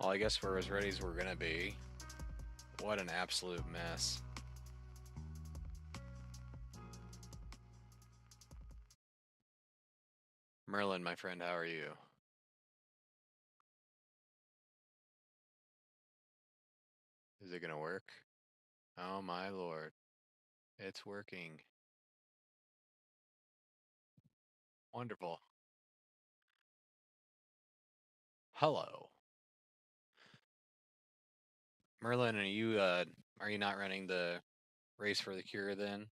Well, I guess we're as ready as we're gonna be. What an absolute mess. Merlin, my friend, how are you? Is it gonna work? Oh my lord. It's working. Wonderful. Hello. Merlin, are you not running the race for the cure then?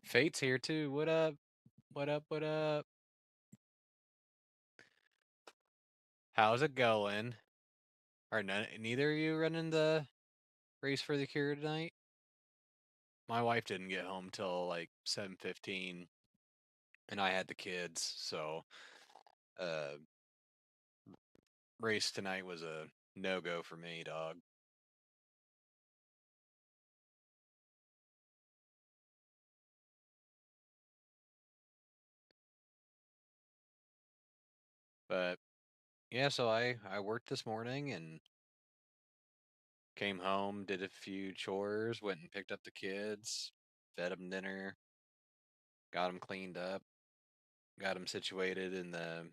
Fate's here too. What up? What up? What up? How's it going? Are neither of you running the race for the cure tonight? My wife didn't get home till like 7:15 and I had the kids, so uh race tonight was a no-go for me, dog. But Yeah, so I worked this morning and came home, did a few chores, went and picked up the kids, fed them dinner, got them cleaned up, got them situated in the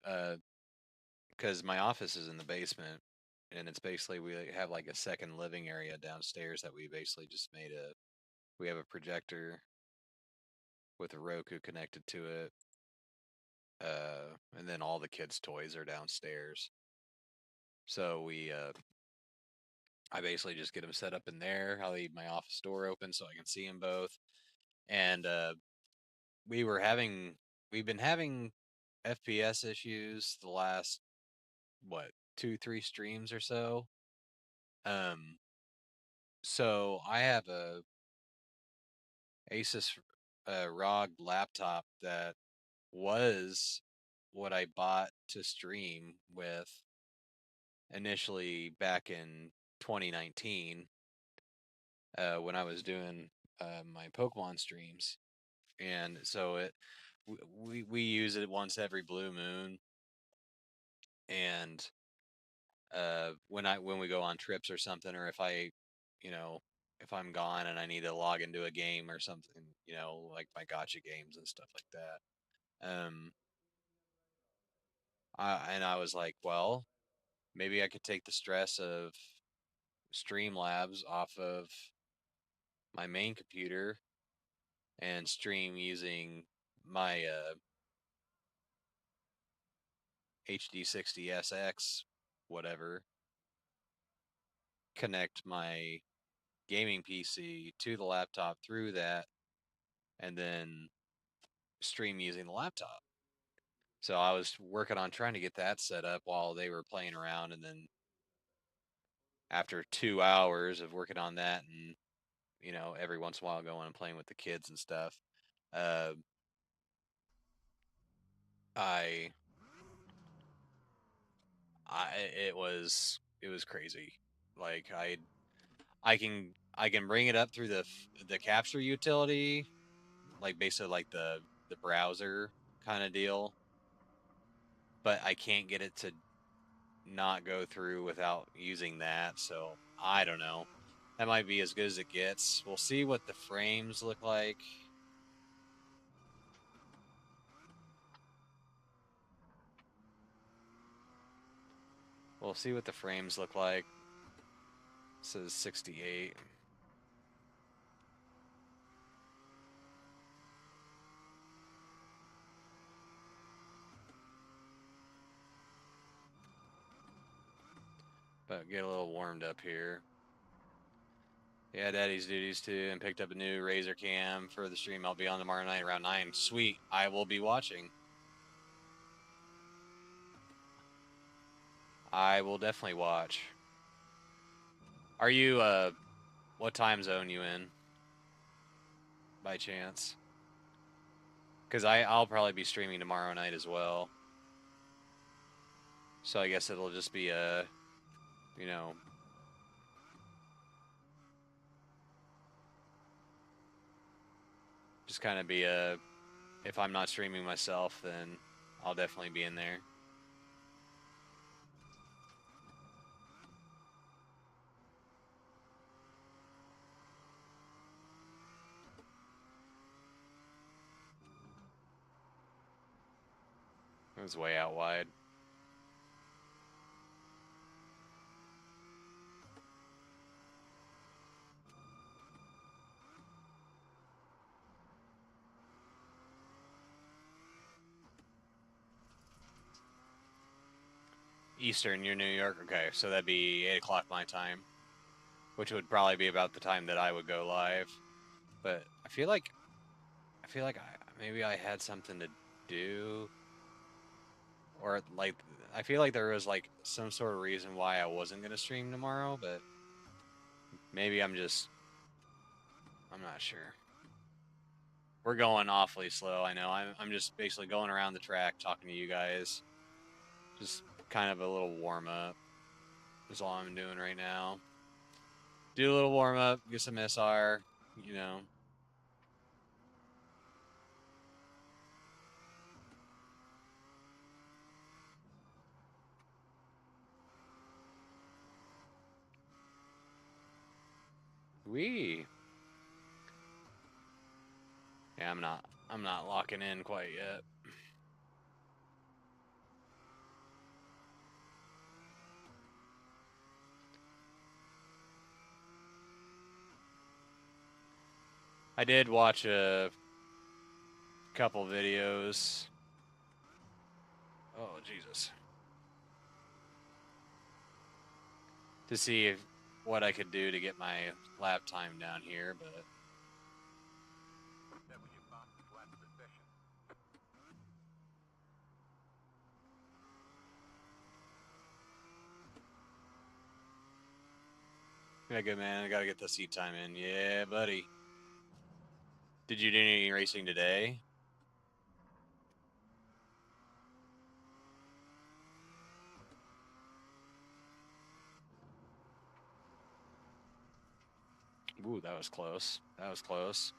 uh because my office is in the basement, and it's basically we have like a second living area downstairs that we basically just made a we have a projector with a Roku connected to it, and then all the kids' toys are downstairs. So I basically just get them set up in there. I leave my office door open so I can see them both. And we were having, we've been having FPS issues the last what 2, 3 streams or so. Um, so I have a Asus ROG laptop that was what I bought to stream with initially back in 2019 when I was doing my Pokemon streams, and so we use it once every blue moon, and when we go on trips or something, or if you know, if I'm gone and I need to log into a game or something, like my gotcha games and stuff like that. I was like, well, maybe I could take the stress of Streamlabs off of my main computer and stream using my HD60SX, whatever, connect my gaming PC to the laptop through that, and then stream using the laptop. So I was working on trying to get that set up while they were playing around, and then after 2 hours of working on that, and every once in a while going and playing with the kids and stuff, uh, I I it was crazy. Like I can bring it up through the capture utility, like basically like the browser kind of deal, but I can't get it to not go through without using that. So I don't know. That might be as good as it gets. We'll see what the frames look like. We'll see what the frames look like. It says 68. But get a little warmed up here. Yeah, Daddy's duties too, and picked up a new Razer cam for the stream I'll be on tomorrow night around 9. Sweet. I will be watching. I will definitely watch. Are you what time zone you in by chance? Cuz I'll probably be streaming tomorrow night as well. So I guess it'll just be you know, just kind of be if I'm not streaming myself, then I'll definitely be in there. It was way out wide. Eastern, you're New York. Okay, so that'd be 8 o'clock my time, which would probably be about the time that I would go live. But I feel like maybe I had something to do, or like I feel like there was like some sort of reason why I wasn't gonna stream tomorrow, but maybe I'm not sure. We're going awfully slow. I know. I'm just basically going around the track talking to you guys. Just kind of a little warm up is all I'm doing right now. Do a little warm up, get some SR, you know. Wee. Yeah, I'm not locking in quite yet. I did watch a couple videos. Oh, Jesus. To see if what I could do to get my lap time down here, but yeah, good man. I gotta get the seat time in. Yeah, buddy. Did you do any racing today? Ooh, that was close. That was close.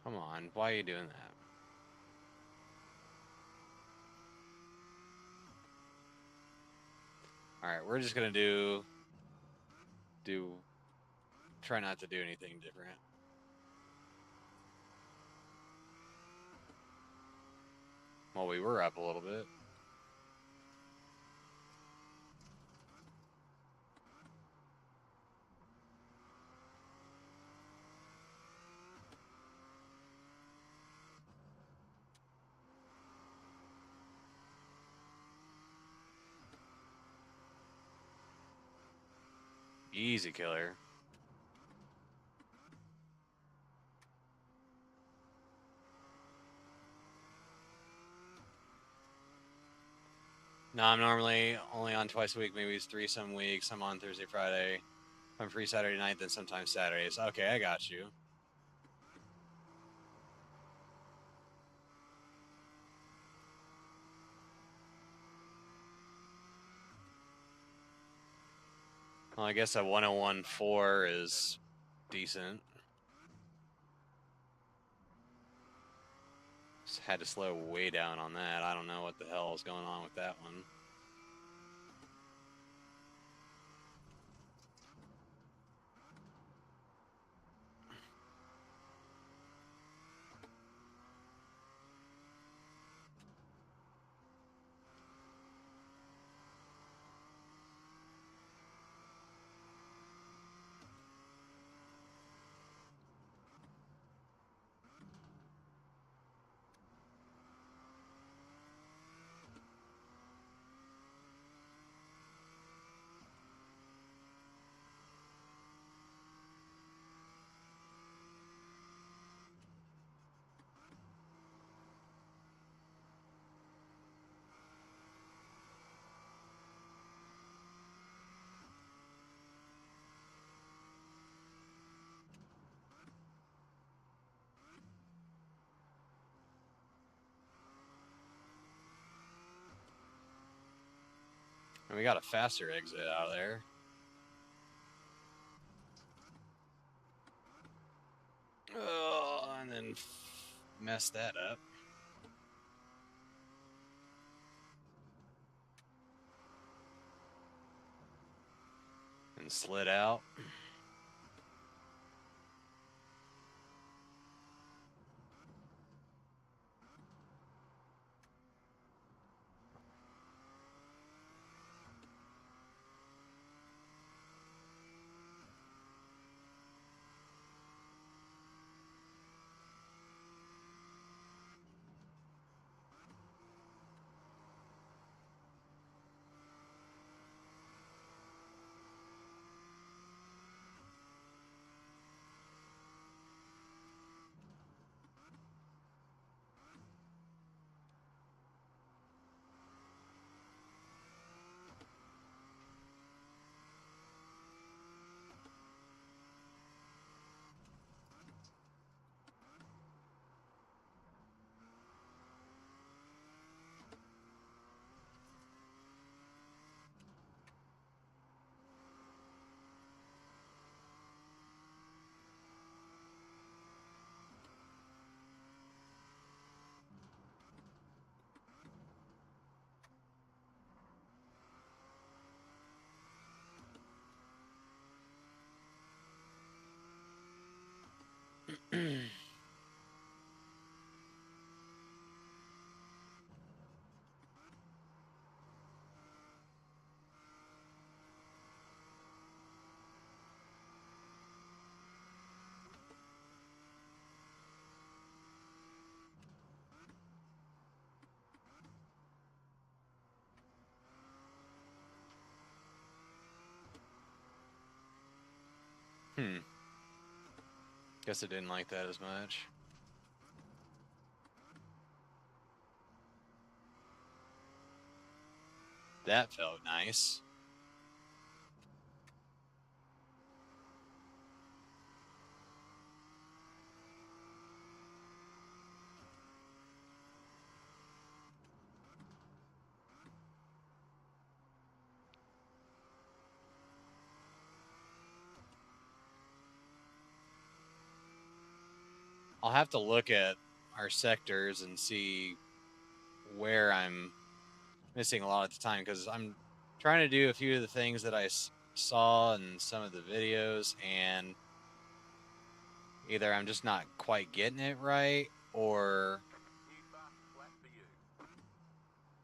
Come on, why are you doing that? All right, we're just gonna try not to do anything different. Well, we were up a little bit. Easy killer. No, I'm normally only on twice a week, maybe it's 3 some weeks. I'm on Thursday, Friday. I'm free Saturday night, then sometimes Saturdays. Okay, I got you. Well, I guess a 101.4 is decent. Just had to slow way down on that. I don't know what the hell is going on with that one. And we got a faster exit out of there. Oh, and then messed that up. And slid out. Guess I didn't like that as much. That felt nice. I'll have to look at our sectors and see where I'm missing a lot of the time, because I'm trying to do a few of the things that I saw in some of the videos, and either I'm just not quite getting it right, or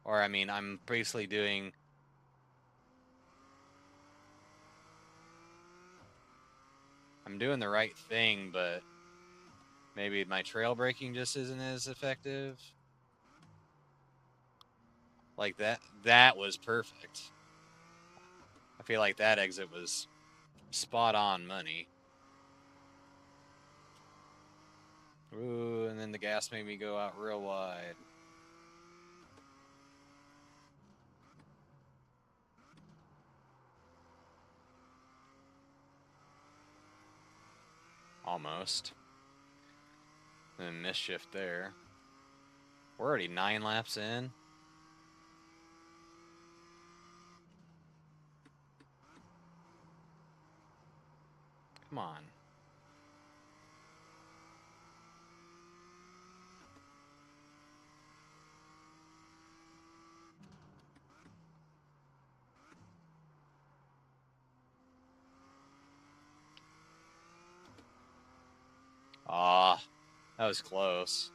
I mean, I'm basically doing the right thing, but maybe my trail braking just isn't as effective. Like that was perfect. I feel like that exit was spot on money. Ooh, and then the gas made me go out real wide. Almost. And mischief there. We're already 9 laps in. Come on. Ah, that was close.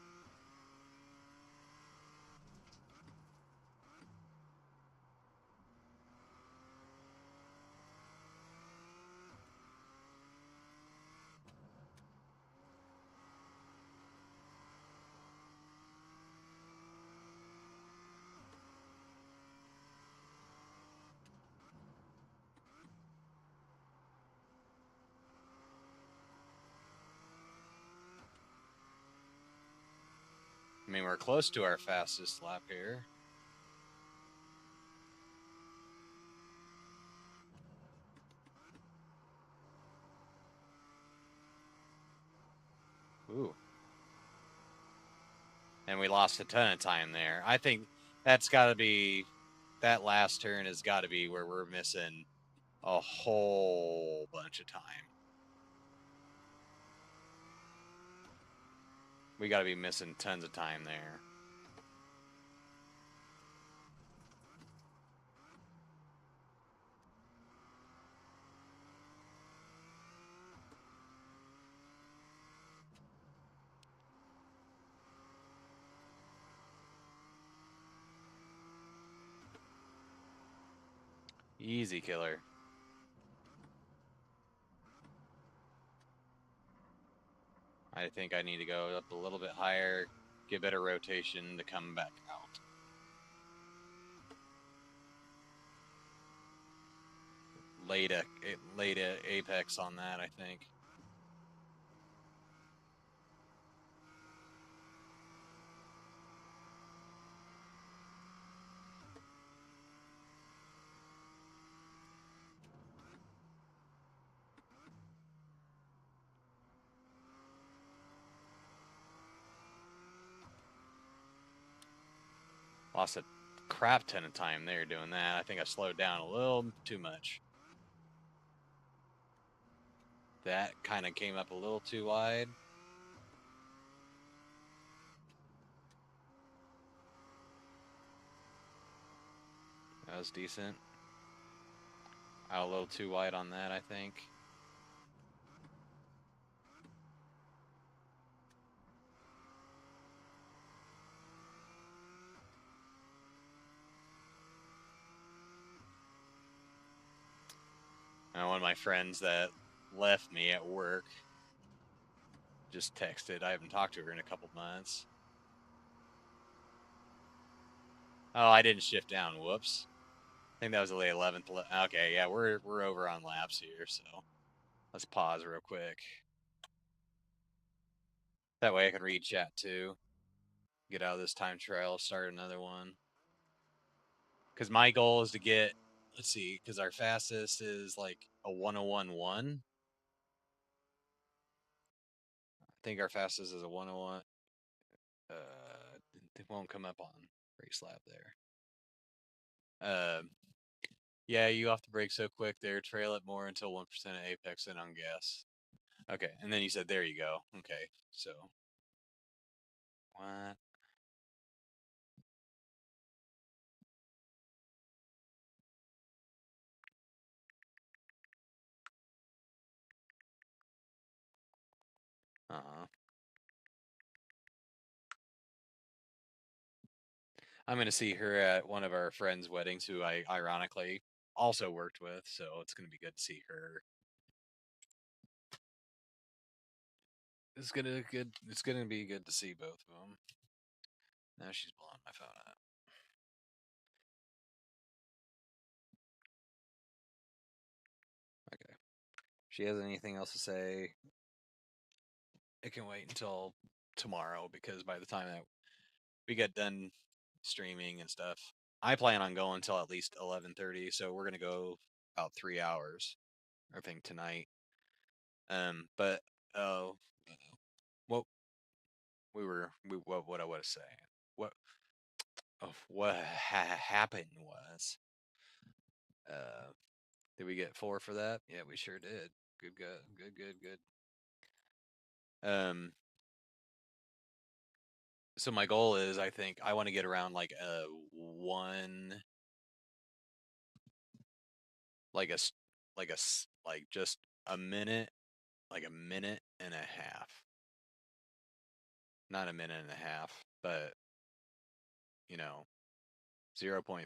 I mean, we're close to our fastest lap here. Ooh. And we lost a ton of time there. I think that's got to be, that last turn has got to be where we're missing a whole bunch of time. We got to be missing tons of time there. Easy killer. I think I need to go up a little bit higher, get better rotation to come back out. Late apex on that, I think. Lost a crap ton of time there doing that. I think I slowed down a little too much. That kind of came up a little too wide. That was decent. Out a little too wide on that, I think. And one of my friends that left me at work just texted. I haven't talked to her in a couple months. Oh, I didn't shift down. Whoops. I think that was the 11th. Okay, yeah, we're over on laps here, so let's pause real quick. That way I can read chat too. Get out of this time trial, start another one. Because my goal is to get, let's see, because our fastest is like a 101.1. I think our fastest is a 101. It won't come up on race lab there. Yeah, you off the brake so quick there. Trail it more until 1% of apex and on gas. Okay, and then you said, there you go. Okay, so what? I'm gonna see her at one of our friends' weddings, who I ironically also worked with. So it's gonna be good to see her. It's gonna be good to see both of them. Now she's blowing my phone up. Okay. She has anything else to say? It can wait until tomorrow, because by the time that we get done streaming and stuff, I plan on going until at least 11:30. So we're gonna go about 3 hours, I think, tonight. But oh, what what I was saying, what what happened was, uh, did we get 4 for that? Yeah, we sure did. Good. Um, so my goal is, I think I want to get around like a one, like a like just a minute, like a minute and a half, not a minute and a half, but you know, 0.5.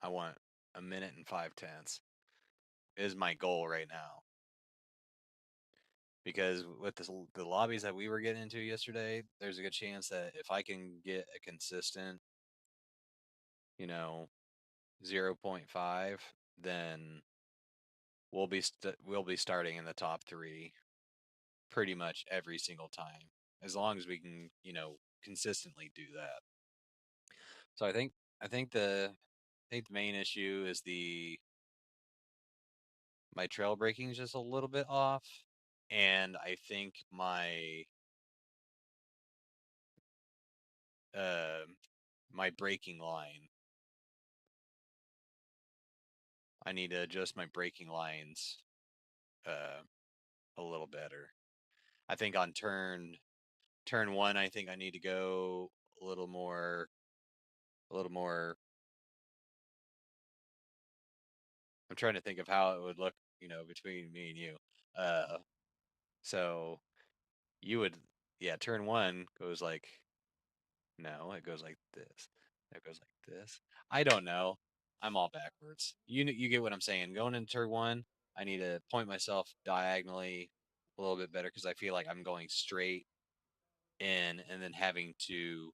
I want a minute and 5/10 is my goal right now. Because with the lobbies that we were getting into yesterday, there's a good chance that if I can get a consistent, you know, 0.5, then we'll be starting in the top 3 pretty much every single time, as long as we can, consistently do that. So I think the main issue is my trail braking is just a little bit off, and I think uh, my braking line. I need to adjust my braking lines uh, a little better. I think on turn 1, I think I need to go a little more. A little more. I'm trying to think of how it would look, between me and you. So you would, yeah, turn 1 goes like, no, it goes like this. It goes like this. I don't know. I'm all backwards. You get what I'm saying. Going into turn 1, I need to point myself diagonally a little bit better, because I feel like I'm going straight in and then having to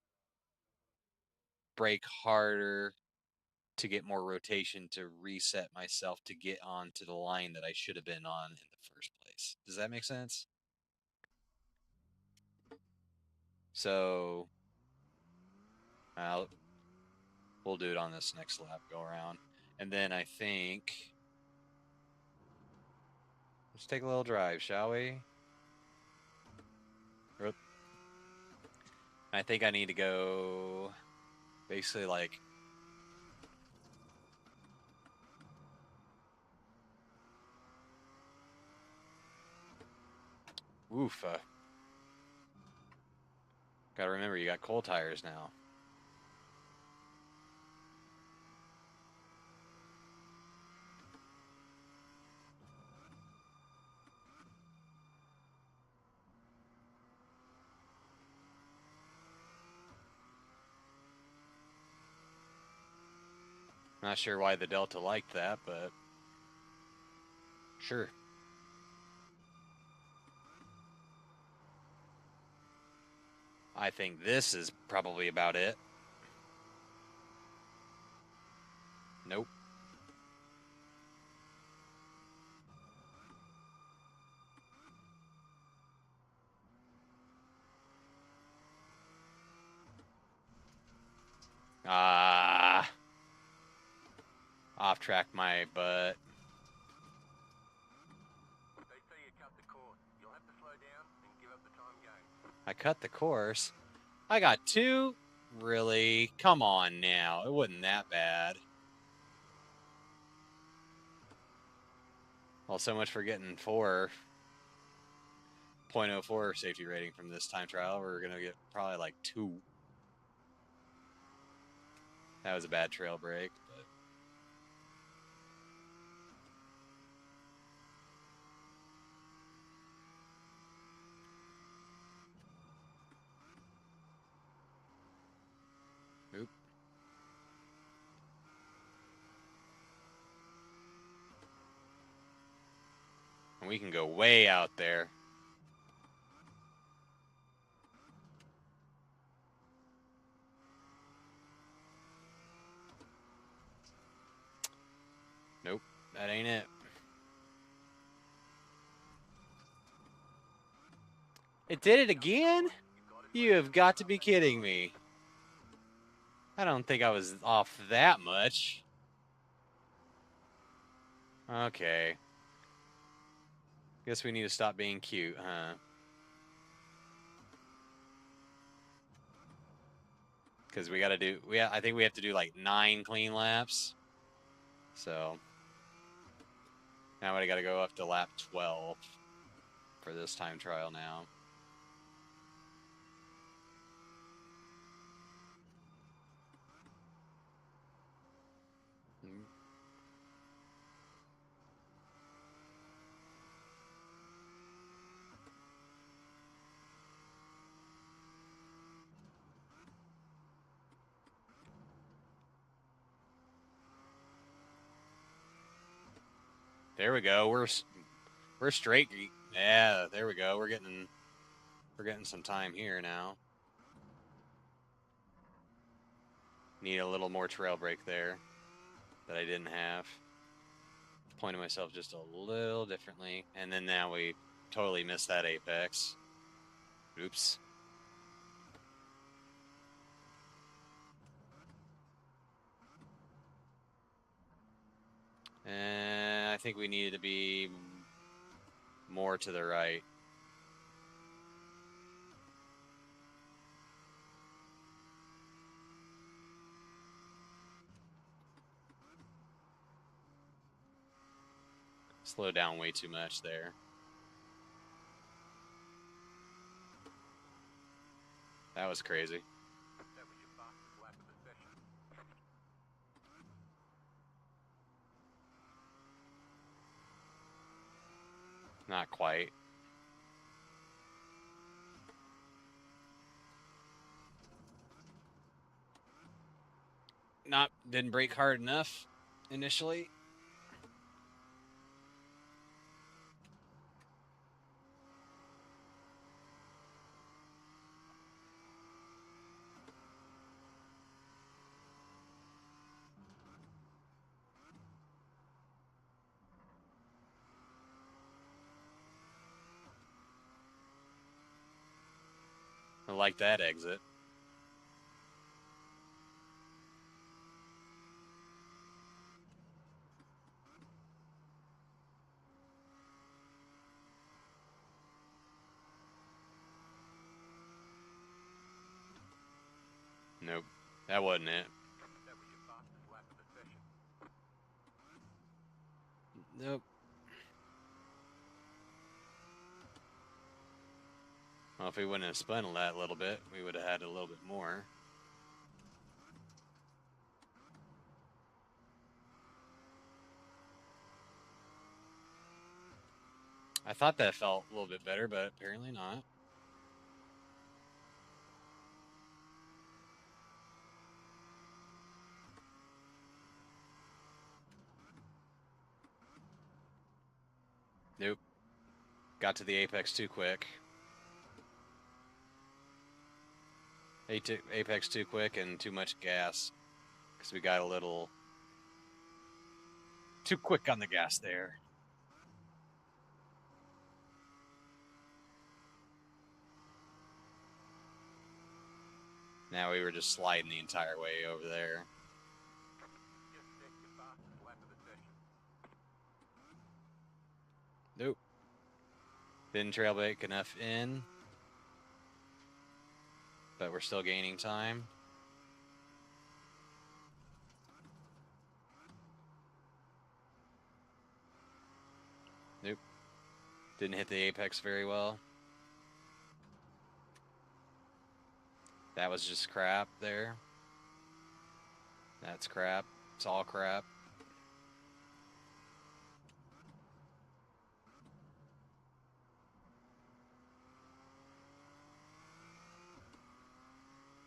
brake harder to get more rotation to reset myself to get onto the line that I should have been on in the first place. Does that make sense? So we'll do it on this next lap go around. And then I think, let's take a little drive, shall we? I think I need to go basically like, oof. Gotta remember, you got cold tires now. Not sure why the Delta liked that, but Sure. I think this is probably about it. Nope. Ah. Off track my butt. They say you cut the course. You'll have to slow down and give up the time game. I cut the course. I got 2? Really? Come on now. It wasn't that bad. Well, so much for getting 4.04 safety rating from this time trial. We're going to get probably like 2. That was a bad trail break, but oop. And we can go way out there. Nope, that ain't it. It did it again? You have got to be kidding me. I don't think I was off that much. Okay. Guess we need to stop being cute, huh? Because we got to do, I think we have to do like 9 clean laps. So now I got to go up to lap 12 for this time trial now. There we go. We're straight. Yeah, there we go. We're getting some time here now. Need a little more trail break there that I didn't have. Pointed myself just a little differently, and then now we totally missed that apex. Oops. And I think we needed to be more to the right. Slow down way too much there. That was crazy. That was your fastest lap of the session. Not quite. Didn't brake hard enough initially. I like that exit. Nope, that wasn't it. That was your fastest lap of the session. Nope. Well, if we wouldn't have spun that a little bit, we would have had a little bit more. I thought that felt a little bit better, but apparently not. Nope. Got to the apex too quick. Apex too quick and too much gas. Because we got a little too quick on the gas there. Now we were just sliding the entire way over there. Just set your fastest lap of the session. Nope. Didn't trail break enough in. But we're still gaining time. Nope. Didn't hit the apex very well. That was just crap there. That's crap. It's all crap.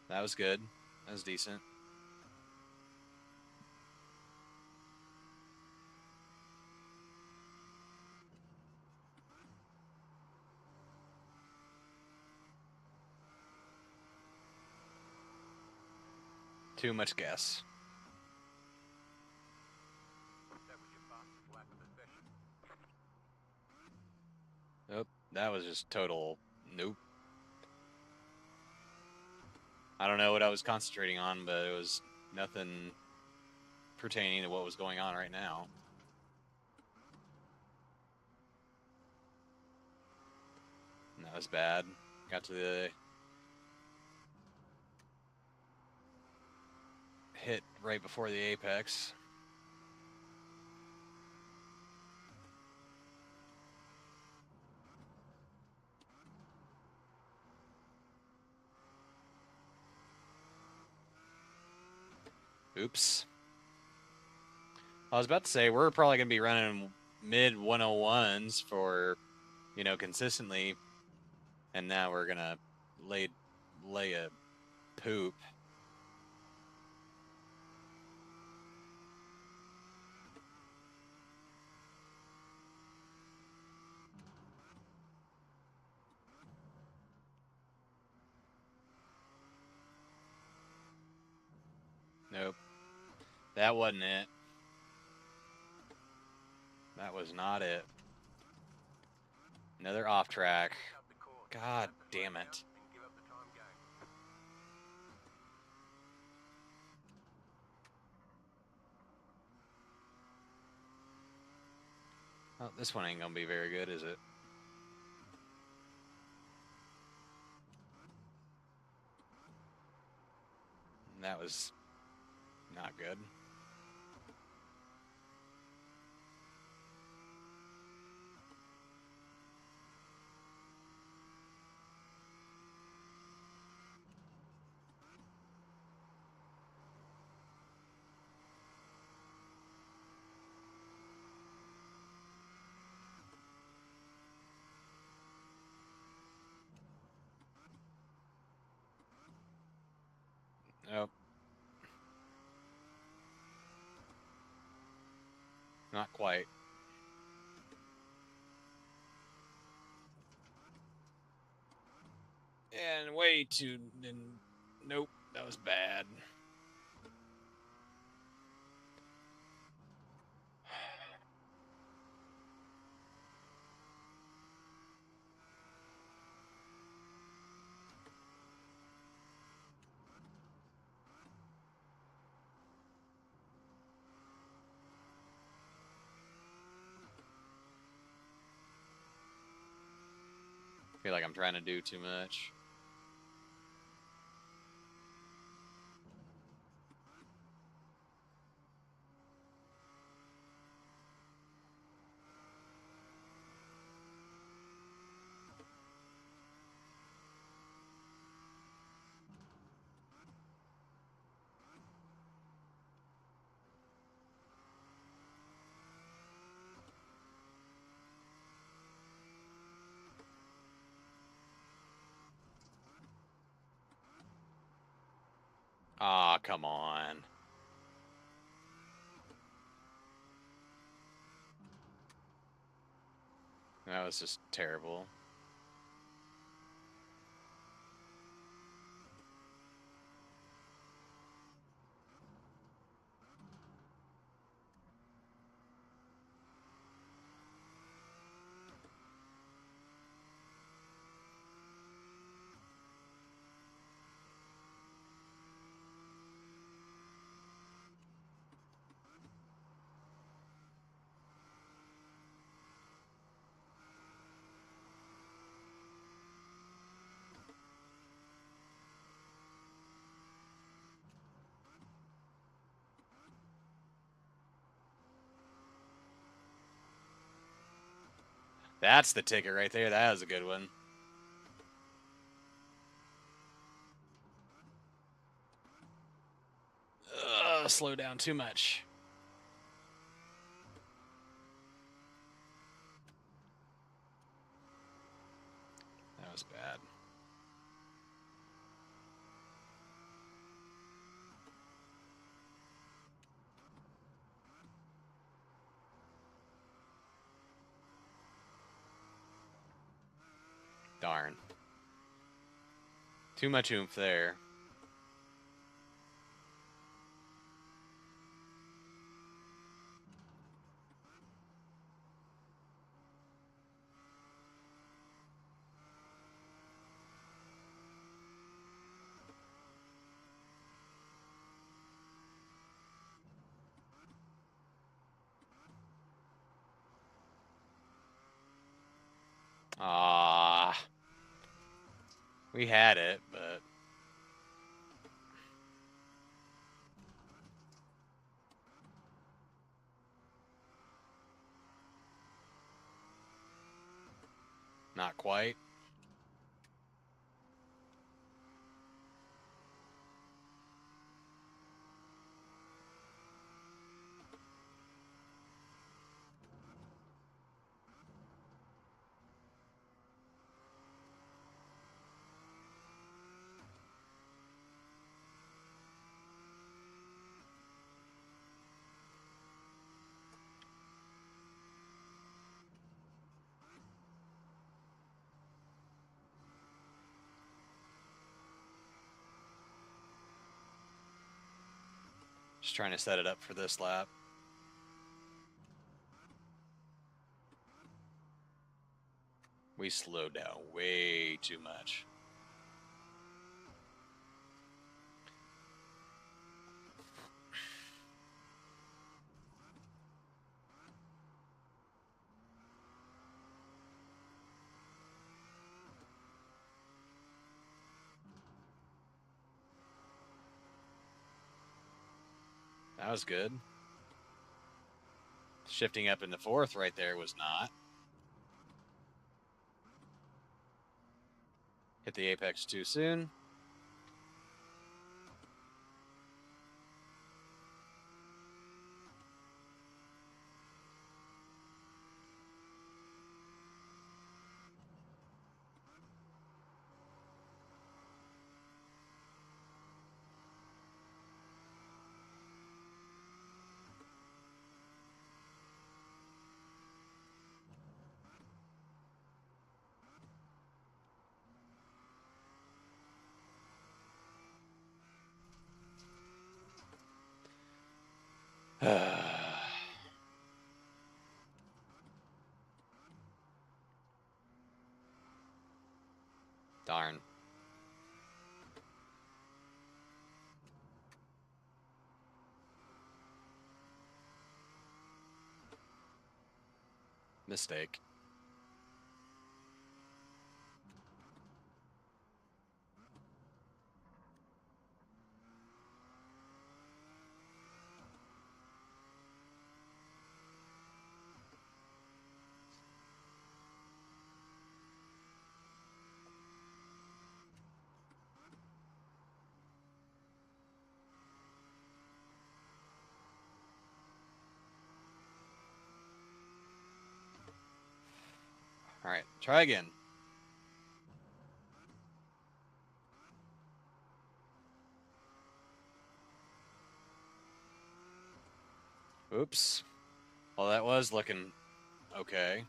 That was good. That was decent. Too much gas. That was your fastest lap of the session. Nope. That was just total nope. I don't know what I was concentrating on, but it was nothing pertaining to what was going on right now. And that was bad. Got to the hit right before the apex. Oops. I was about to say, we're probably going to be running mid 101s for, you know, consistently. And now we're going to lay a poop. Nope. That wasn't it. That was not it. Another off track. Cut the cord. God Have to slow damn down it. and give up the time game. Oh, this one ain't gonna be very good, is it? That was not good. Nope. Not quite. And way too. Nope. That was bad. I feel like I'm trying to do too much. Ah, come on. That was just terrible. That's the ticket right there. That was a good one. Slow down too much. That was bad. Darn. Too much oomph there. Ah, we had it, but not quite. Just trying to set it up for this lap. We slowed down way too much. That was good. Shifting up in the fourth right there was not. Hit the apex too soon. Darn. Mistake. All right, try again. Oops. Well, that was looking okay.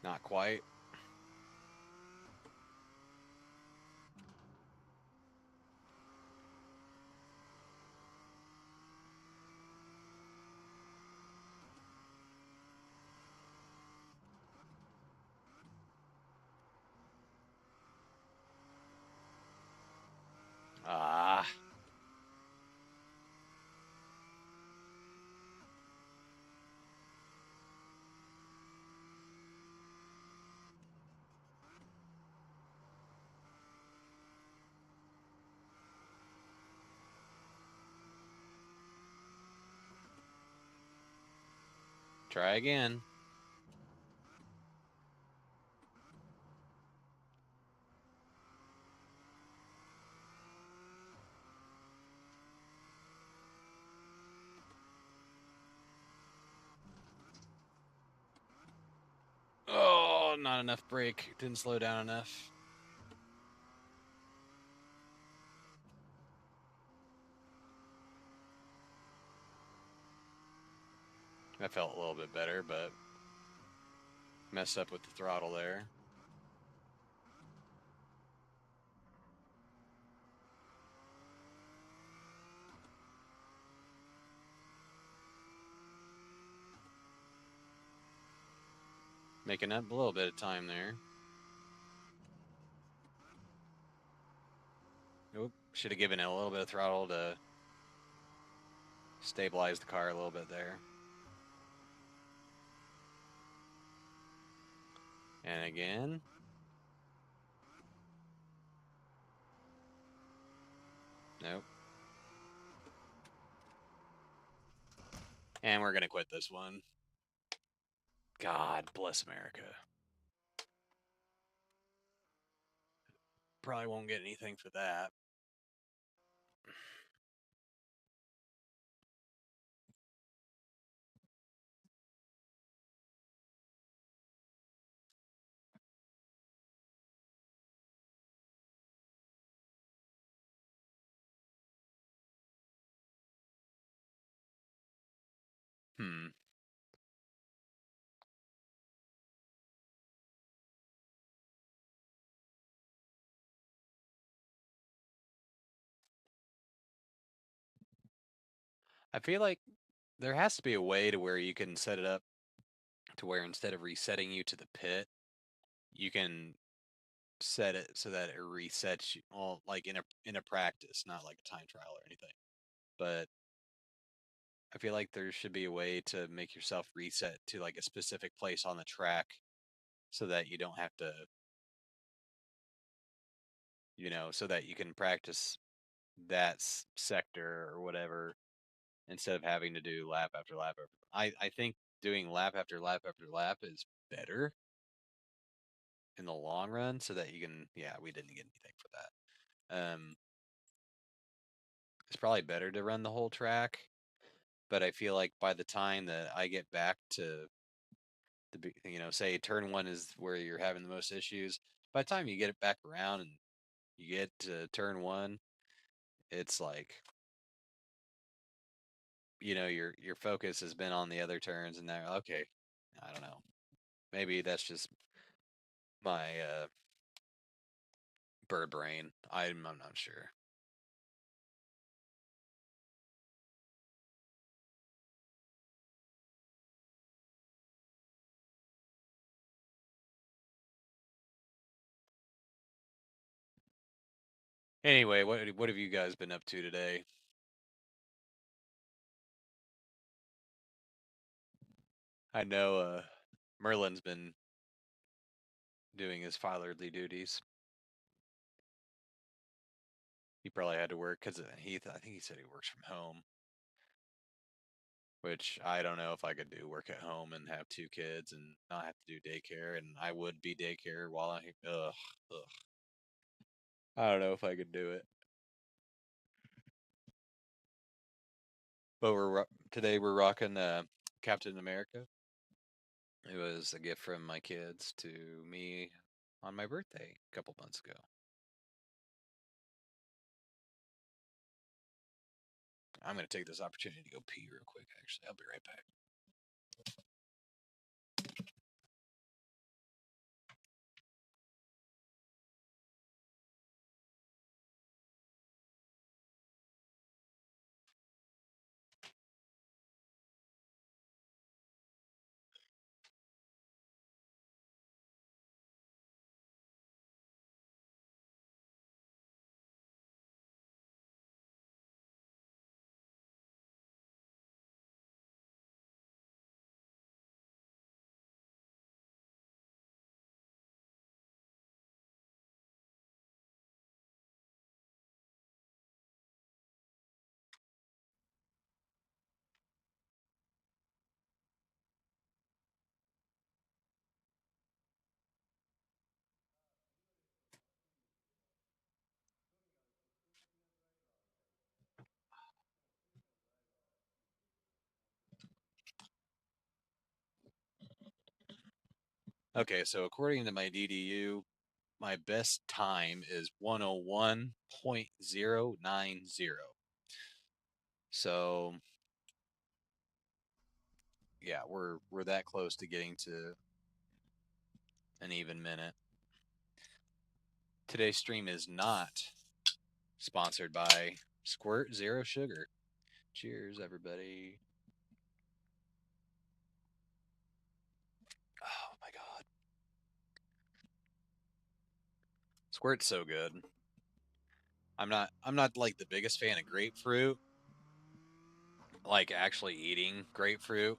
Not quite. Ah. Try again. Oh, not enough brake. Didn't slow down enough. That felt a little bit better, but messed up with the throttle there. Making up a little bit of time there. Nope. Should have given it a little bit of throttle to stabilize the car a little bit there. And again. Nope. And we're going to quit this one. God bless America. Probably won't get anything for that. Hmm. I feel like there has to be a way to where you can set it up to where instead of resetting you to the pit, you can set it so that it resets you, well, like in a practice, not like a time trial or anything. But I feel like there should be a way to make yourself reset to like a specific place on the track so that you don't have to, so that you can practice that sector or whatever instead of having to do lap after lap. I think doing lap after lap after lap is better in the long run so that you can, yeah, we didn't get anything for that. It's probably better to run the whole track, but I feel like by the time that I get back to say turn one is where you're having the most issues, by the time you get it back around and you get to turn one, it's like, your focus has been on the other turns and they're okay. I don't know. Maybe that's just my bird brain. I'm not sure. Anyway, what have you guys been up to today? I know Merlin's been doing his fatherly duties. He probably had to work because I think he said he works from home, which I don't know if I could do work at home and have two kids and not have to do daycare, and I would be daycare while ugh. I don't know if I could do it. But today we're rocking Captain America. It was a gift from my kids to me on my birthday a couple months ago. I'm going to take this opportunity to go pee real quick, actually. I'll be right back. Okay, so according to my DDU, my best time is 101.090. So yeah, we're that close to getting to an even minute. Today's stream is not sponsored by Squirt Zero Sugar. Cheers, everybody. Oh my god. Squirt's so good. I'm not like the biggest fan of grapefruit, like actually eating grapefruit,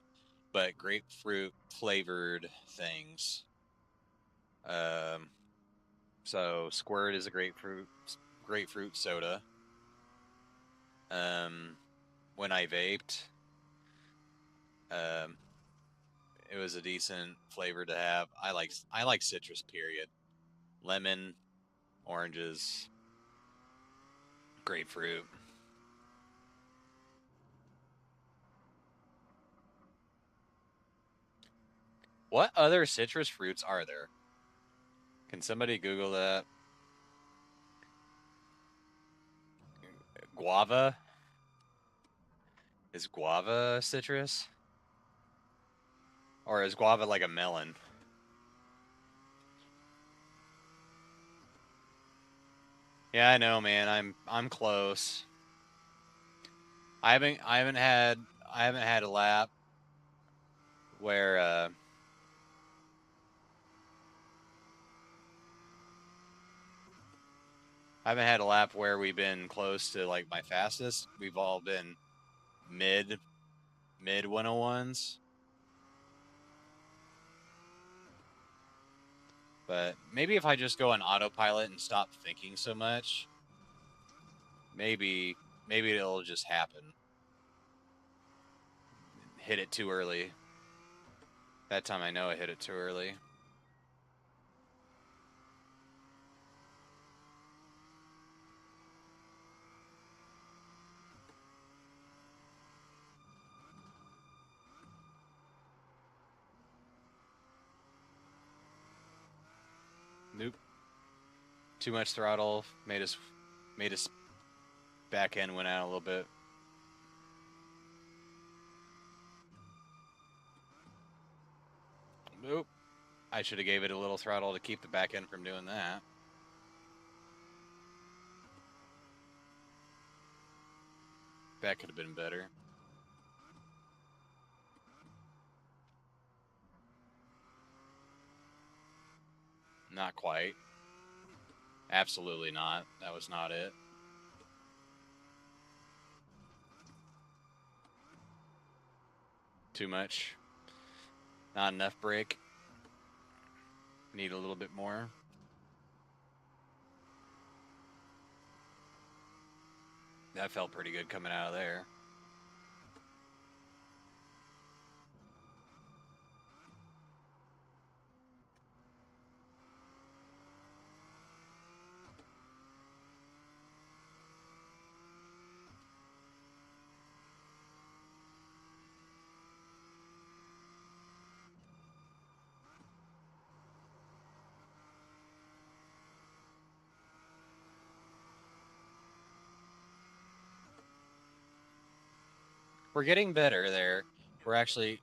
but grapefruit flavored things. Um so Squirt is a grapefruit soda. Um when I vaped, um it was a decent flavor to have. I like citrus period. Lemon, oranges, grapefruit. What other citrus fruits are there? Can somebody Google that? Guava? Is guava citrus? Or is guava like a melon? Yeah, I know, man. I'm close. I haven't had a lap where we've been close to like my fastest. We've all been mid 101s. But maybe if I just go on autopilot and stop thinking so much, maybe it'll just happen. Hit it too early. That time I know I hit it too early. Nope. Too much throttle made us back end went out a little bit. Nope. I should have gave it a little throttle to keep the back end from doing that. That could have been better. Not quite. Absolutely not. That was not it. Too much. Not enough brake. Need a little bit more. That felt pretty good coming out of there. We're getting better there. We're actually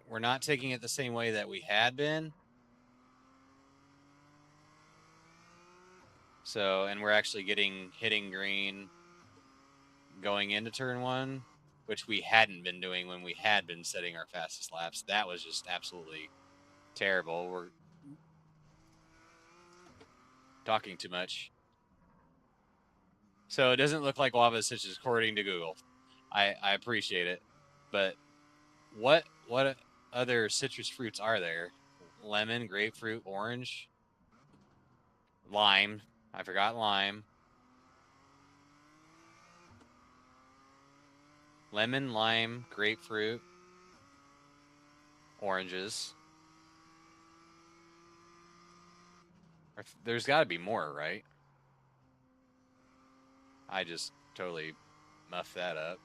we're not taking it the same way that we had been. So, and we're actually hitting green going into turn one, which we hadn't been doing when we had been setting our fastest laps. That was just absolutely terrible. We're talking too much. So it doesn't look like lava citrus according to Google. I appreciate it, but what other citrus fruits are there? Lemon, grapefruit, orange, lime. I forgot lime. Lemon, lime, grapefruit, oranges. There's got to be more, right? I just totally muffed that up.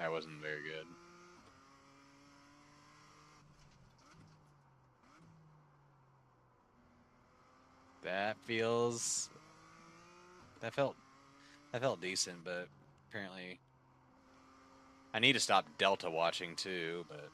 That wasn't very good. That felt decent, but apparently I need to stop Delta watching too, but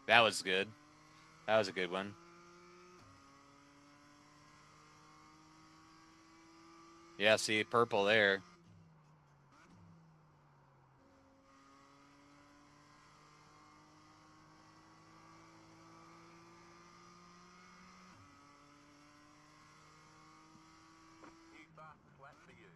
that was good. That was a good one. Yeah, see, purple there. New fastest lap for you.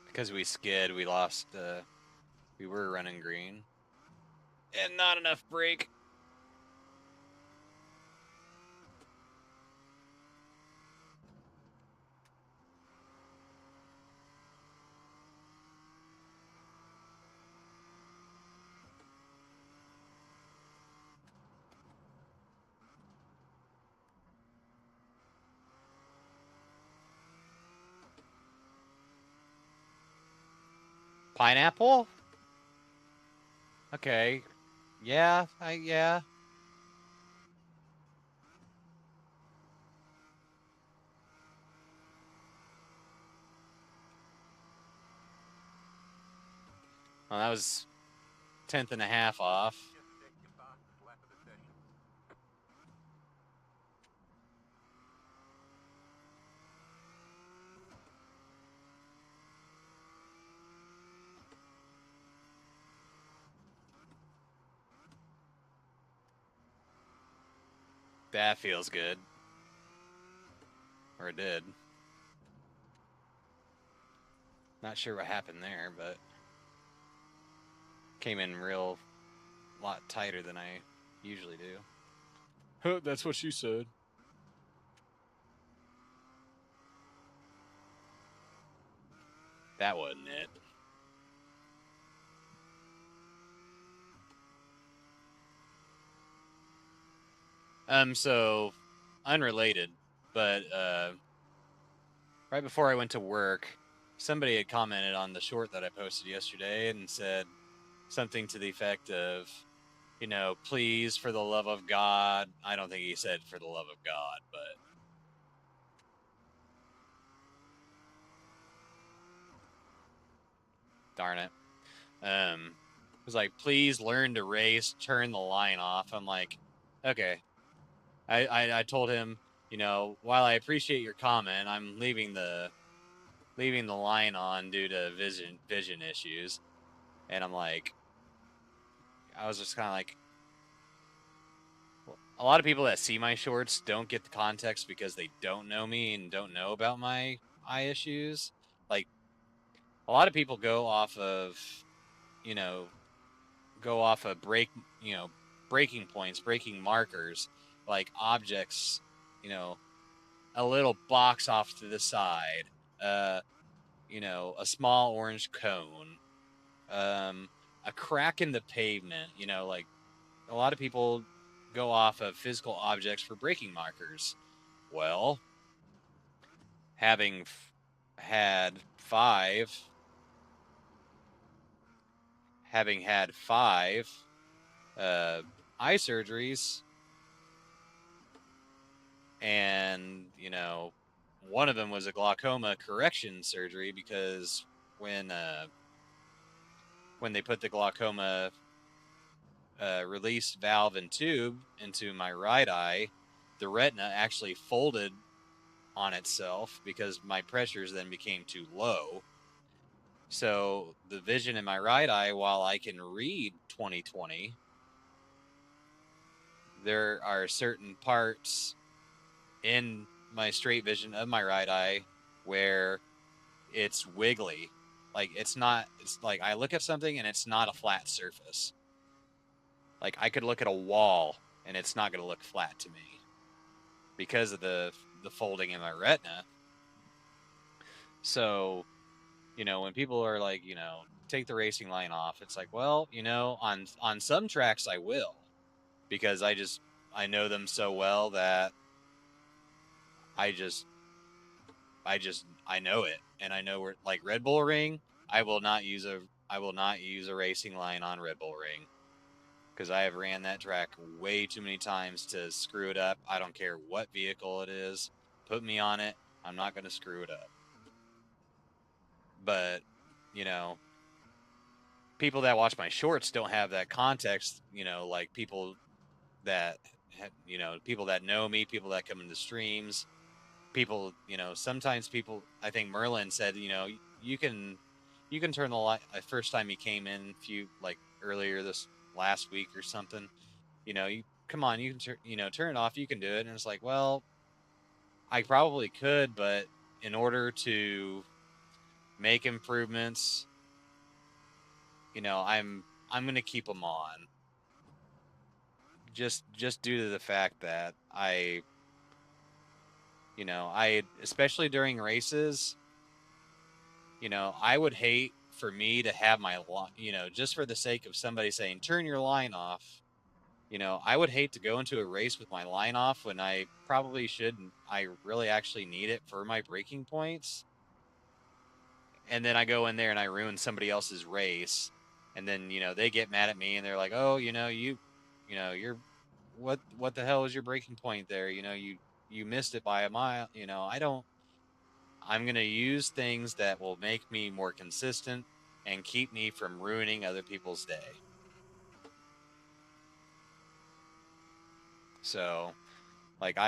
Because we skid, we lost, we were running green. And not enough brake. Pineapple? Okay. Yeah, yeah. Well, that was 10th and a half off. Just set your fastest lap of the session. That feels good. Or it did. Not sure what happened there, but came in real lot tighter than I usually do. Huh, that's what she said. That wasn't it. So unrelated, but right before I went to work, somebody had commented on the short that I posted yesterday and said something to the effect of, you know, please, for the love of God. I don't think he said for the love of God, but darn it. It was like, please learn to race, turn the line off. I'm like, okay. I told him, you know, while I appreciate your comment, I'm leaving the line on due to vision issues. And I'm like, I was just kind of like, a lot of people that see my shorts don't get the context because they don't know me and don't know about my eye issues. Like, a lot of people go off of, you know, breaking points, breaking markers, like objects, you know, a little box off to the side, you know, a small orange cone, a crack in the pavement, you know, like a lot of people go off of physical objects for braking markers. Well, having had five, having had five eye surgeries, and you know, one of them was a glaucoma correction surgery because when they put the glaucoma release valve and tube into my right eye, the retina actually folded on itself because my pressures then became too low. So the vision in my right eye, while I can read 20/20, there are certain parts in my straight vision of my right eye where it's wiggly. Like it's like I look at something and it's not a flat surface. Like I could look at a wall and it's not going to look flat to me because of the folding in my retina. So, when people are like, take the racing line off, it's like, well, on some tracks I will, because I know them so well that I just I know it, and I know where, like Red Bull Ring, I will not use a racing line on Red Bull Ring, because I have ran that track way too many times to screw it up. I don't care what vehicle it is, put me on it, I'm not going to screw it up. But, you know, people that watch my shorts don't have that context, like that people that know me, people that come into streams, people, sometimes people, I think Merlin said, you can turn the light. First time he came in, few like earlier this last week or something, you come on, you can turn it off, you can do it. And it's like, well, I probably could, but in order to make improvements, I'm gonna keep them on, just due to the fact that I especially during races, I would hate for me to have my line, just for the sake of somebody saying, turn your line off. I would hate to go into a race with my line off when I probably shouldn't. I really actually need it for my braking points. And then I go in there and I ruin somebody else's race. And then, they get mad at me and they're like, oh, you're, what the hell is your braking point there? You missed it by a mile. I'm going to use things that will make me more consistent and keep me from ruining other people's day. So, like,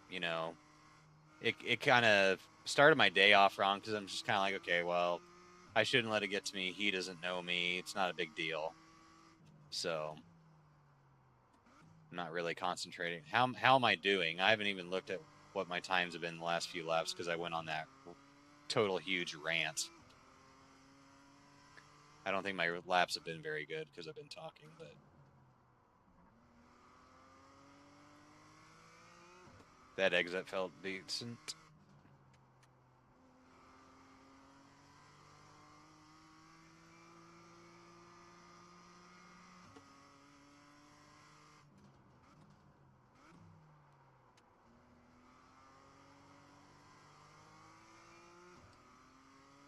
you know, it kind of started my day off wrong, because I'm just kind of like, okay, well, I shouldn't let it get to me. He doesn't know me. It's not a big deal. So, I'm not really concentrating. How am I doing? I haven't even looked at what my times have been the last few laps, because I went on that total huge rant. I don't think my laps have been very good because I've been talking, but that exit felt decent.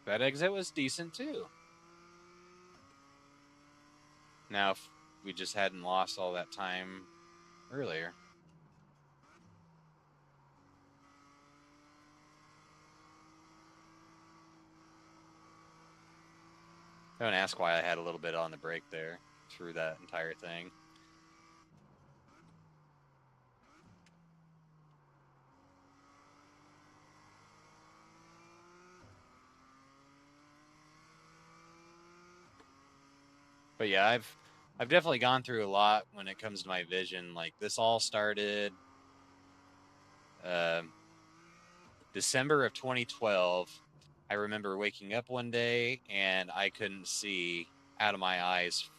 That exit was decent too. Now, if we just hadn't lost all that time earlier. Don't ask why I had a little bit on the brake there through that entire thing. But yeah, I've definitely gone through a lot when it comes to my vision. Like, this all started uh, December of 2012. I remember waking up one day and I couldn't see out of my eyes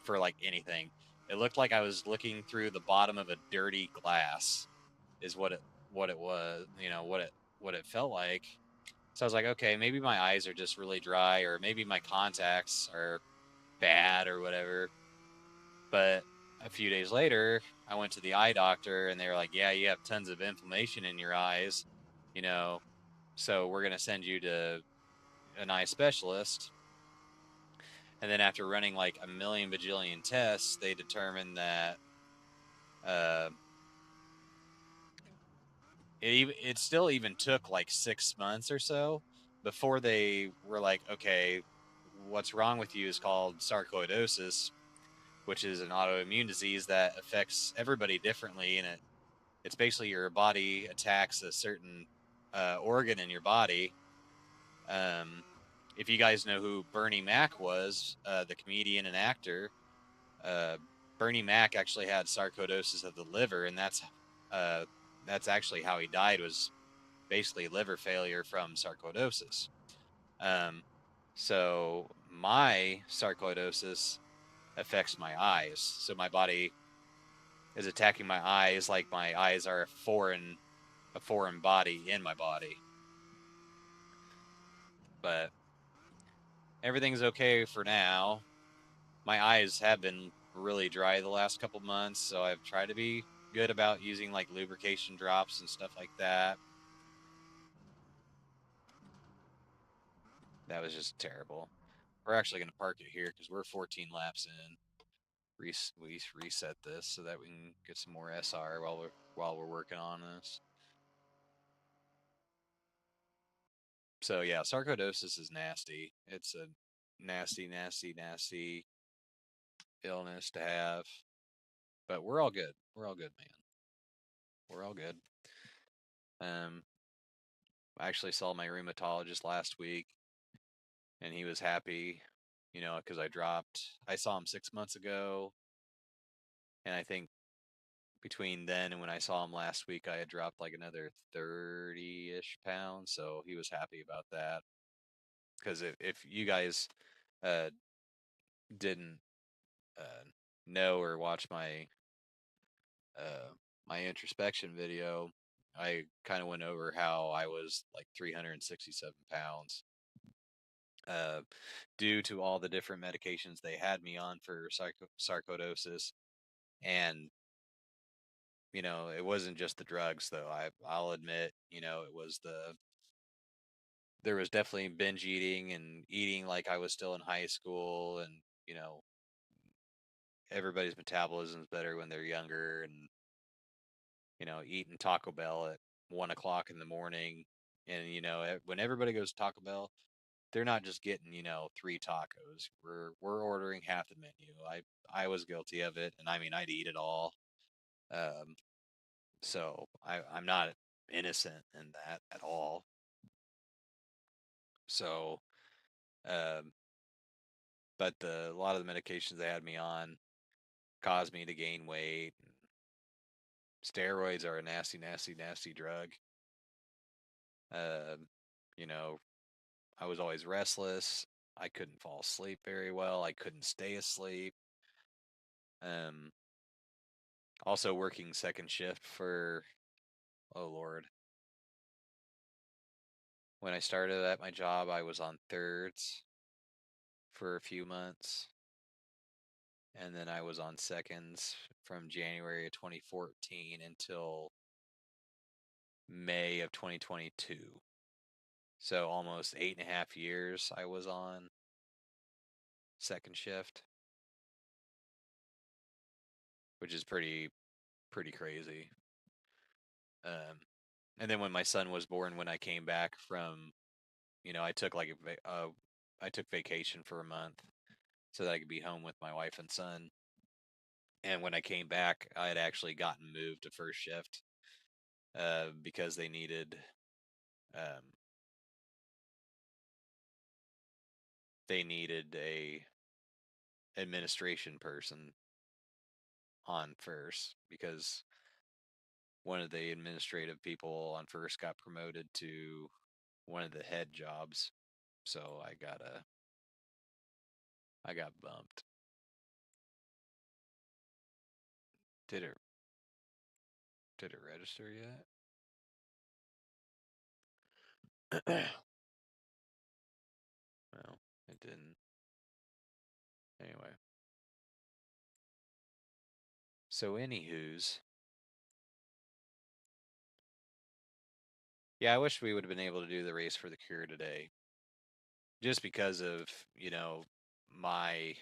for like anything. It looked like I was looking through the bottom of a dirty glass, is what it was, what it felt like. So I was like, okay, maybe my eyes are just really dry, or maybe my contacts are bad or whatever. But a few days later, I went to the eye doctor and they were like, yeah, you have tons of inflammation in your eyes, you know, so we're going to send you to an eye specialist. And then after running like a million bajillion tests, they determined that uh, it still even took like 6 months or so before they were like, okay, what's wrong with you is called sarcoidosis, which is an autoimmune disease that affects everybody differently. And it's basically your body attacks a certain organ in your body. Um, if you guys know who Bernie Mac was, the comedian and actor, uh, Bernie Mac actually had sarcoidosis of the liver, and that's actually how he died, was basically liver failure from sarcoidosis. Um, so my sarcoidosis affects my eyes. So my body is attacking my eyes like my eyes are a foreign a foreign body in my body. But everything's okay for now. My eyes have been really dry the last couple months, so I've tried to be good about using like lubrication drops and stuff like that. That was just terrible. We're actually going to park it here because we're 14 laps in. We reset this so that we can get some more SR while we're working on this. So yeah, sarcoidosis is nasty. It's a nasty, nasty, nasty illness to have. But we're all good. We're all good, man. We're all good. Um, I actually saw my rheumatologist last week, and he was happy, because I saw him 6 months ago, and I think between then and when I saw him last week, I had dropped like another 30-ish pounds. So he was happy about that. Because if you guys uh, didn't uh, know or watch uh, my introspection video, I kind of went over how I was like 367 pounds uh, due to all the different medications they had me on for sarcoidosis. And, it wasn't just the drugs, though. I'll admit, there was definitely binge eating and eating like I was still in high school. And, everybody's metabolism is better when they're younger. And, eating Taco Bell at 1 o'clock in the morning. And, when everybody goes to Taco Bell, they're not just getting, 3 tacos. We're ordering half the menu. I was guilty of it, and I mean I'd eat it all. Um, so I'm not innocent in that at all. So, um, but a lot of the medications they had me on caused me to gain weight. Steroids are a nasty, nasty, nasty drug. Um, you know, I was always restless. I couldn't fall asleep very well. I couldn't stay asleep. Um, Also working second shift for, oh Lord. When I started at my job, I was on thirds for a few months. And then I was on seconds from January of 2014 until May of 2022. So almost 8.5 years I was on second shift, which is pretty crazy. Um, and then when my son was born, when I came back from, I took like I took vacation for a month so that I could be home with my wife and son. And when I came back, I had actually gotten moved to first shift because um, they needed a administration person on first because one of the administrative people on first got promoted to one of the head jobs. So I got bumped. Did it did it register yet? No, it didn't. Anyway. So anywho's, yeah, I wish we would have been able to do the race for the cure today. Just because of, my,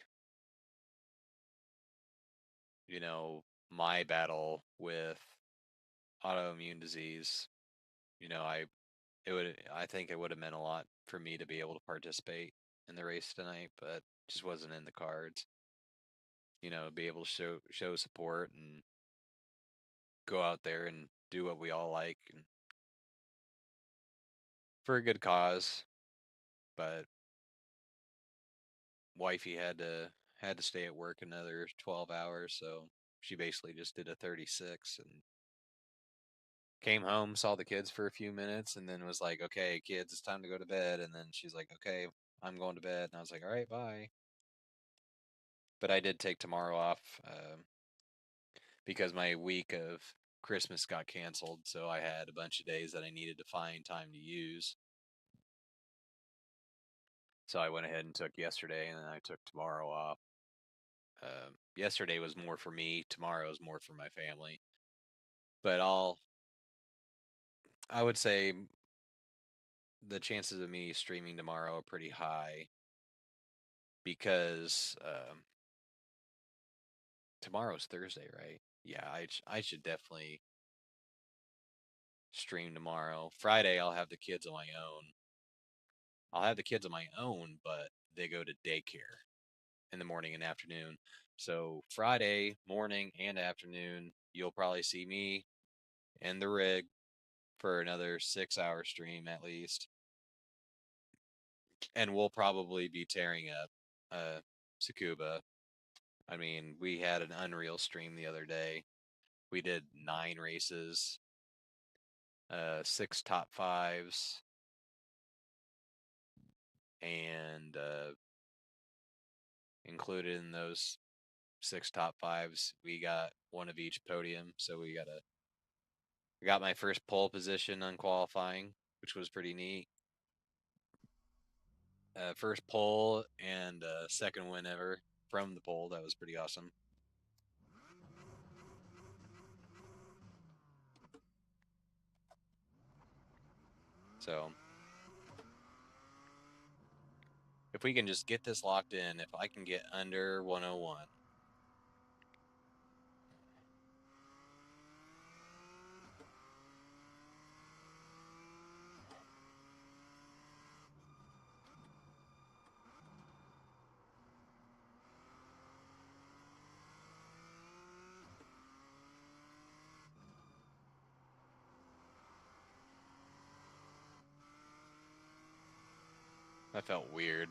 you know, my battle with autoimmune disease. You know, I think it would have meant a lot for me to be able to participate in the race tonight, but just wasn't in the cards. Be able to show support and go out there and do what we all like and for a good cause. But wifey had to stay at work another 12 hours, so she basically just did a 36 and came home, saw the kids for a few minutes, and then was like, "Okay, kids, it's time to go to bed." And then she's like, "Okay, I'm going to bed." And I was like, "All right, bye." But I did take tomorrow off because my week of Christmas got canceled, so I had a bunch of days that I needed to find time to use. So I went ahead and took yesterday, and then I took tomorrow off. Yesterday was more for me. Tomorrow is more for my family. But I would say the chances of me streaming tomorrow are pretty high because tomorrow's Thursday, right? Yeah, I should definitely stream tomorrow. Friday, I'll have the kids on my own. I'll have the kids on my own, but they go to daycare in the morning and afternoon. So Friday morning and afternoon, you'll probably see me in the rig for another 6 hour stream at least. And we'll probably be tearing up Tsukuba. I mean, we had an unreal stream the other day. We did 9 races, 6 top 5s, and included in those 6 top 5s, we got one of each podium. So we got my first pole position on qualifying, which was pretty neat. First pole and second win ever from the pole. That was pretty awesome. So if we can just get this locked in, if I can get under 101. That felt weird.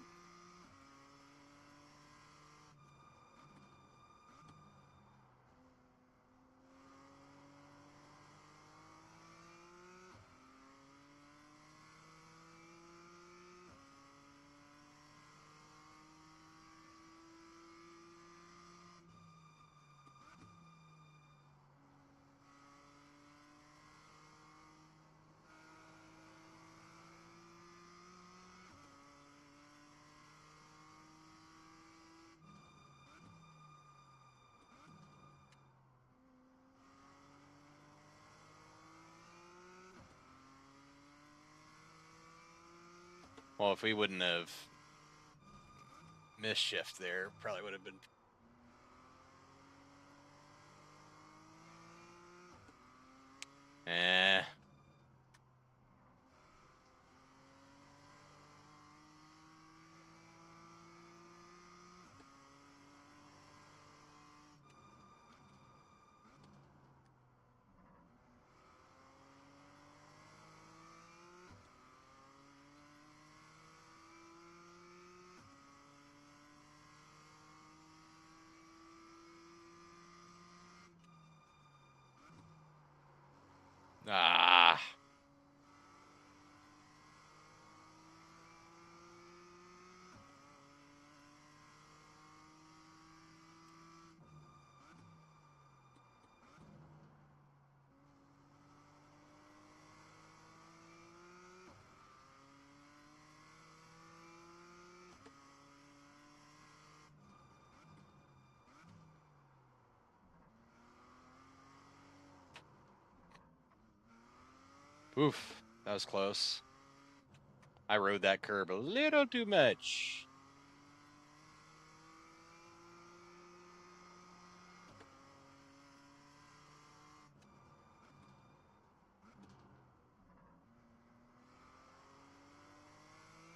Well, if we wouldn't have misshift there, probably would have been. Eh. Ah. Oof. That was close. I rode that curb a little too much.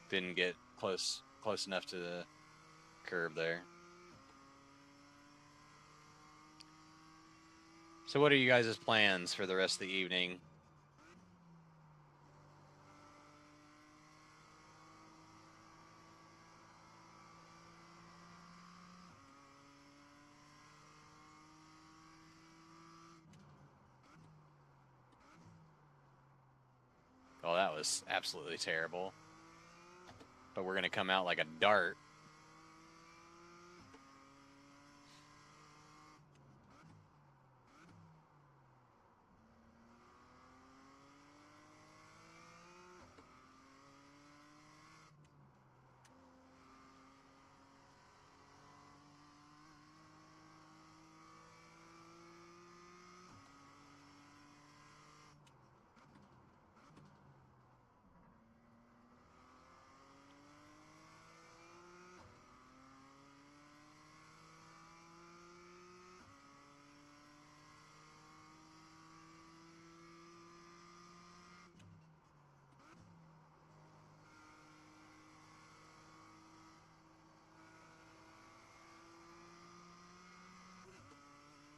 Didn't get close enough to the curb there. So what are you guys' plans for the rest of the evening? Oh, that was absolutely terrible. But we're going to come out like a dart.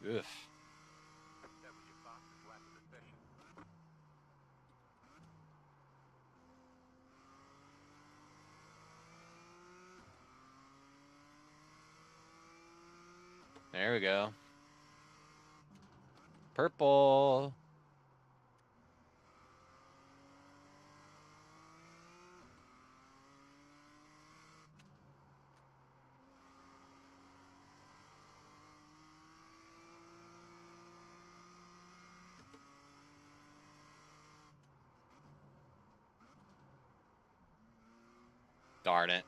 Oof. That was your fastest lap of the session. There we go. Purple. Darn it.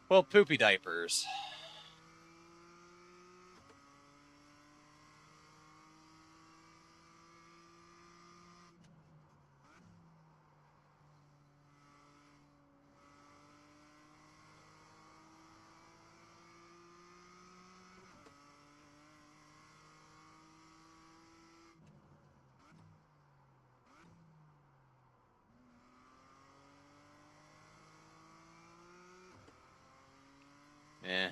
Well, poopy diapers. Eh.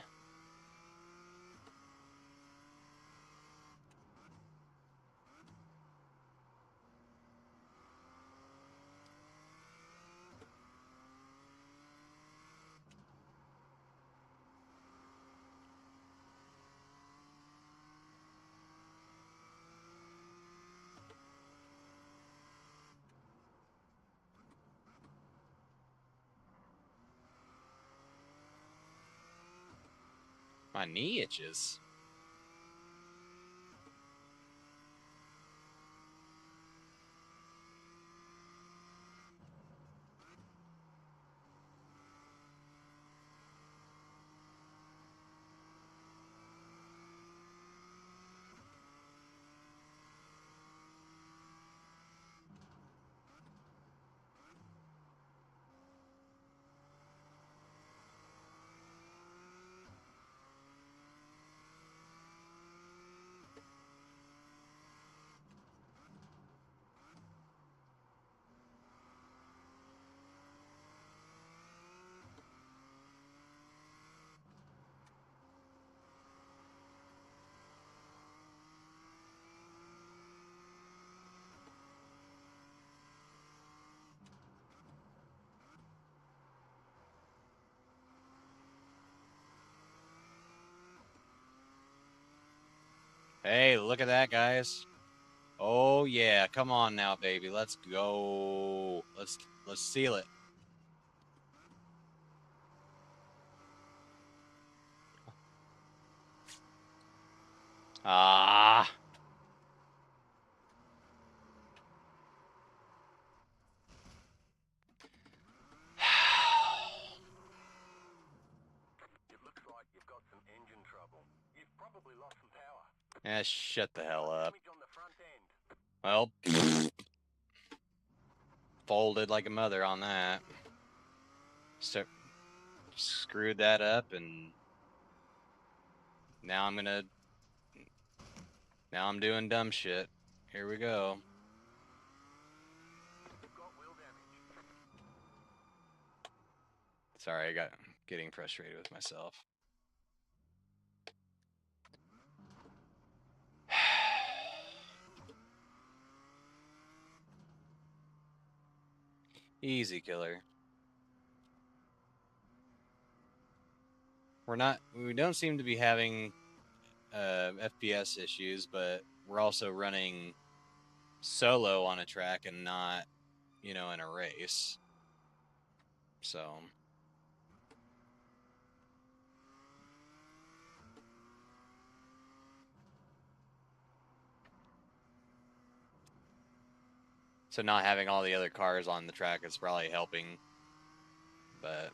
My knee itches. Hey, look at that, guys. Oh yeah, come on now, baby. Let's go. Let's seal it. Ah. It looks like you've got some engine trouble. You've probably lost some power. Yeah, shut the hell up. Damage on the front end. Well, folded like a mother on that. Screwed that up, and now I'm doing dumb shit. Here we go. You've got wheel damage. Sorry, I got getting frustrated with myself. Easy, killer. We don't seem to be having FPS issues, but we're also running solo on a track and not, in a race. So not having all the other cars on the track is probably helping, but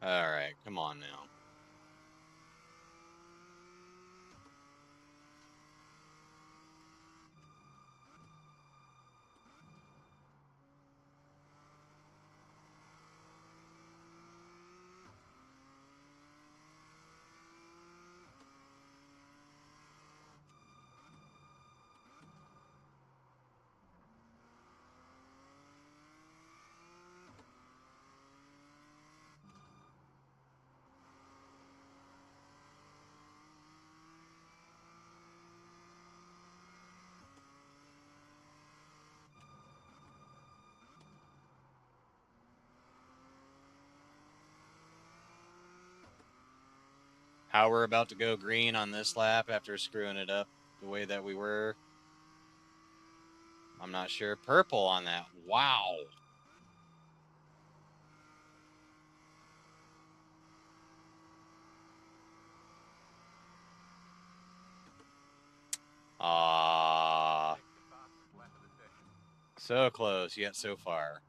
all right, come on now. How we're about to go green on this lap after screwing it up the way that we were, I'm not sure. Purple on that. Wow. Ah. So close, yet so far.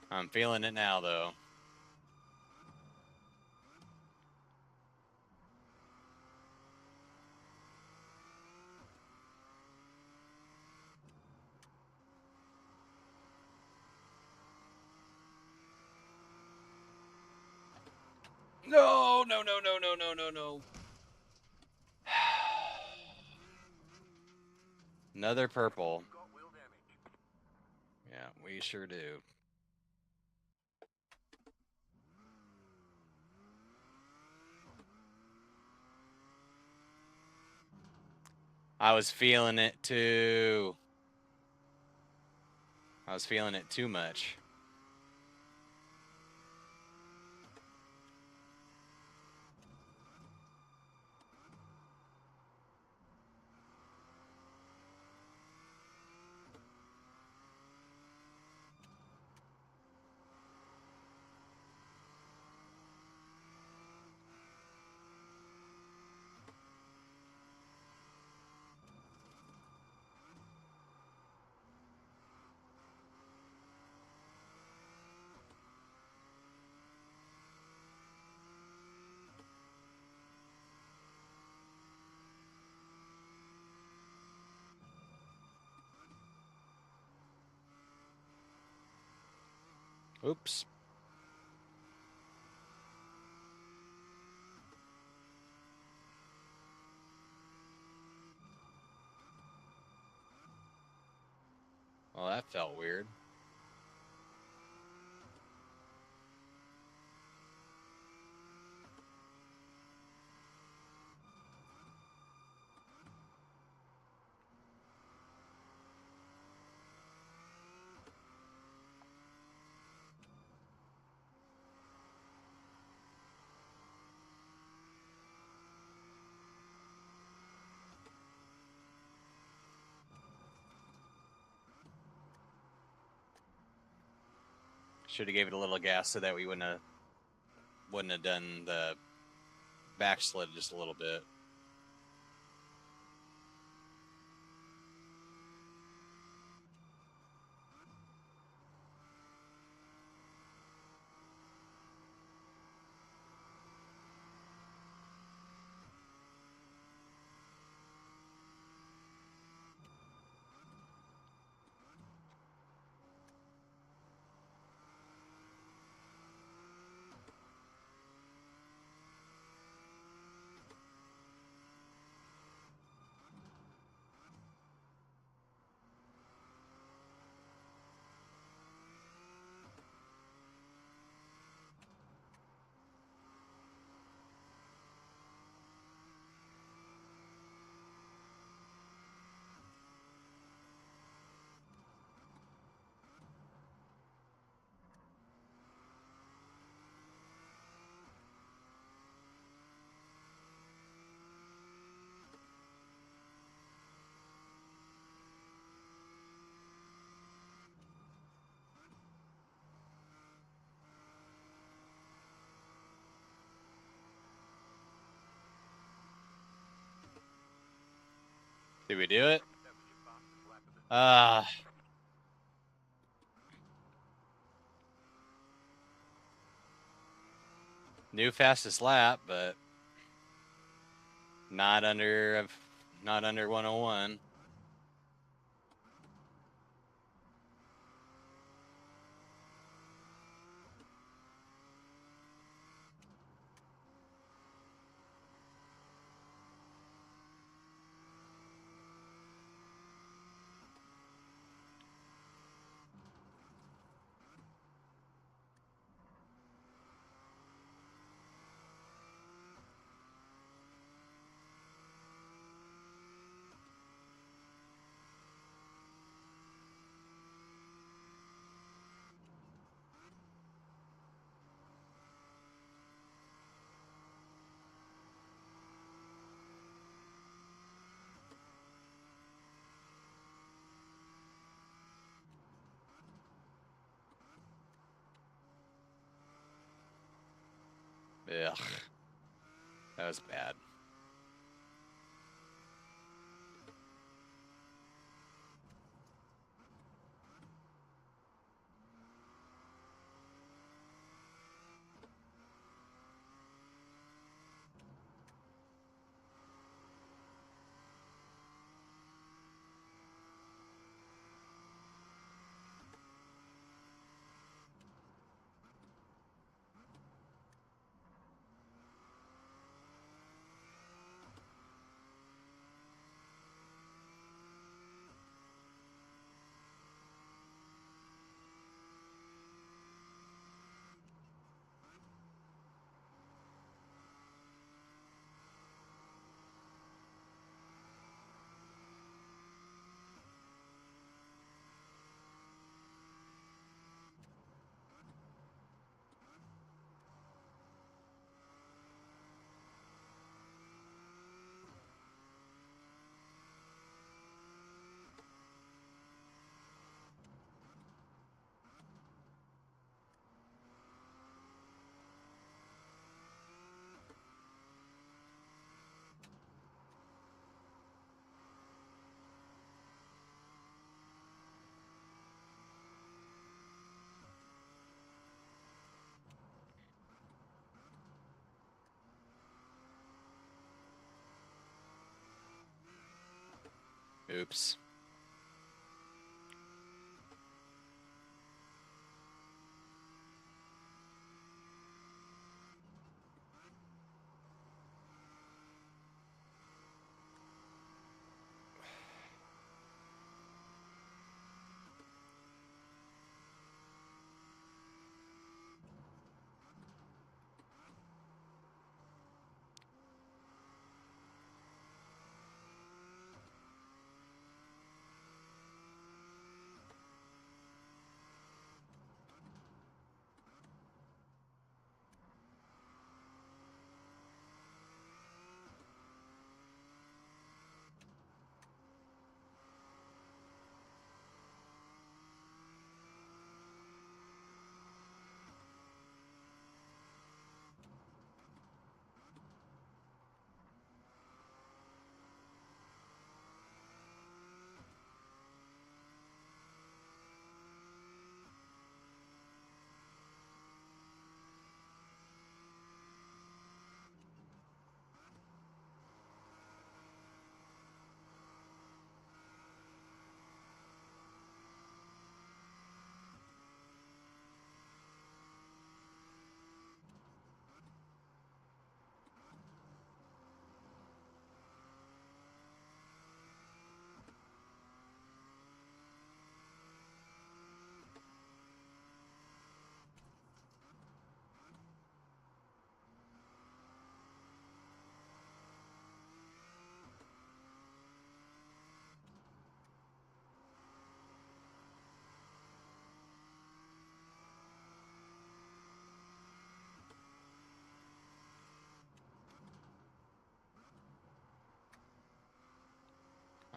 I'm feeling it now, though. No, no, no, no, no, no, no, no. Another purple. Yeah, we sure do. I was feeling it too. I was feeling it too much. Oops. Well, that felt weird. Should have gave it a little gas so that we wouldn't have done the backslid just a little bit. Did we do it? New fastest lap, but not under 101. Ugh. That was bad. Oops.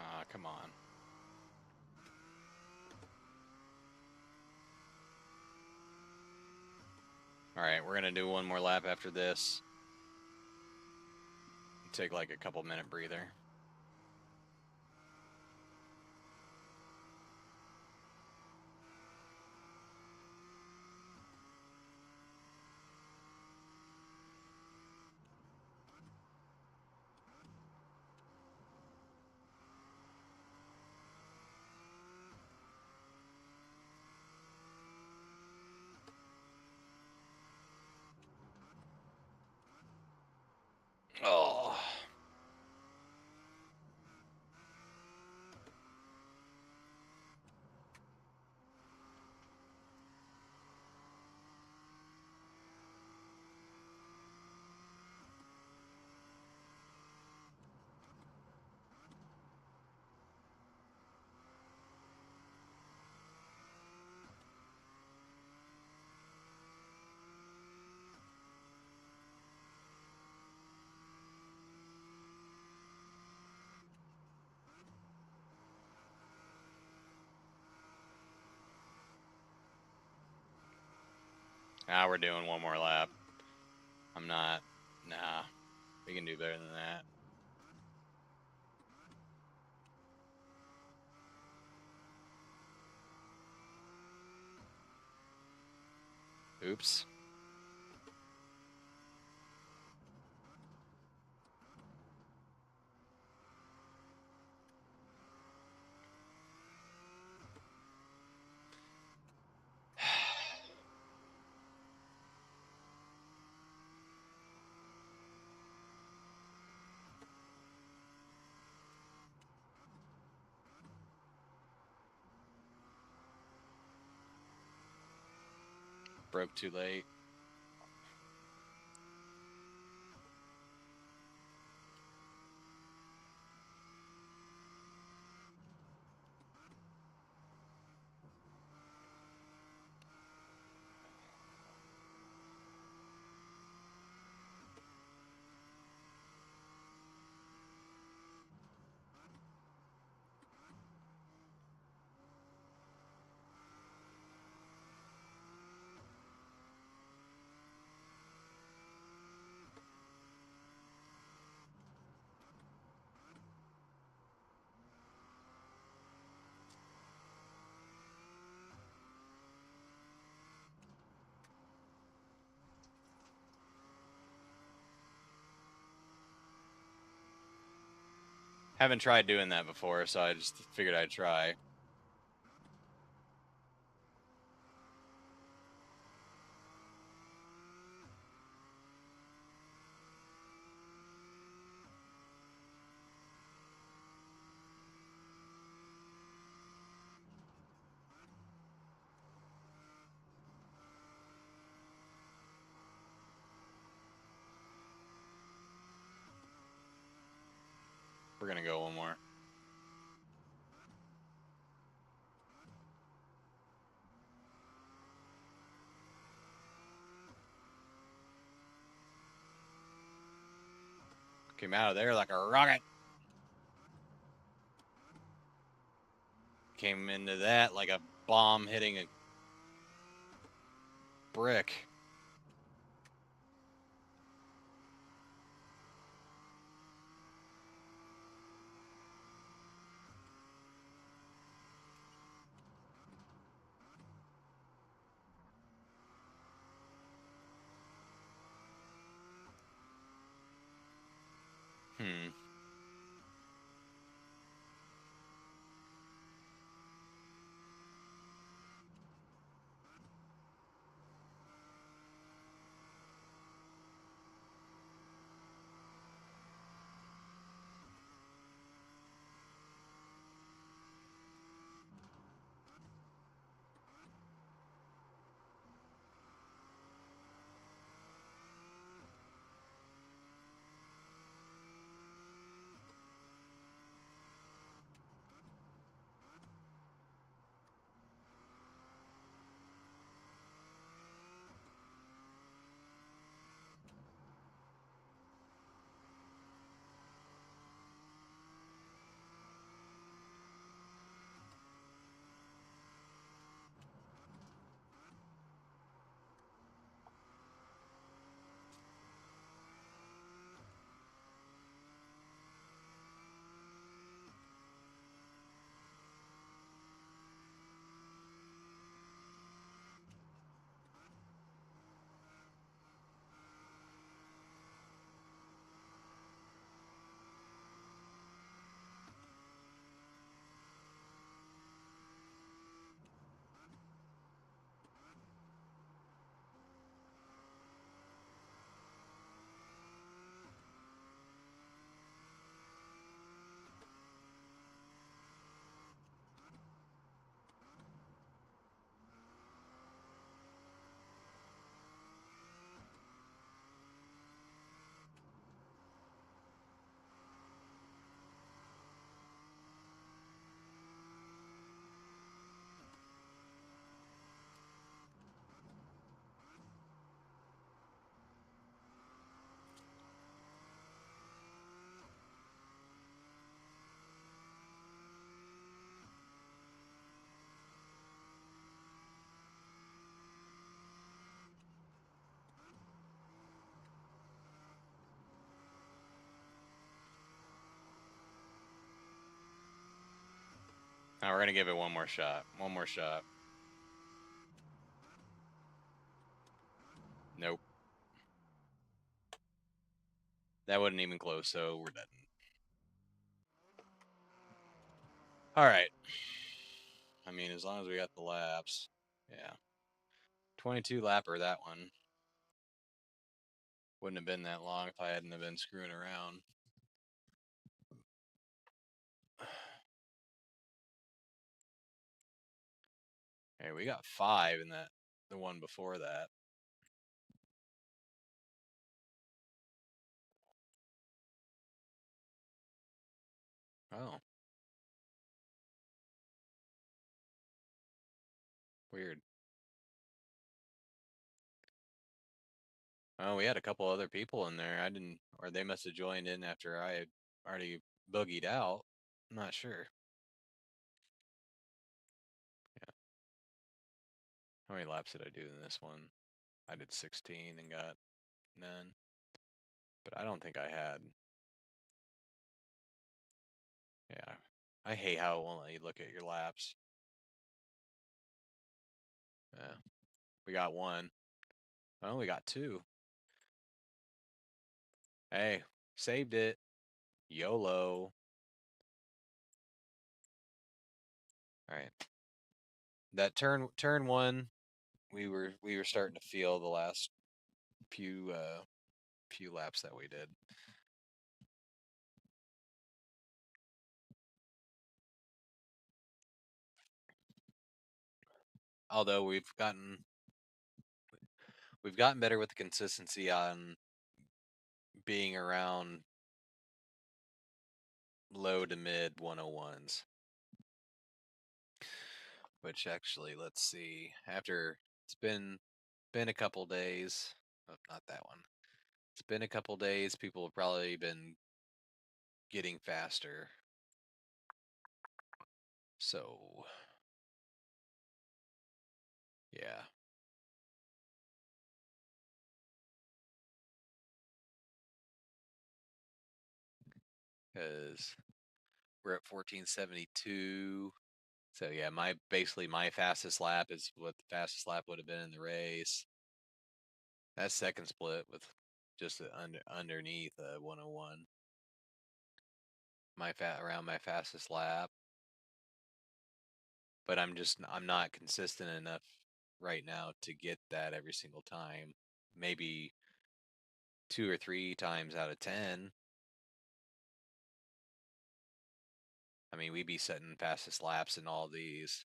Ah, come on. Alright, we're gonna do one more lap after this. Take like a couple minute breather. Oh. Now we're doing one more lap. I'm not. Nah, we can do better than that. Oops. Broke too late. Haven't tried doing that before, so I just figured I'd try. We're gonna go one more. Came out of there like a rocket. Came into that like a bomb hitting a brick. Hmm. Now we're gonna give it one more shot. One more shot. Nope. That wasn't even close, so we're done. All right. I mean, as long as we got the laps. Yeah. 22 lapper, that one. Wouldn't have been that long if I hadn't have been screwing around. Hey, we got 5 in that, the one before that. Oh. Weird. Oh, we had a couple other people in there. I didn't, or they must have joined in after I had already boogied out. I'm not sure. Yeah. How many laps did I do in this one? I did 16 and got none. But I don't think I had. Yeah. I hate how it won't let you look at your laps. Yeah. We got 1. Oh, we got 2. Hey, saved it. YOLO. All right. That turn 1, we were starting to feel the last few laps that we did. Although we've gotten better with the consistency on being around low to mid 101s. Which actually, let's see, after it's been a couple days, oh, not that one. It's been a couple days, people have probably been getting faster. So, yeah. Because we're at 1472. So yeah, basically my fastest lap is what the fastest lap would have been in the race. That's second split with just underneath 101. Around my fastest lap, but I'm not consistent enough right now to get that every single time. Maybe 2 or 3 times out of 10. I mean, we'd be setting fastest laps in all these.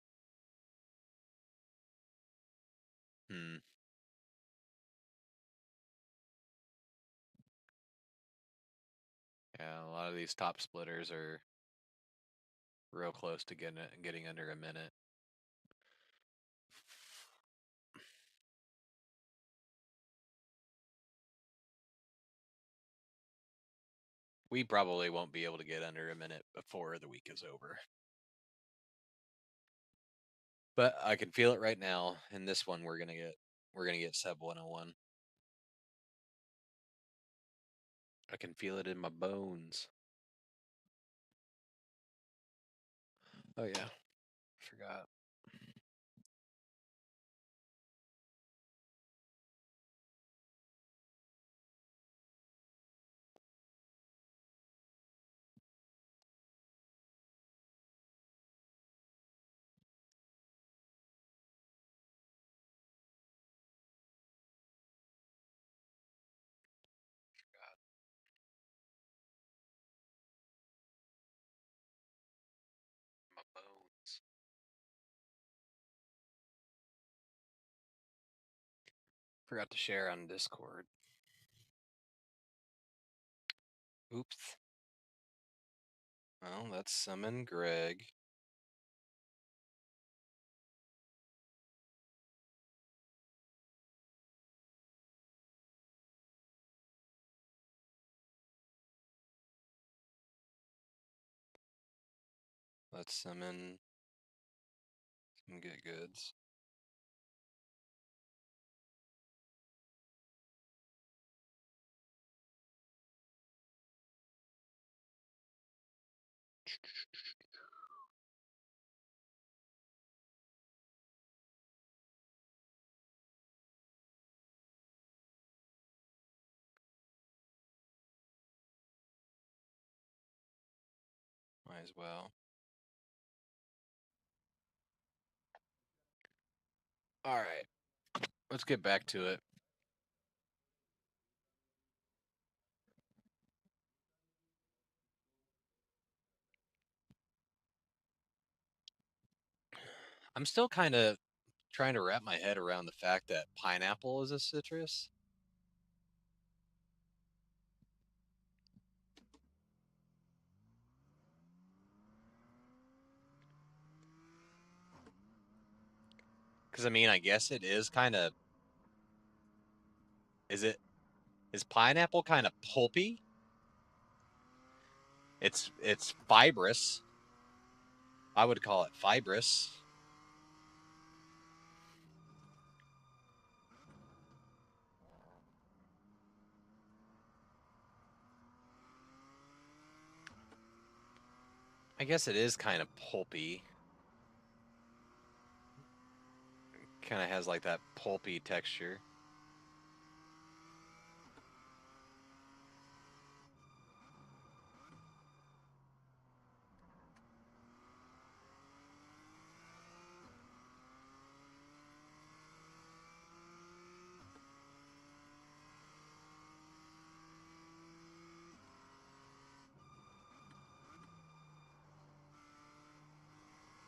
Hmm. Yeah, a lot of these top splitters are real close to getting under a minute. We probably won't be able to get under a minute before the week is over. But I can feel it right now. In this one, we're gonna get sub 101. I can feel it in my bones. Oh yeah, forgot. My bones. Forgot to share on Discord. Oops. Well, let's summon Greg. Let's summon some get goods. Might as well. All right, let's get back to it. I'm still kind of trying to wrap my head around the fact that pineapple is a citrus. Because I mean, I guess it is kind of. Is pineapple kind of pulpy? It's fibrous. I would call it fibrous. I guess it is kind of pulpy. Kind of has like that pulpy texture.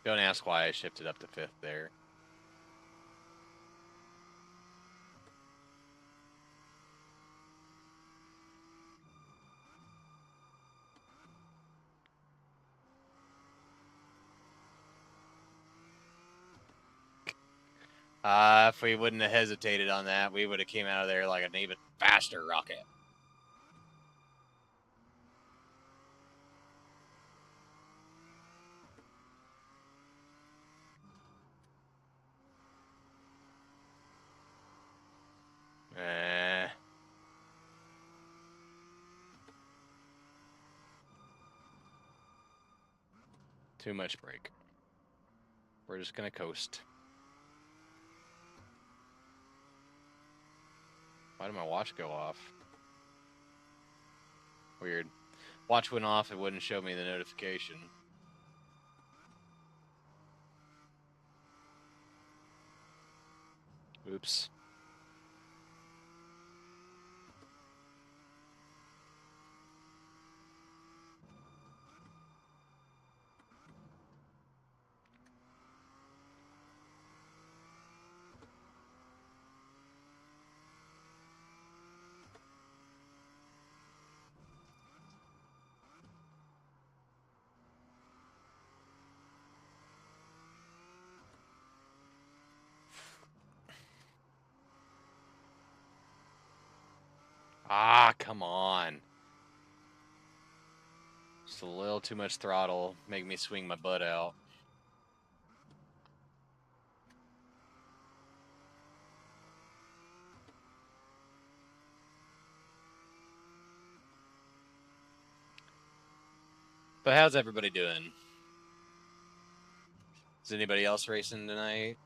Don't ask why I shifted up to 5th there. If we wouldn't have hesitated on that, we would have came out of there like an even faster rocket. Too much break. We're just gonna coast. Why did my watch go off? Weird. Watch went off, it wouldn't show me the notification. Oops. Ah, come on. Just a little too much throttle. Make me swing my butt out. But how's everybody doing? Is anybody else racing tonight?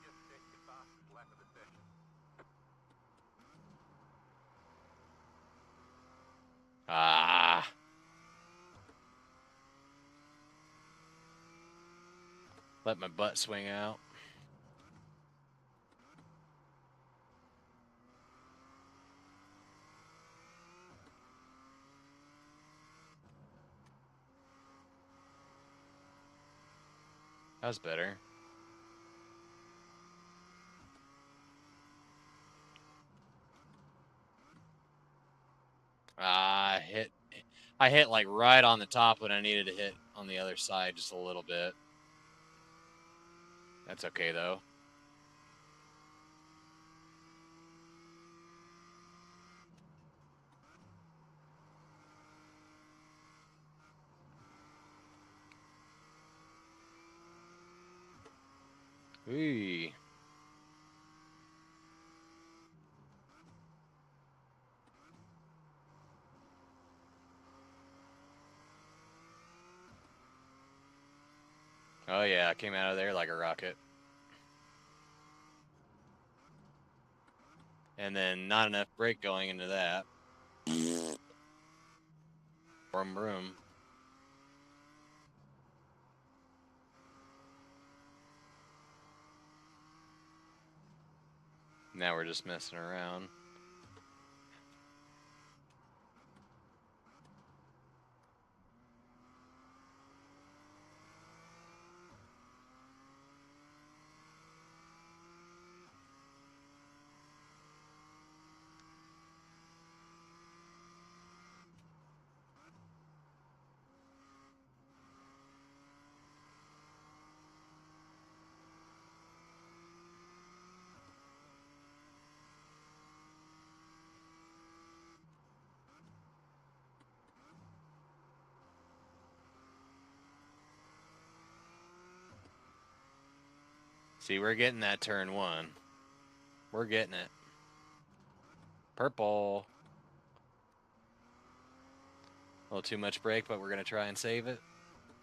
Just set your fastest lap of the session. Ah. Let my butt swing out. That was better. I hit like right on the top when I needed to hit on the other side just a little bit. That's okay though. Ooh. Oh yeah, I came out of there like a rocket. And then not enough brake going into that. Broom, broom. Now we're just messing around. See, we're getting that turn one. We're getting it. Purple. A little too much brake, but we're going to try and save it.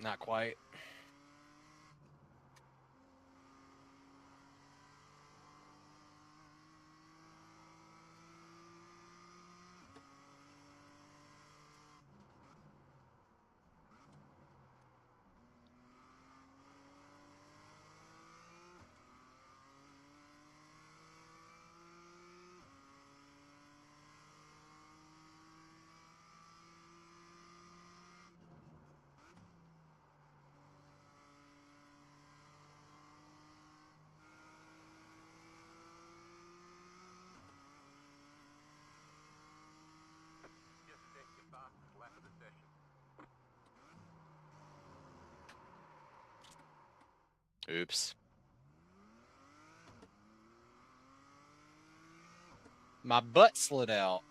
Not quite. Just set your fastest lap of the session. Oops. My butt slid out.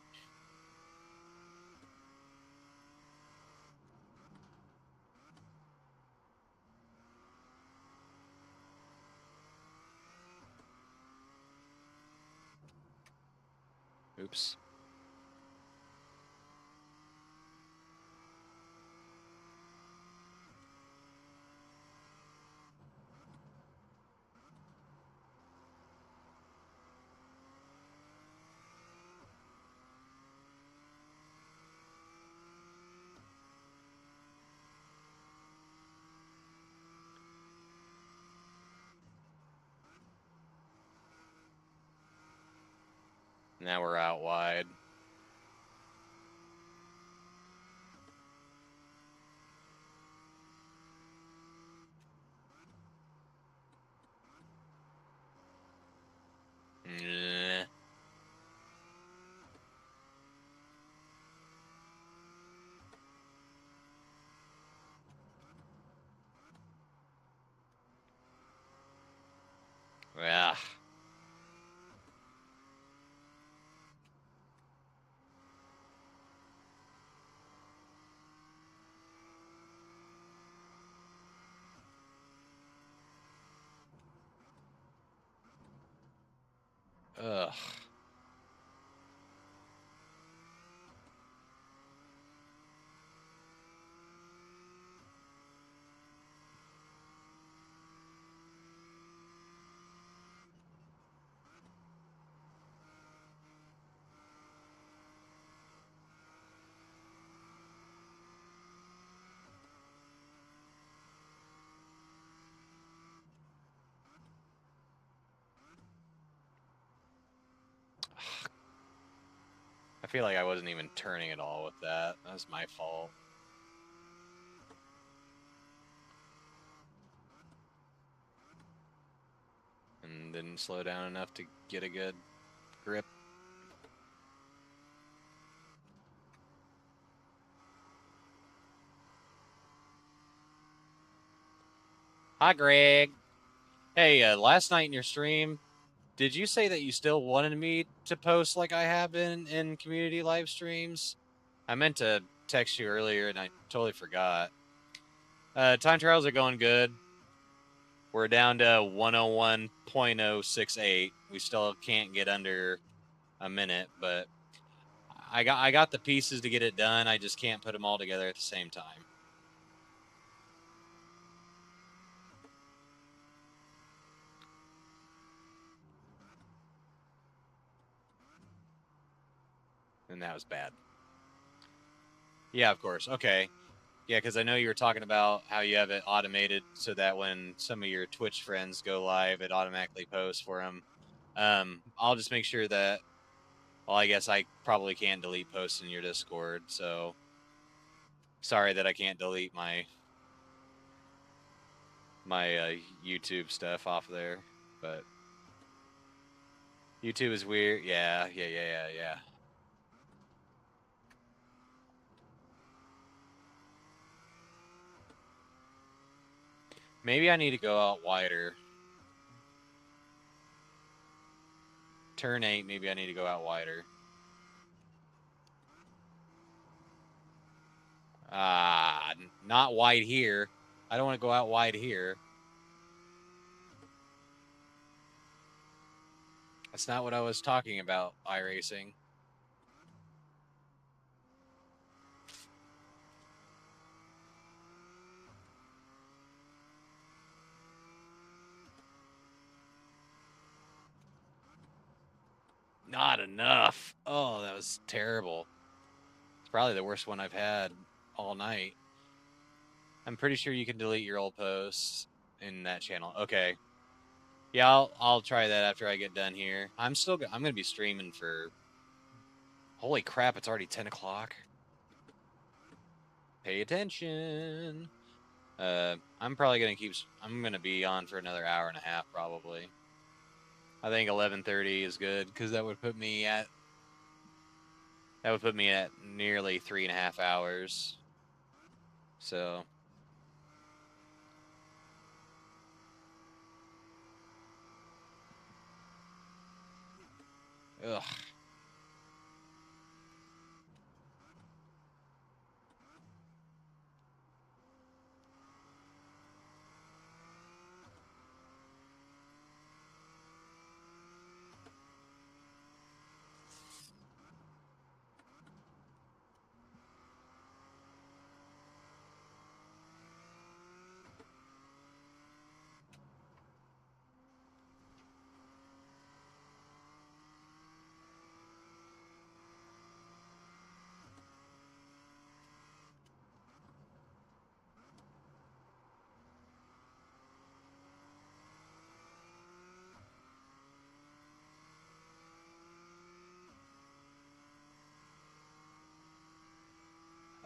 Oops. Now we're out wide. Nah. Yeah. Ugh. I feel like I wasn't even turning at all with that. That was my fault. And didn't slow down enough to get a good grip. Hi, Greg. Hey, last night in your stream, did you say that you still wanted me to post like I have been in community live streams? I meant to text you earlier and I totally forgot. Time trials are going good. We're down to 101.068. We still can't get under a minute, but I got the pieces to get it done. I just can't put them all together at the same time. and that was bad. Yeah, of course. Okay. Yeah, because I know you were talking about how you have it automated so that when some of your Twitch friends go live, it automatically posts for them. I'll just make sure that. Well, I guess I probably can't delete posts in your Discord, so sorry that I can't delete my YouTube stuff off there. But YouTube is weird. Yeah. Maybe I need to go out wider. Turn 8, maybe I need to go out wider. Not wide here. I don't want to go out wide here. That's not what I was talking about, iRacing. Not enough. Oh, that was terrible. It's probably the worst one I've had all night. I'm pretty sure you can delete your old posts in that channel. Okay. Yeah, I'll try that after I get done here. I'm gonna be streaming for. Holy crap! It's already 10 o'clock. Pay attention. I'm probably gonna keep. I'm gonna be on for another hour and a half probably. I think 11:30 is good because that would put me at. That would put me at nearly 3.5 hours. So. Ugh.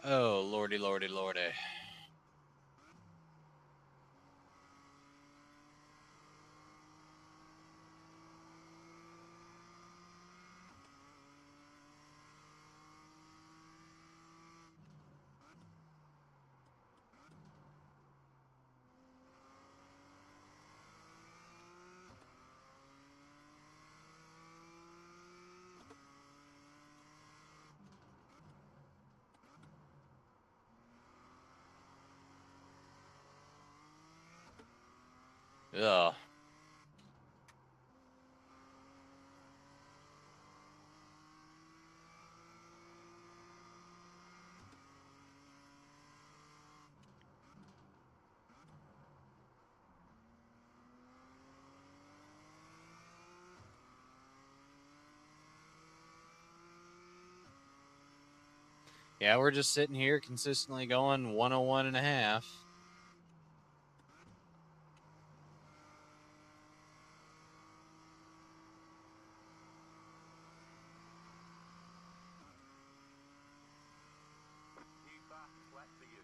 Oh, lordy. Ugh. Yeah, we're just sitting here consistently going 101.5. New fast flat for you.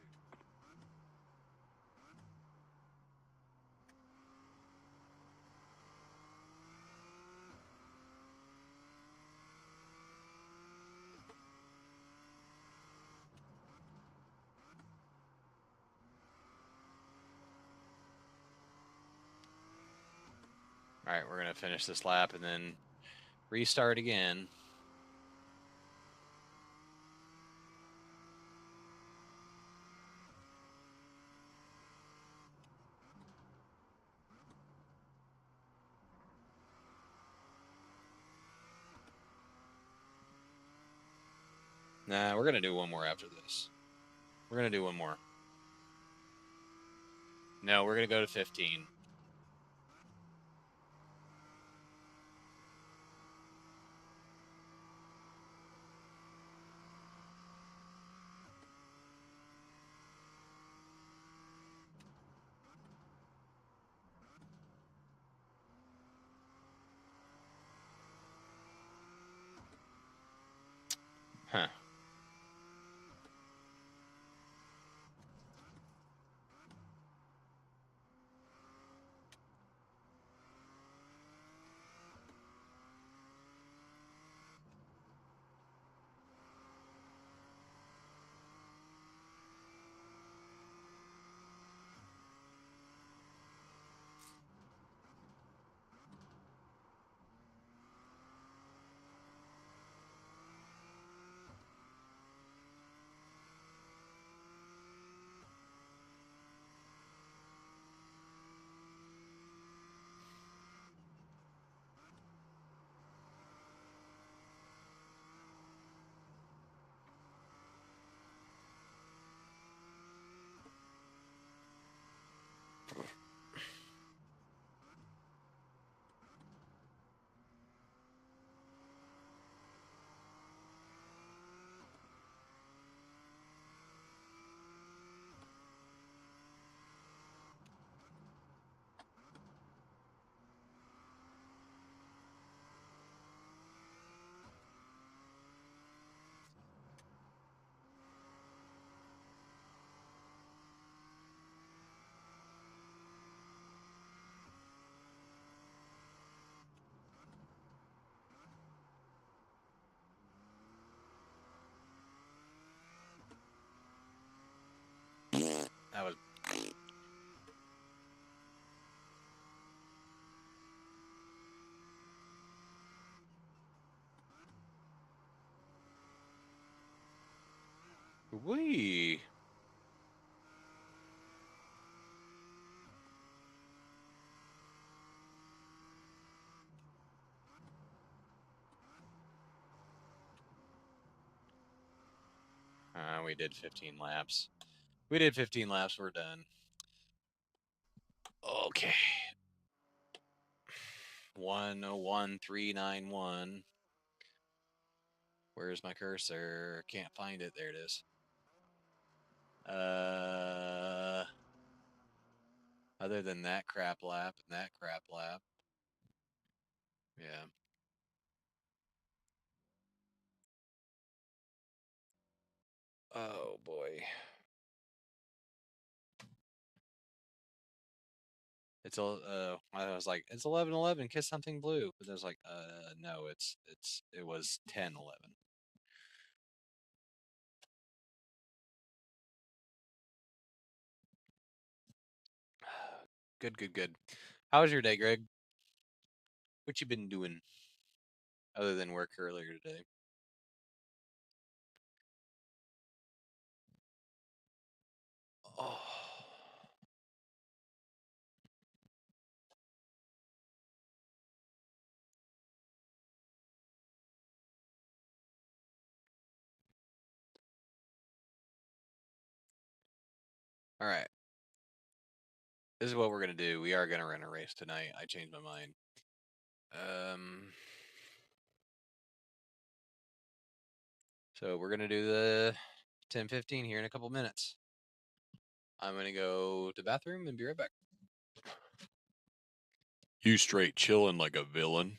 All right, we're gonna finish this lap and then restart again. Nah, we're gonna do one more after this. We're gonna do one more. No, we're gonna go to 15. Huh. That was. Wee. We did 15 laps. We did 15 laps. We're done. Okay. 101391. Where's my cursor? Can't find it. There it is. Other than that crap lap and that crap lap. Yeah. Oh boy. It's I was like, it's 11:11. Kiss something blue, but I was like, no, it was 10:11. Good, good, good. How was your day, Greg? What you been doing other than work earlier today? Oh. All right. This is what we're gonna do. We are gonna run a race tonight. I changed my mind. So we're gonna do the 10:15 here in a couple minutes. I'm gonna go to the bathroom and be right back. You straight chilling like a villain.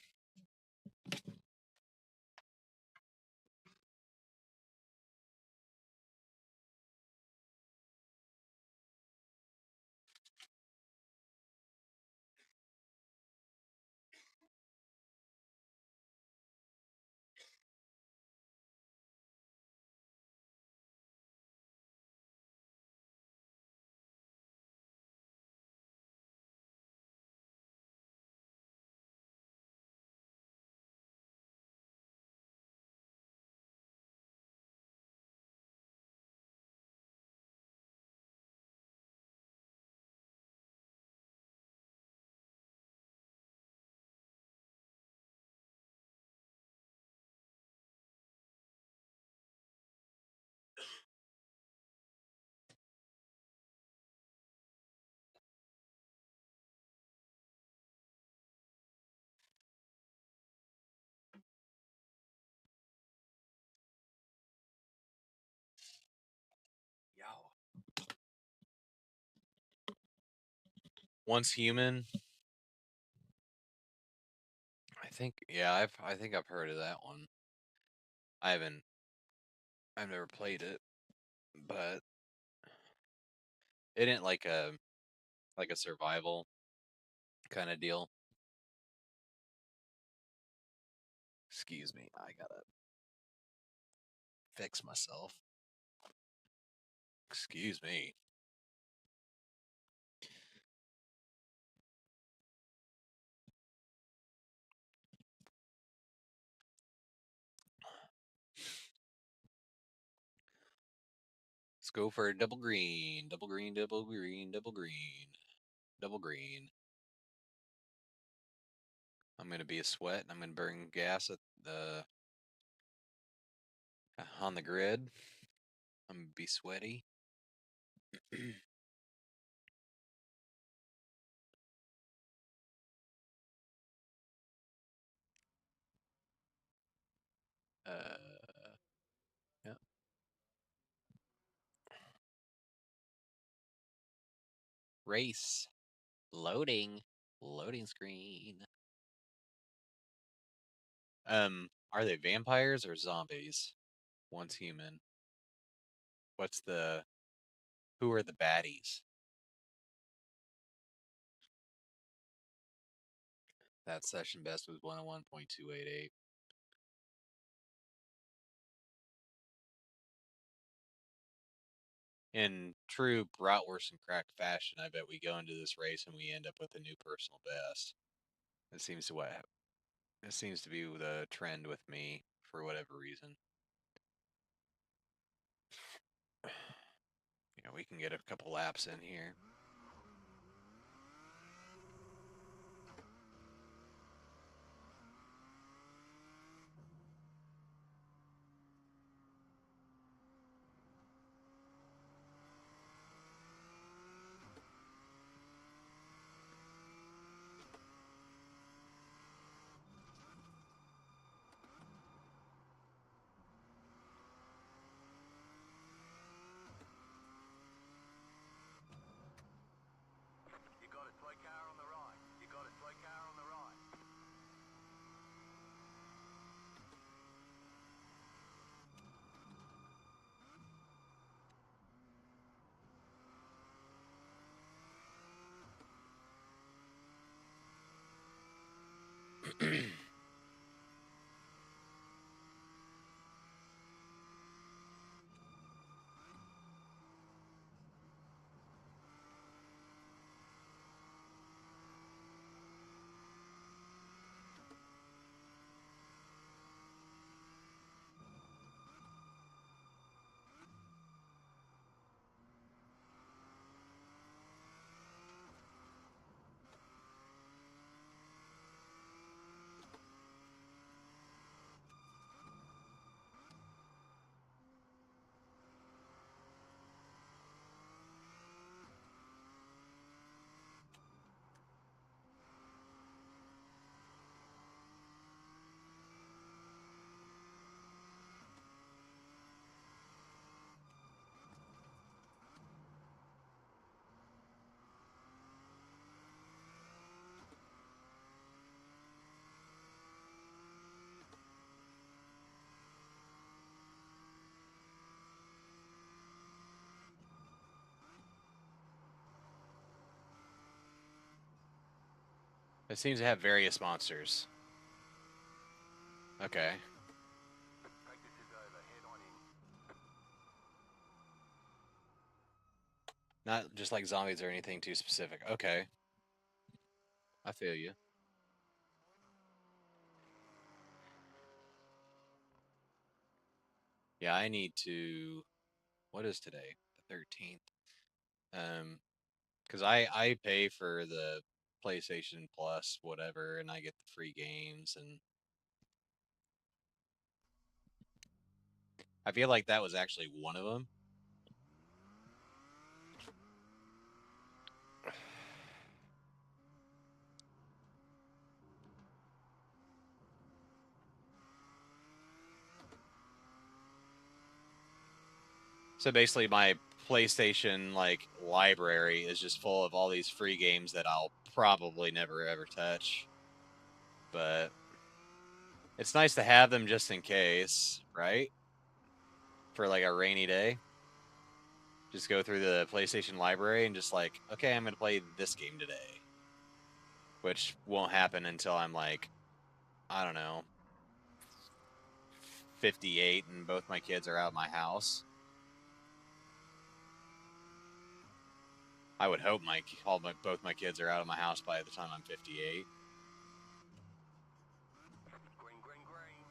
Yow. Once human. I think, yeah, I think I've heard of that one. I haven't I've never played it, but it ain't like a survival kind of deal. Excuse me, I gotta fix myself. Excuse me. Let's go for a double green, double green, double green, double green, double green. I'm gonna be a sweat, and I'm gonna burn gas at the on the grid. I'm gonna be sweaty. Yeah. Race. Loading. Loading screen. Are they vampires or zombies? One's human. Who are the baddies? That session best was 101.288. In true BratWurstNcrack fashion, I bet we go into this race and we end up with a new personal best. It seems to be the trend with me for whatever reason. We can get a couple laps in here. You got it, slow car on the right. You got it, slow car on the right. It seems to have various monsters. Okay. Practice is over. Head on in. Not just like zombies or anything too specific. Okay. I feel you. Yeah, I need to. What is today? The 13th. Because I pay for the PlayStation Plus, whatever, and I get the free games, and I feel like that was actually one of them. So basically, my PlayStation library is just full of all these free games that I'll probably never ever touch. But it's nice to have them just in case, right? for like a rainy day. Just go through the PlayStation library and just like, okay, I'm going to play this game today. Which won't happen until I'm like, I don't know, 58 and both my kids are out of my house. I would hope both my kids are out of my house by the time I'm 58. Green, green, green.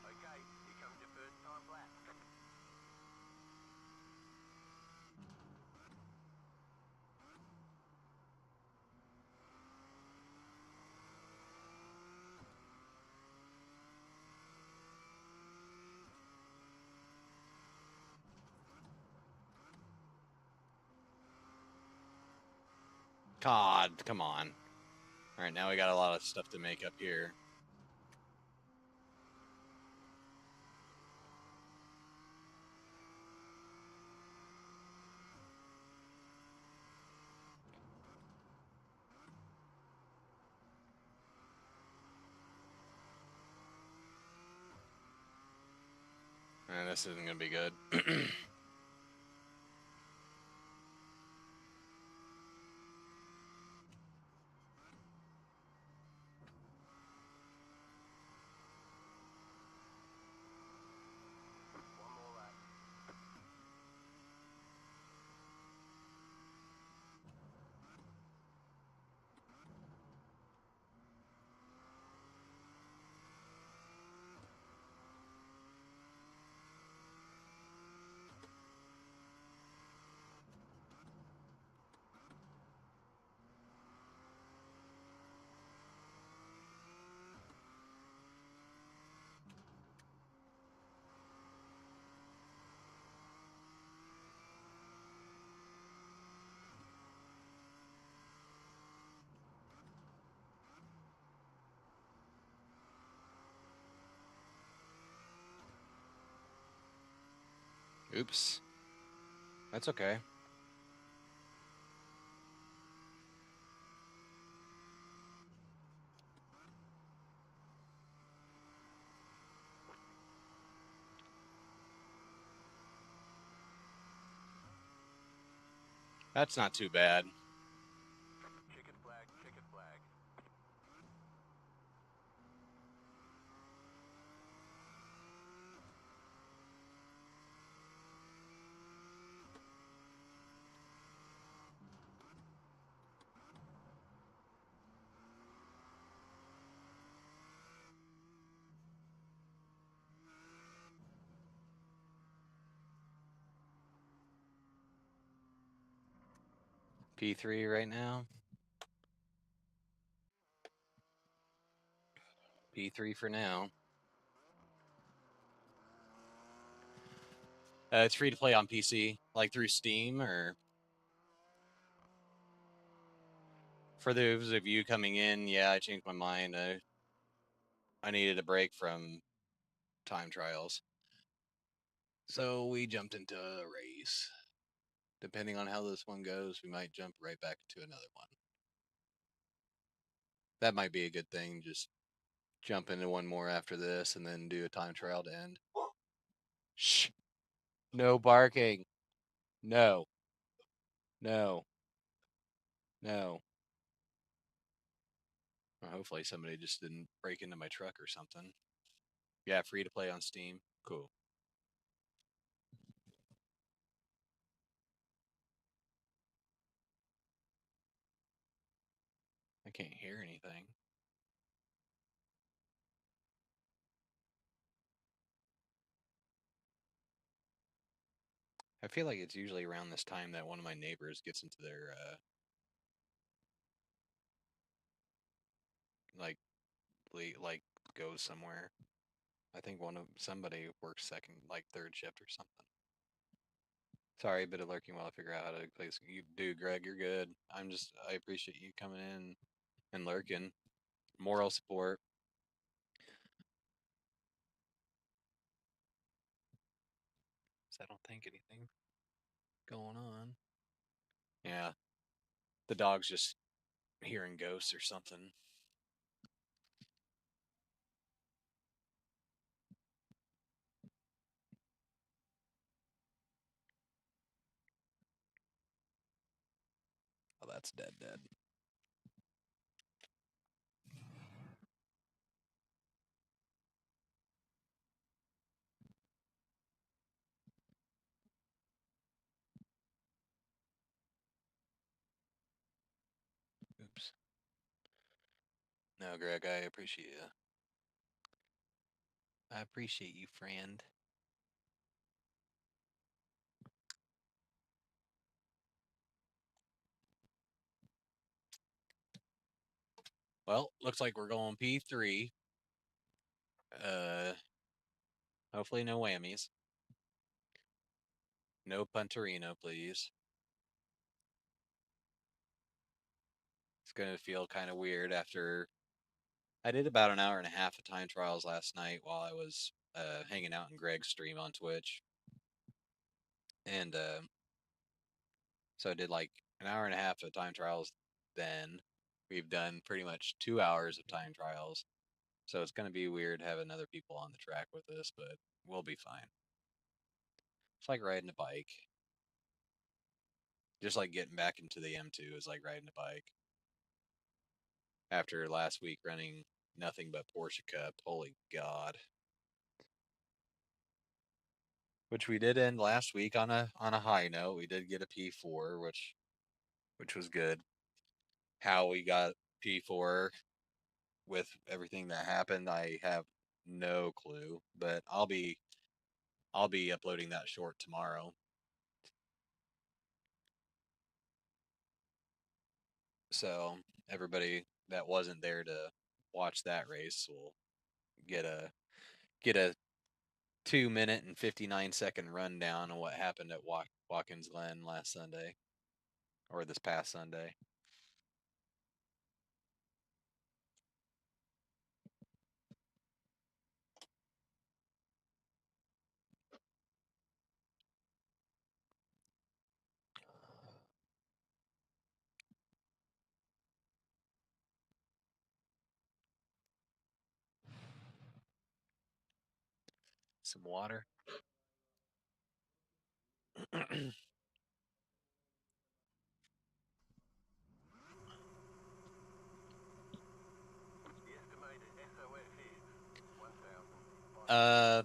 Okay, here comes your first time lap. God, come on. All right, now we got a lot of stuff to make up here. And this isn't going to be good. One more lap. Oops. That's okay. That's not too bad. Chicken flag, chicken flag. P3 right now. P3 for now. It's free to play on PC, like through Steam, or for those of you coming in, yeah, I changed my mind. I needed a break from time trials. So we jumped into a race. Depending on how this one goes, we might jump right back into another one. That might be a good thing. Just jump into one more after this and then do a time trial to end. Shh. No barking. No. No. No. Well, hopefully somebody just didn't break into my truck or something. Yeah, free to play on Steam. Cool. I can't hear anything. I feel like it's usually around this time that one of my neighbors gets into their like like goes somewhere. I think somebody works second, like third shift or something. Sorry, a bit of lurking while I figure out how to play this. You do, Greg. You're good. I appreciate you coming in and lurking. Moral support. 'Cause I don't think anything going on. Yeah, the dog's just hearing ghosts or something. it's dead. Oops. No, Greg, I appreciate you. I appreciate you, friend. Well, looks like we're going P3. Hopefully no whammies. No Punterino, please. It's gonna feel kind of weird after I did about an hour and a half of time trials last night while I was hanging out in Greg's stream on Twitch. And so I did like an hour and a half of time trials then. We've done pretty much 2 hours of time trials. So it's going to be weird having other people on the track with us, but we'll be fine. It's like riding a bike. Just like getting back into the M2 is like riding a bike. After last week running nothing but Porsche Cup, holy God. Which we did end last week on a high note. We did get a P4, which was good. How we got P4 with everything that happened, I have no clue. But I'll be uploading that short tomorrow. So everybody that wasn't there to watch that race will get a 2 minute and 59-second rundown on what happened at Watkins Glen last Sunday, or this past Sunday. Some water. The estimated SOS is 1,519. uh,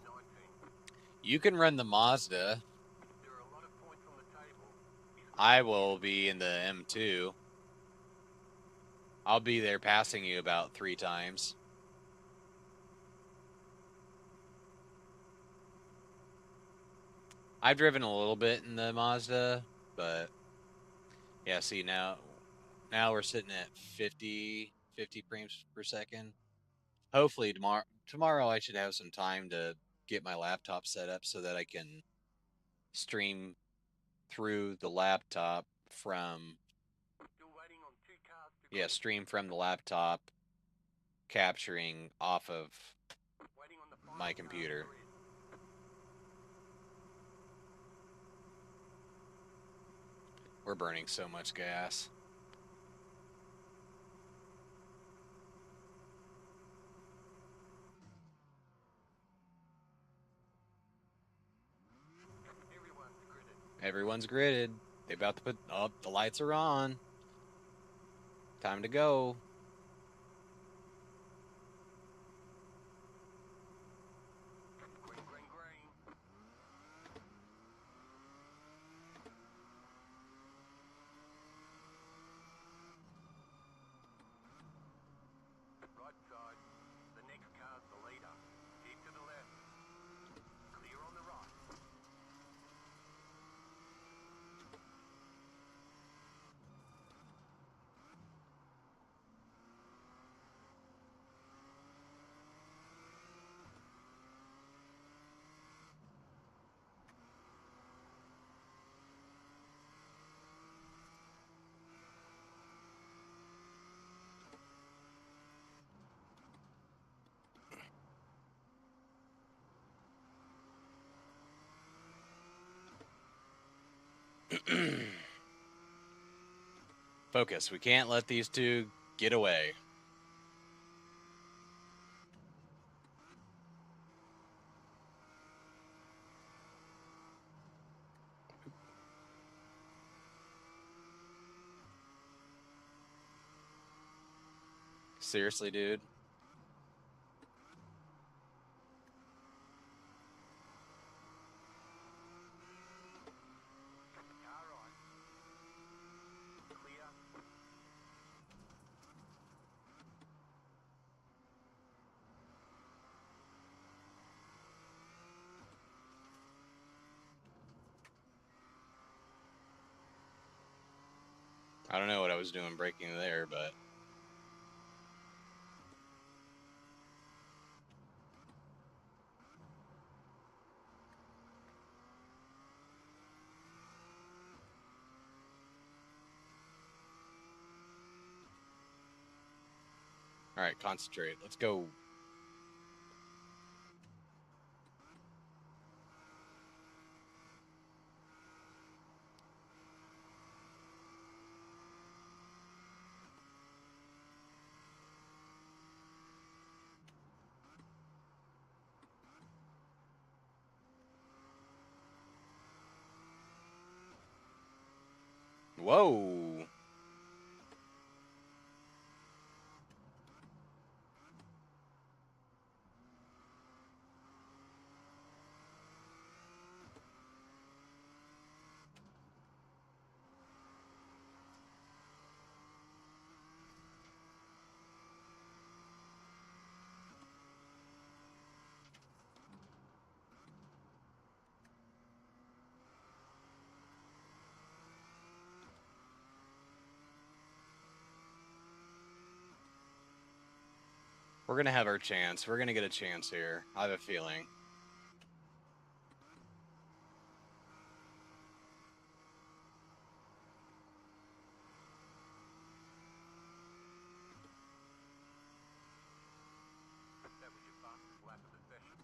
you can run the Mazda. There are a lot of points on the table. I will be in the M2. I'll be there passing you about 3 times. I've driven a little bit in the Mazda, but yeah, see now we're sitting at 50 frames per second. Hopefully tomorrow I should have some time to get my laptop set up so that I can stream through the laptop from Still waiting on 2 cars to stream from the laptop capturing off of waiting on the my final computer. car. We're burning so much gas. Everyone's gridded. They about to put up. The lights are on. Time to go. Green, green, green. Right side. The next car's the leader. Keep to the left. Clear on the right. Focus. We can't let these two get away. Seriously, dude. Car right. Clear. I don't know what I was doing braking there, but all right, concentrate. Let's go. Whoa. We're going to have our chance. We're going to get a chance here. I have a feeling. That was your fastest lap of the session.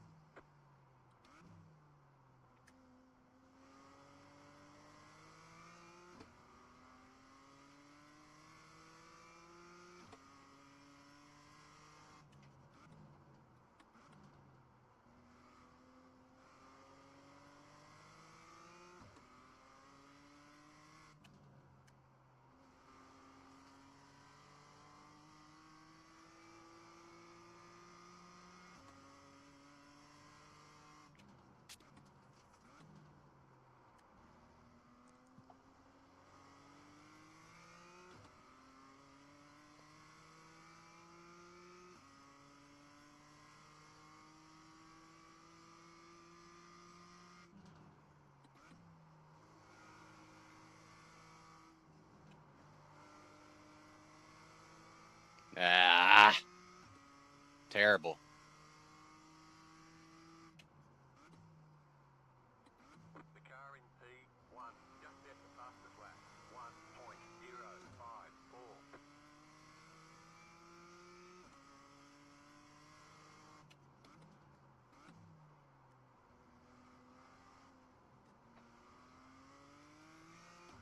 Ah. Terrible. The car in P1 just set the fastest lap. 1.054.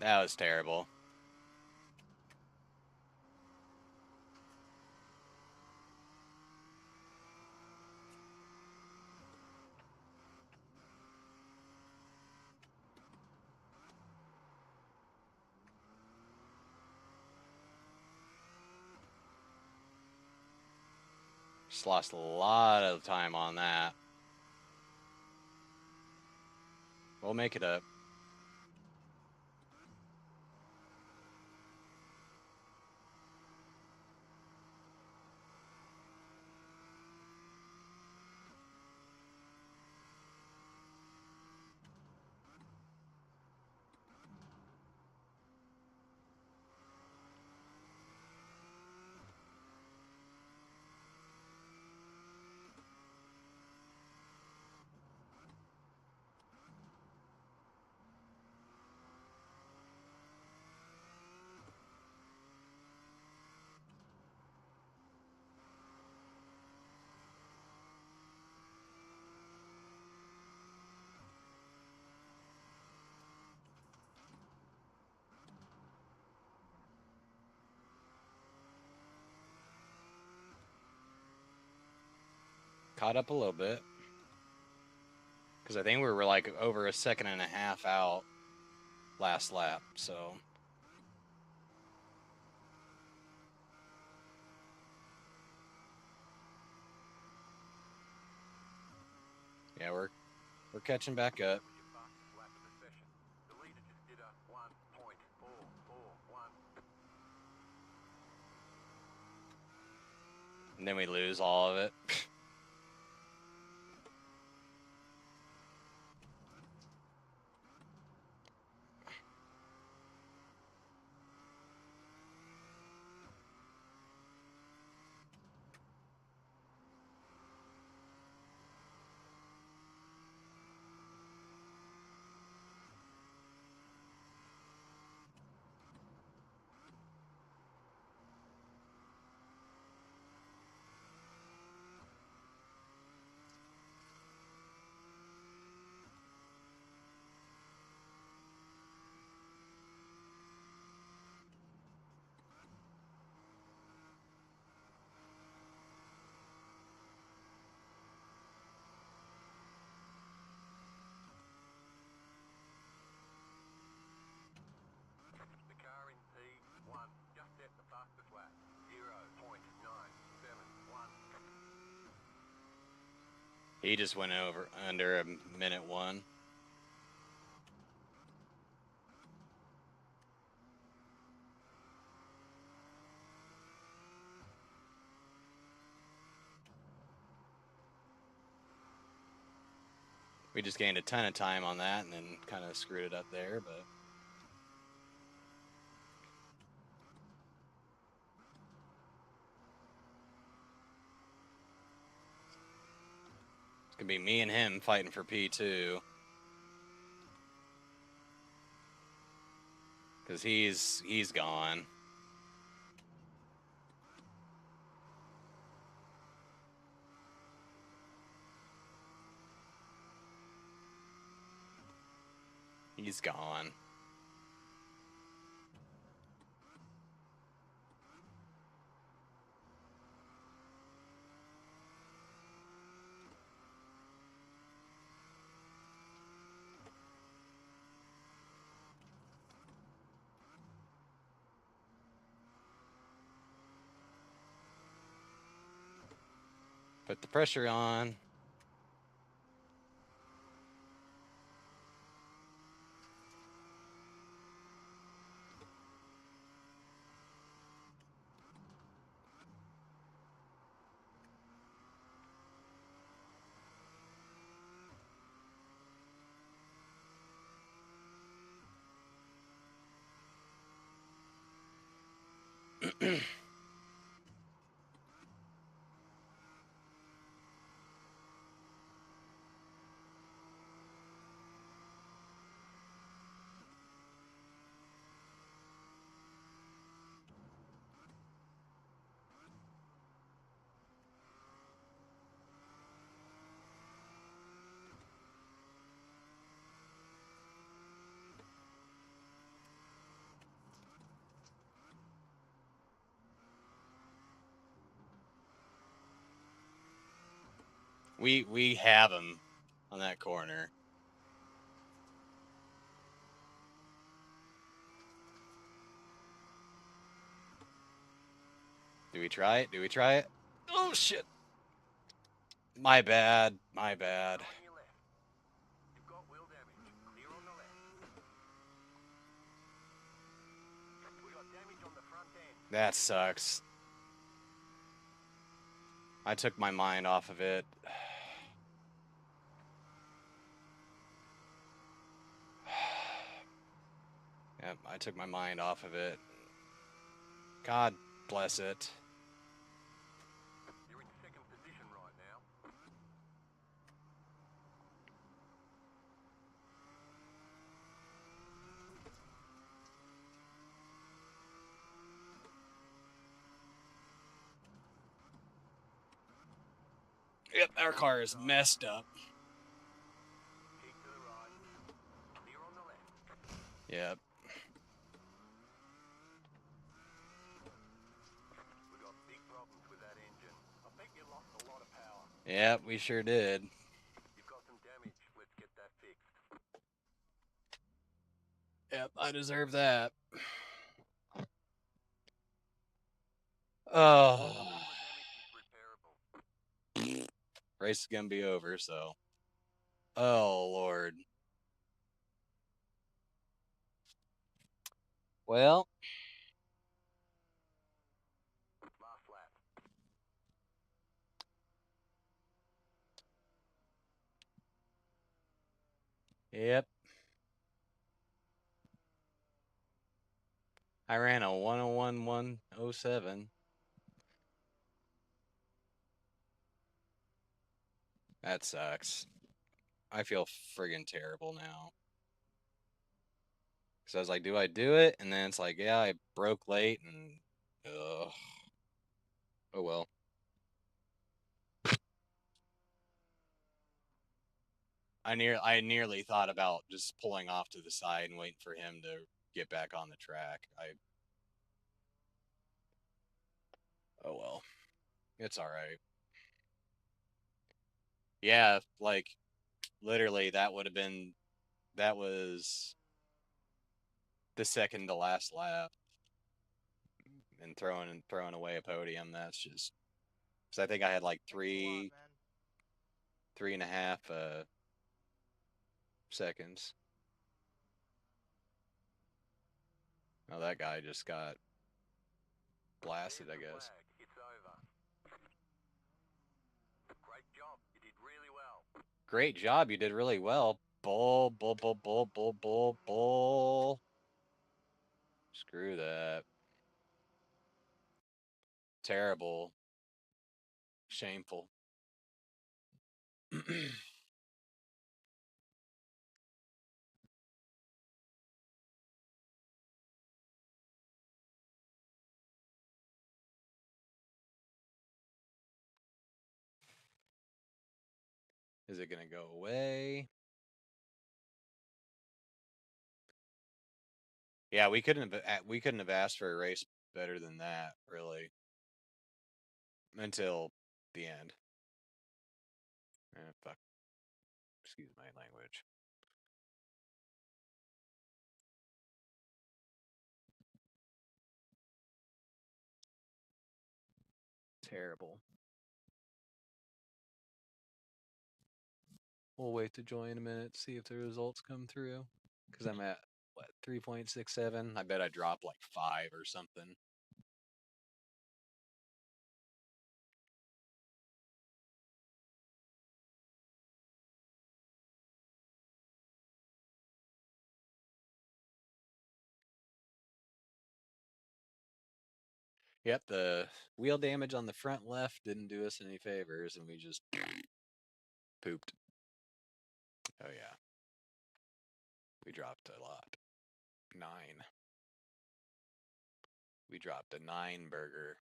That was terrible. Just lost a lot of time on that. We'll make it up. Caught up a little bit. Because I think we were like over a second and a half out last lap, so Yeah, we're catching back up. Was your fastest lap of the session. The leader just did a 1.441. And then we lose all of it. The car in P1 just set the fastest lap. 0.971. He just went over under a minute 1. We just gained a ton of time on that and then kind of screwed it up there, but it's gonna be me and him fighting for P2. Because he's gone. He's gone. Put the pressure on. We have him on that corner. Do we try it? Do we try it? Oh shit. My bad. My bad. On your left. You've got wheel damage. Clear on the left. We got damage on the front end. That sucks. I took my mind off of it. Yep, I took my mind off of it. God bless it. You're in second position right now. Yep, our car is messed up. Keep to the right. Clear on the left. Yep. We got big problems with that engine. I think you lost a lot of power. Yep, we sure did. You've got some damage. Let's get that fixed. Yep, I deserve that. Oh. All the damage is repairable. Race is gonna be over, so Oh, Lord. Well, Last lap. yep. I ran a 101.107. That sucks. I feel friggin' terrible now. Because I was like, do I do it? And then it's like, yeah, I broke late and, ugh. Oh well. I nearly thought about just pulling off to the side and waiting for him to get back on the track. Oh well. It's all right. Yeah, like literally that was the second to last lap and throwing away a podium. That's just because I think I had like Thanks a lot, man. 3.5 seconds. Oh, that guy just got blasted, There's I the guess. flag. It's over. Great job. You did really well. Great job. You did really well. Bull, bull, bull, bull, bull, bull, bull. Screw that. Terrible. Shameful. Is it going to go away? Yeah, we couldn't have asked for a race better than that, really, until the end. Fuck. Excuse my language. Terrible. We'll wait to join in a minute, see if the results come through. Because I'm at, what, 3.67? I bet I dropped like 5 or something. Yep, the wheel damage on the front left didn't do us any favors, and we just pooped. Oh, yeah. We dropped a lot. 9. We dropped a 9 burger.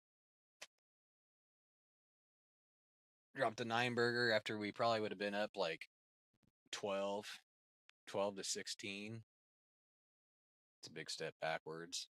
Dropped a 9 burger after we probably would have been up like 12, 12 to 16. It's a big step backwards.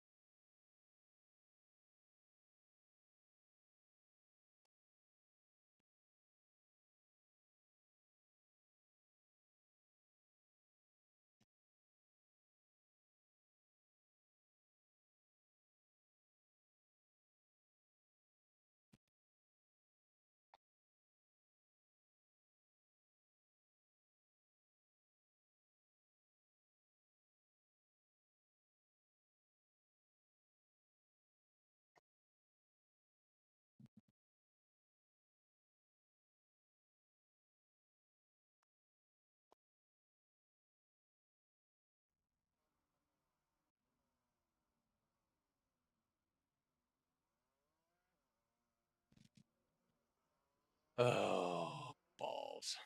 Oh, balls.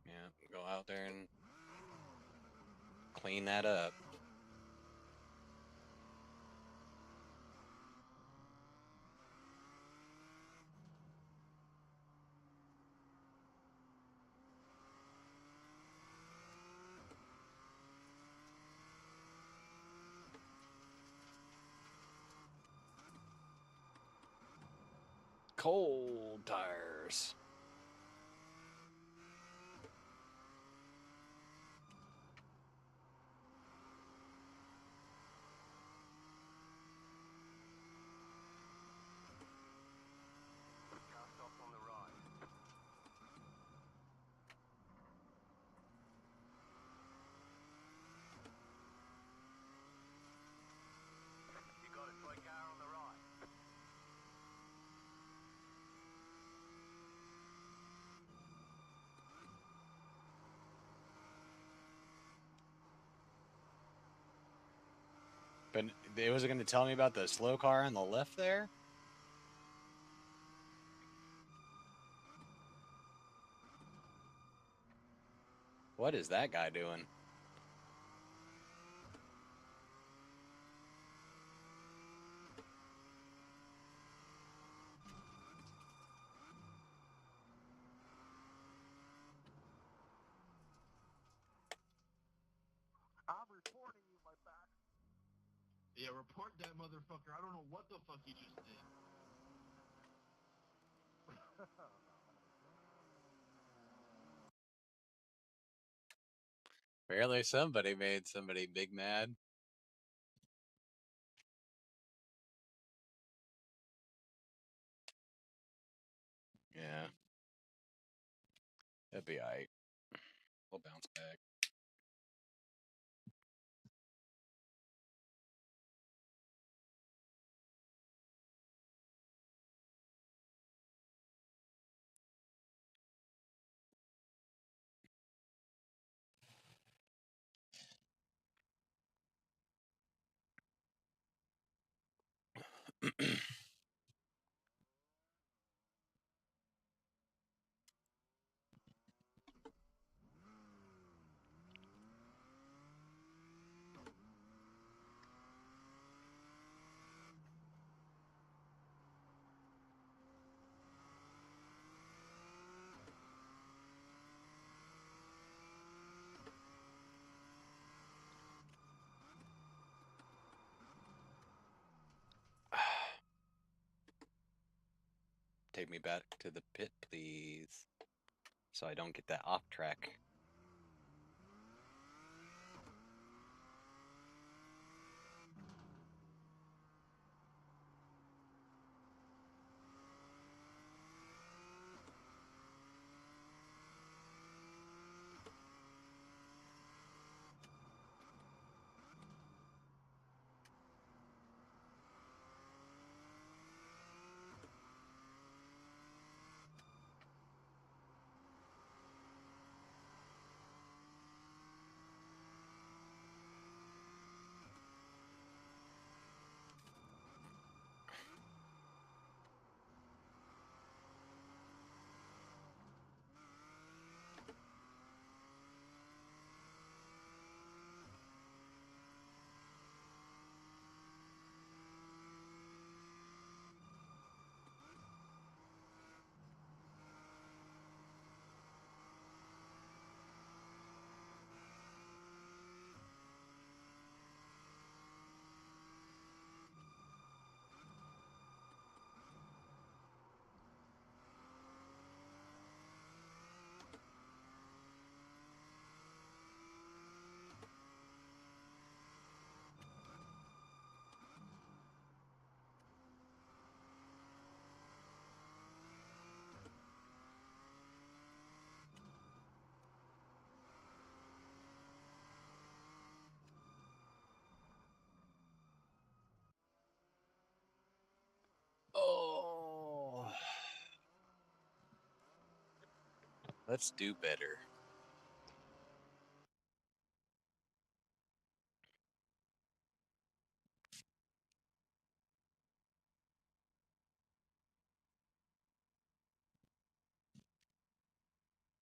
Yeah, go out there and clean that up. Cold tires. Cast off on the right. But it was going to tell me about the slow car on the left there? What is that guy doing? I'm reporting you, my back. Yeah, report that motherfucker. I don't know what the fuck he just did. Apparently somebody made somebody big mad. Yeah. That'd be alright. We'll bounce back. Take me back to the pit, please. So I don't get that off track. Oh. Let's do better.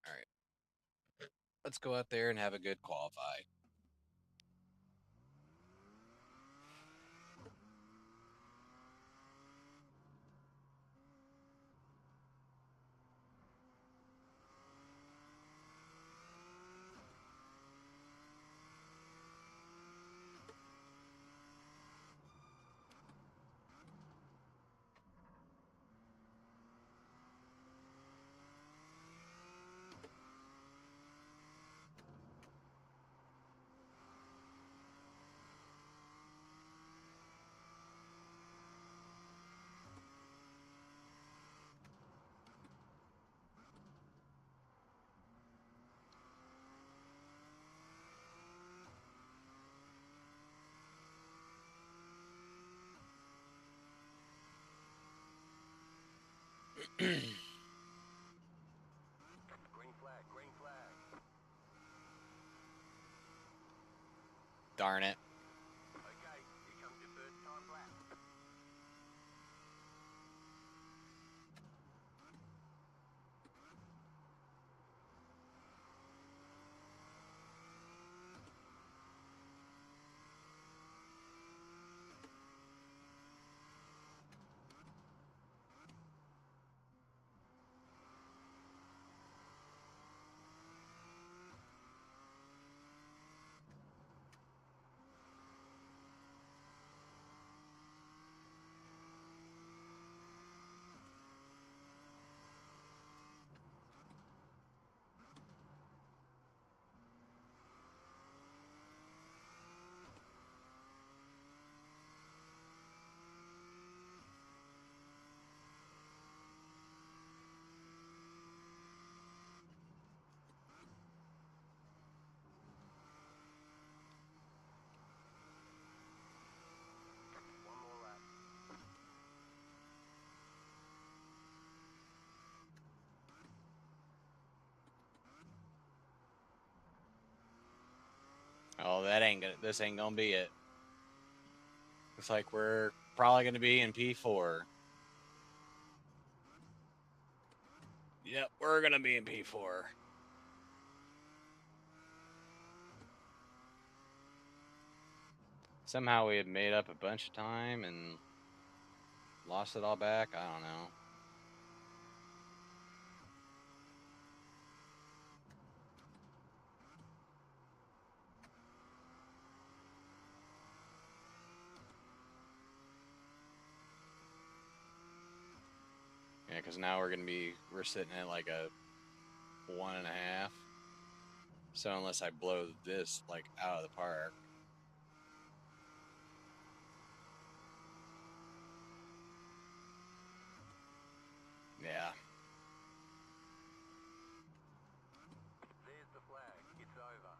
All right. Let's go out there and have a good qualify. Green flag, green flag. Darn it. Okay, here Oh, this ain't gonna be it. Looks like we're probably gonna be in P4. Yep, we're gonna be in P4. Somehow we had made up a bunch of time and lost it all back. I don't know. Yeah, because now we're sitting at like a 1.5. So unless I blow this like out of the park. Yeah. There's the flag. It's over.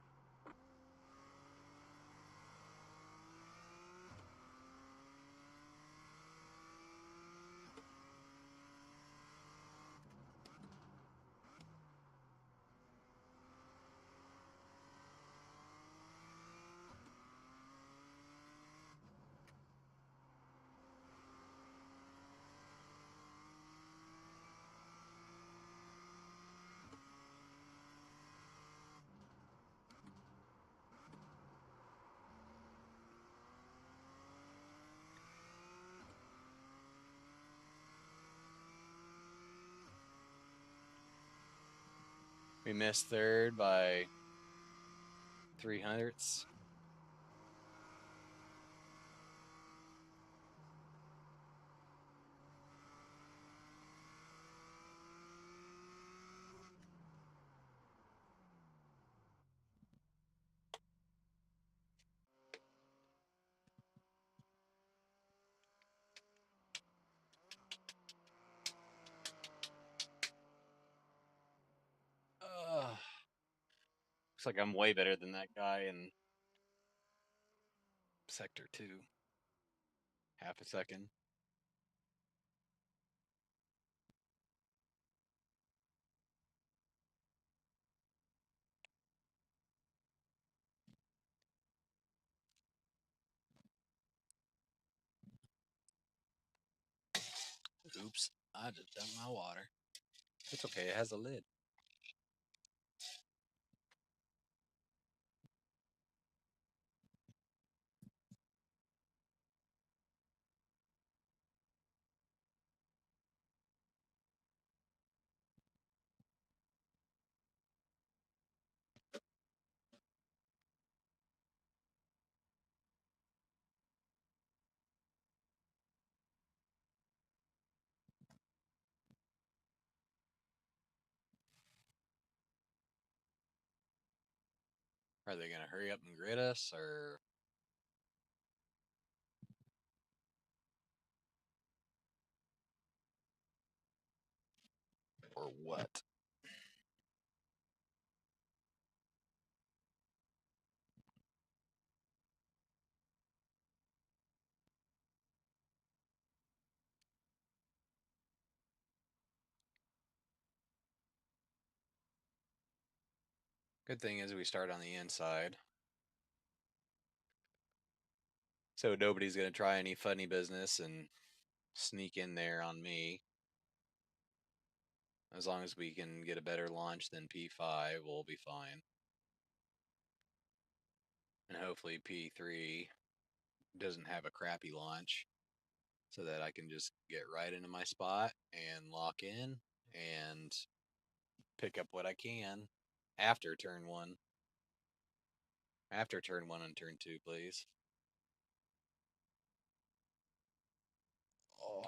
We missed third by 0.03. Looks like I'm way better than that guy in sector 2. Half a second. Oops, I just dumped my water. It's okay, it has a lid. Are they gonna hurry up and grid us, or what? Good thing is we start on the inside. So nobody's gonna try any funny business and sneak in there on me. As long as we can get a better launch than P5, we'll be fine. And hopefully P3 doesn't have a crappy launch so that I can just get right into my spot and lock in and pick up what I can after turn 1. After turn 1 and turn 2, please. Oh.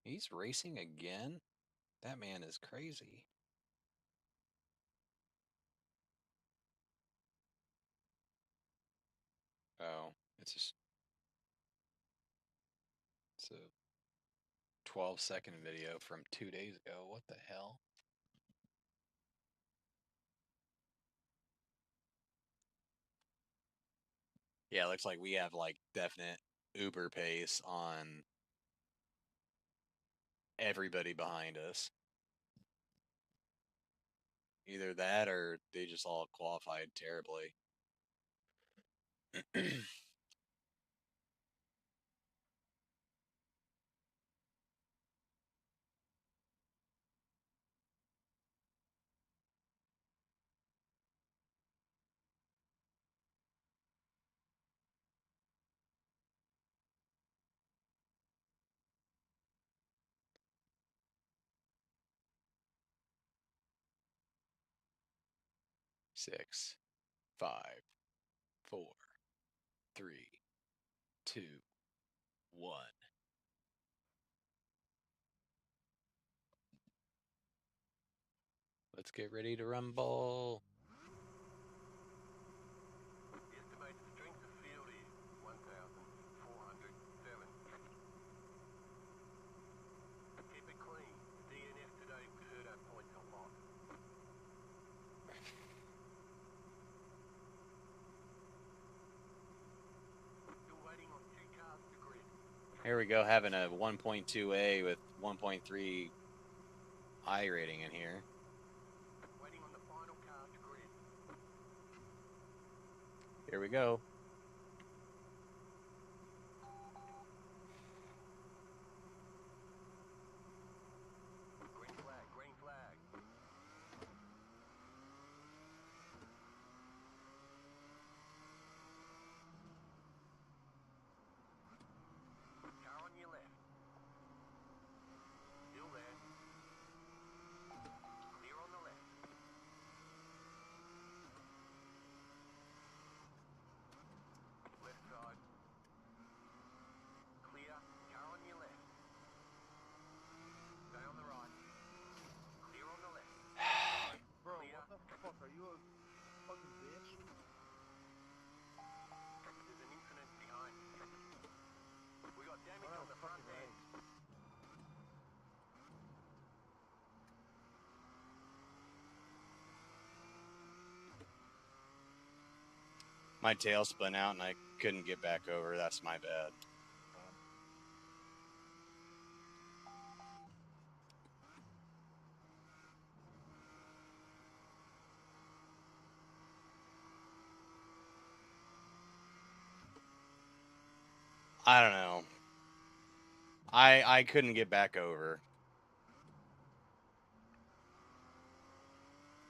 He's racing again? That man is crazy. Oh, it's a 12-second video from 2 days ago. What the hell? Yeah, looks like we have like definite Uber pace on everybody behind us. Either that or they just all qualified terribly. 6, 5, 4, 3, 2, 1. Let's get ready to rumble. The estimated strength of field is 1,407. Keep it clean. DNF today would hurt our points a lot. Still waiting on 2 cars to grid. Here we go, having a 1.2A with 1.3 I rating in here. Waiting on the final car to grid. Here we go. Green flag, green flag. Car on your left. Still there. Clear on the left. Left side. Clear. Car on your left. Stay on the right. Clear on the left. Bro, Clear. what the fuck? Are you a fucking bitch? There's an incident behind. We got damage Run on the front fucking end. My tail spun out and I couldn't get back over. That's my bad. I don't know. I couldn't get back over.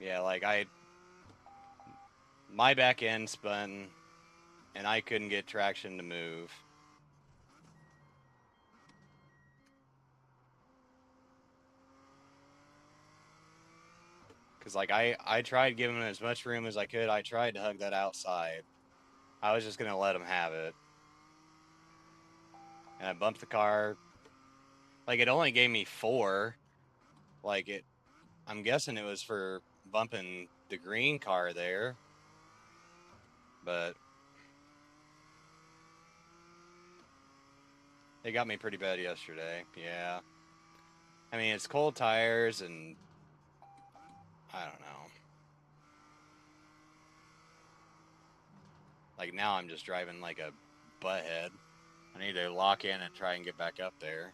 Yeah, like my back end spun and I couldn't get traction to move. Cause like I tried giving him as much room as I could. I tried to hug that outside. I was just gonna let him have it. And I bumped the car. Like it only gave me 4. Like I'm guessing it was for bumping the green car there. But it got me pretty bad yesterday. Yeah. I mean, it's cold tires and I don't know. Like now I'm just driving like a butthead. I need to lock in and try and get back up there.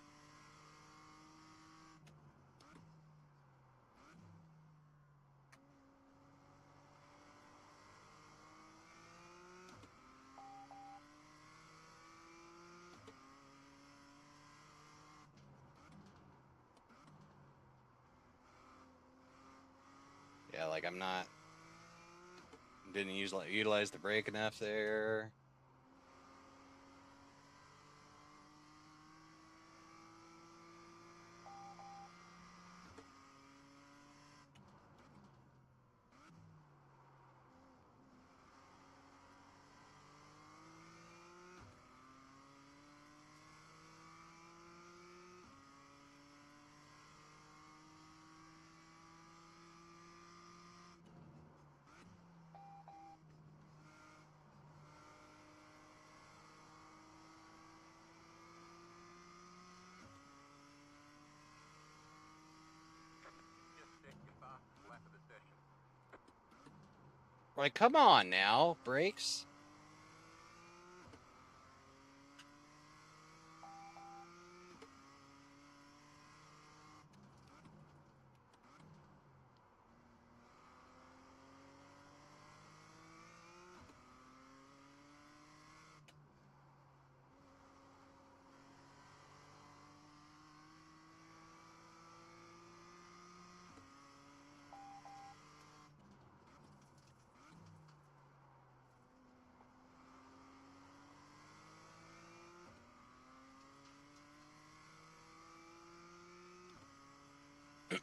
Yeah, like I'm not, didn't utilize the brake enough there. Just set your fastest lap of the session. Like, come on now, brakes.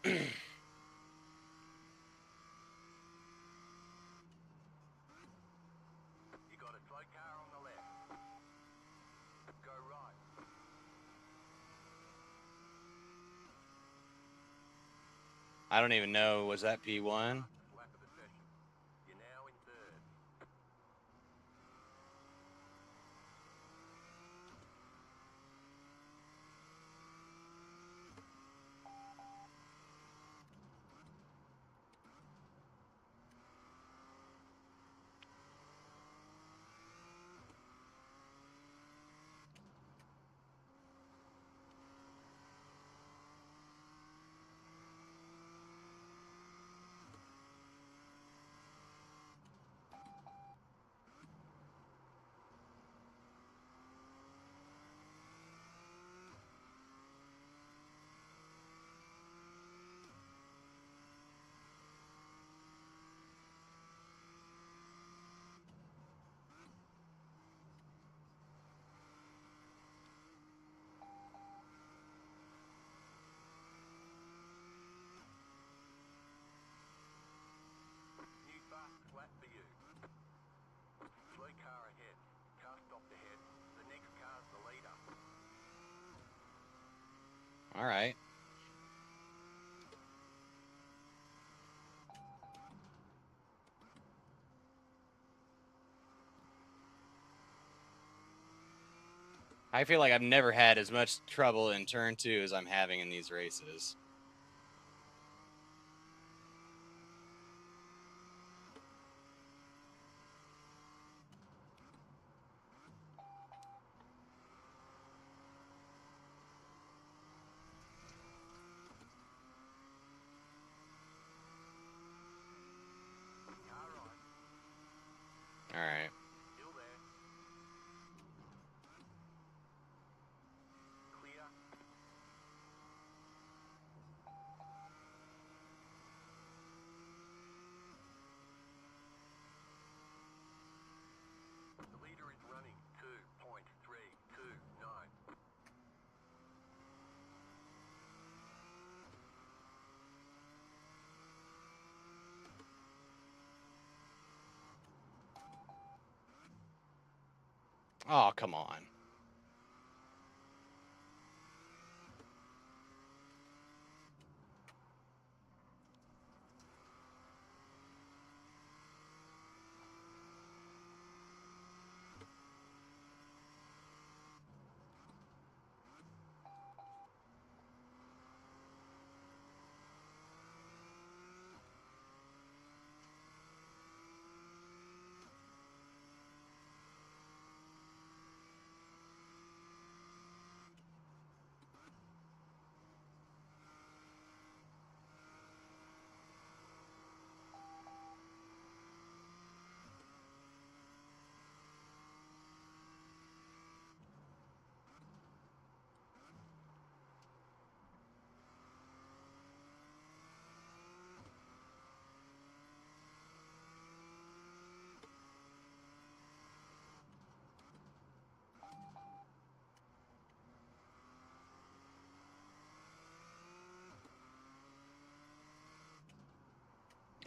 You got a slow car on the left. Go right. I don't even know. Was that P1? Lap of the session. You're now in third. New fastest lap for you. Slow car ahead. Car stopped ahead. The next car's the leader. All right. I feel like I've never had as much trouble in turn 2 as I'm having in these races. Car right. All right. Still there. Clear. The leader is running 2.329. Oh, come on.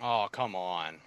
Oh, come on.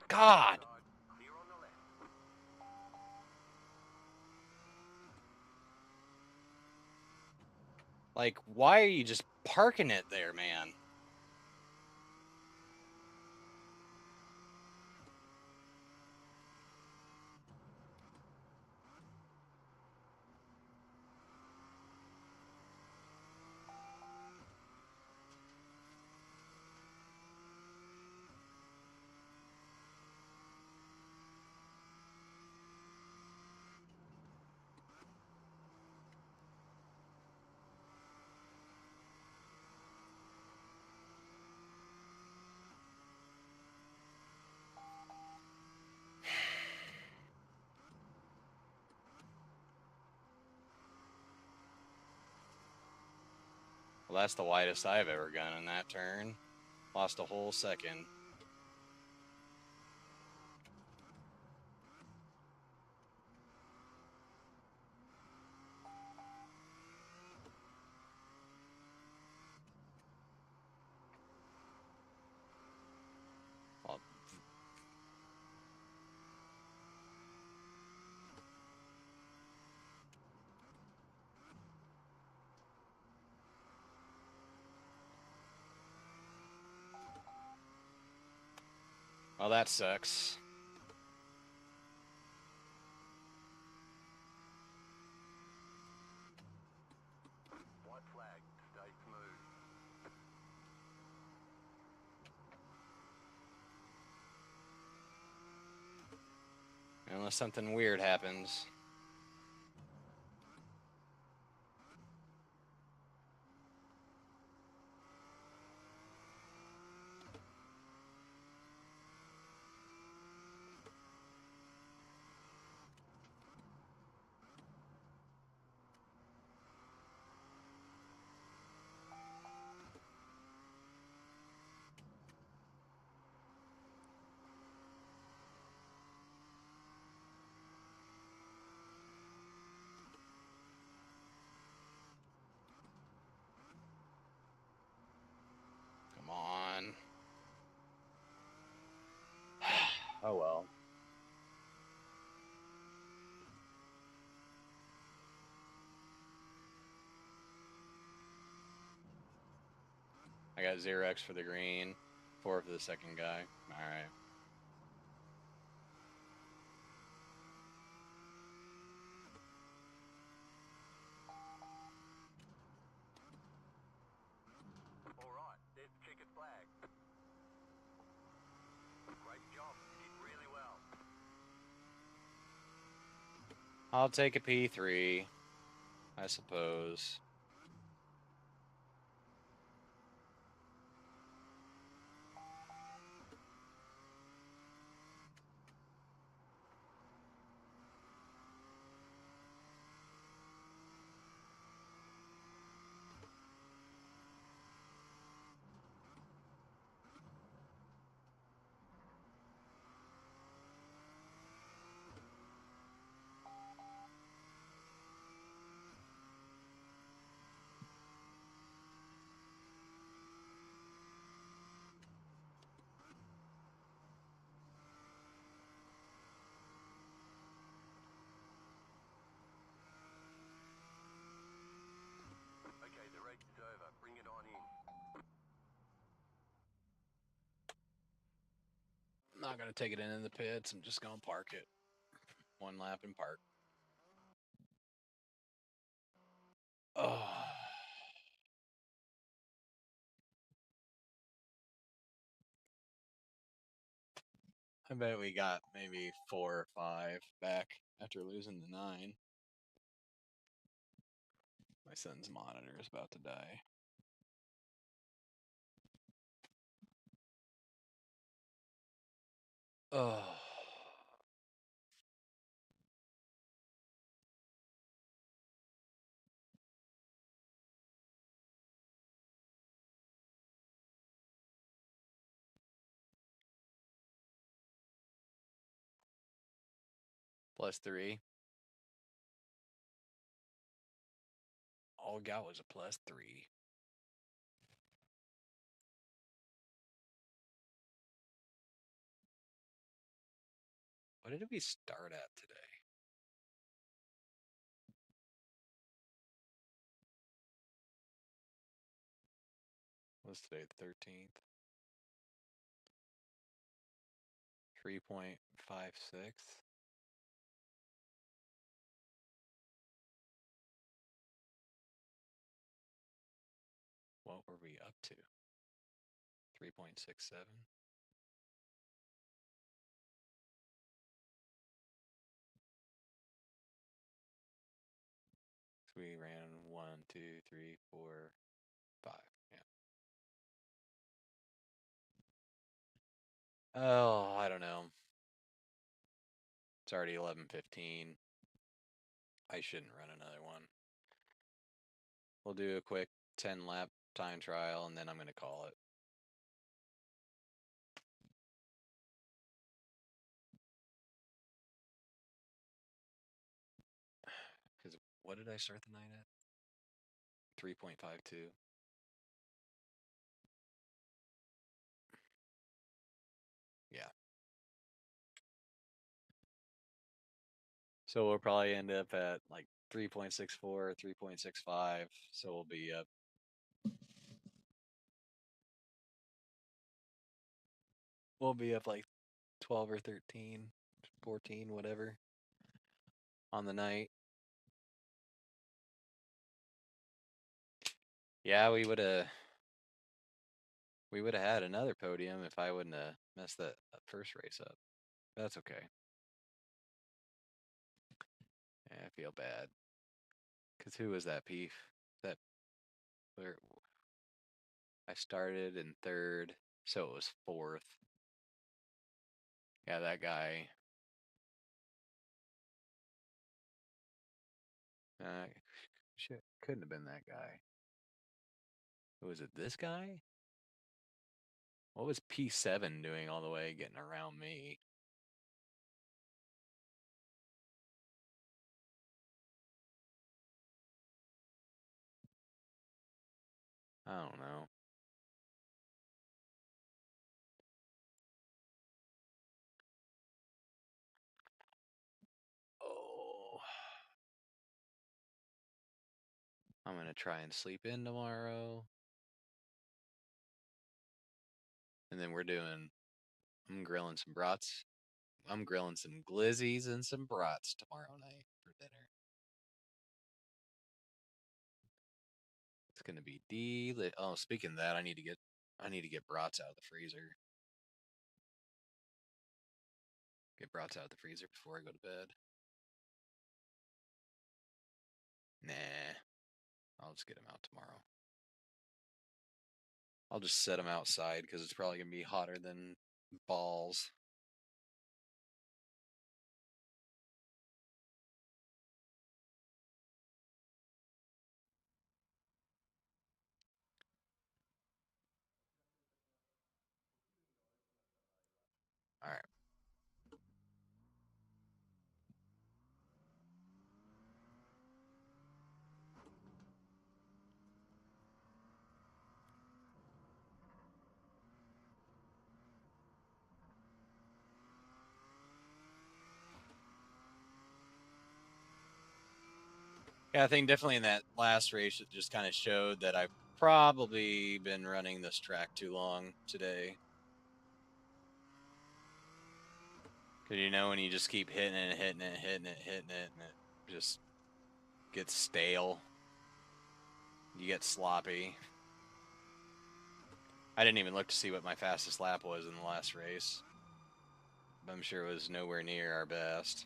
God. Clear on the left. Like, why are you just parking it there, man? Well, that's the widest I've ever gone in that turn. Lost a whole second. Well, well, that sucks. White flag. Stay smooth. Unless something weird happens. Come on. Oh well. I got 0x for the green, 4 for the second guy. All right. All right. There's the checkered flag. Great job. You did really well. I'll take a P3, I suppose. Okay, the race is over. Bring it on in. I'm not gonna take it in the pits. I'm just gonna park it. 1 lap and park. Oh. I bet we got maybe 4 or 5 back after losing the 9. My son's monitor is about to die. Oh. +3. All we got was a +3. What did we start at today? What's today, the 13th? 3.56. What were we up to? 3.67. So we ran 1, 2, 3, 4, 5. Yeah. Oh, I don't know. It's already 11:15. I shouldn't run another one. We'll do a quick 10 lap time trial and then I'm going to call it. Because what did I start the night at? 3.52. Yeah. So we'll probably end up at like 3.64, 3.65. So we'll be up. We'll be up like 12 or 13, 14, whatever on the night. Yeah, we would have had another podium if I wouldn't have messed that first race up. That's okay. Yeah, I feel bad. Cause who was that Peef? That where I started in third, so it was fourth. Yeah, that guy. Shit, couldn't have been that guy. Was it this guy? What was P7 doing all the way getting around me? I don't know. Oh. I'm going to try and sleep in tomorrow. And then I'm grilling some brats. I'm grilling some glizzies and some brats tomorrow night for dinner. It's gonna be oh, speaking of that, I need to get brats out of the freezer. Get brats out of the freezer before I go to bed. Nah, I'll just get them out tomorrow. I'll just set them outside because it's probably gonna be hotter than balls. All right. Yeah, I think definitely in that last race, it just kind of showed that I've probably been running this track too long today. Because you know when you just keep hitting it, and it just gets stale. You get sloppy. I didn't even look to see what my fastest lap was in the last race. I'm sure it was nowhere near our best.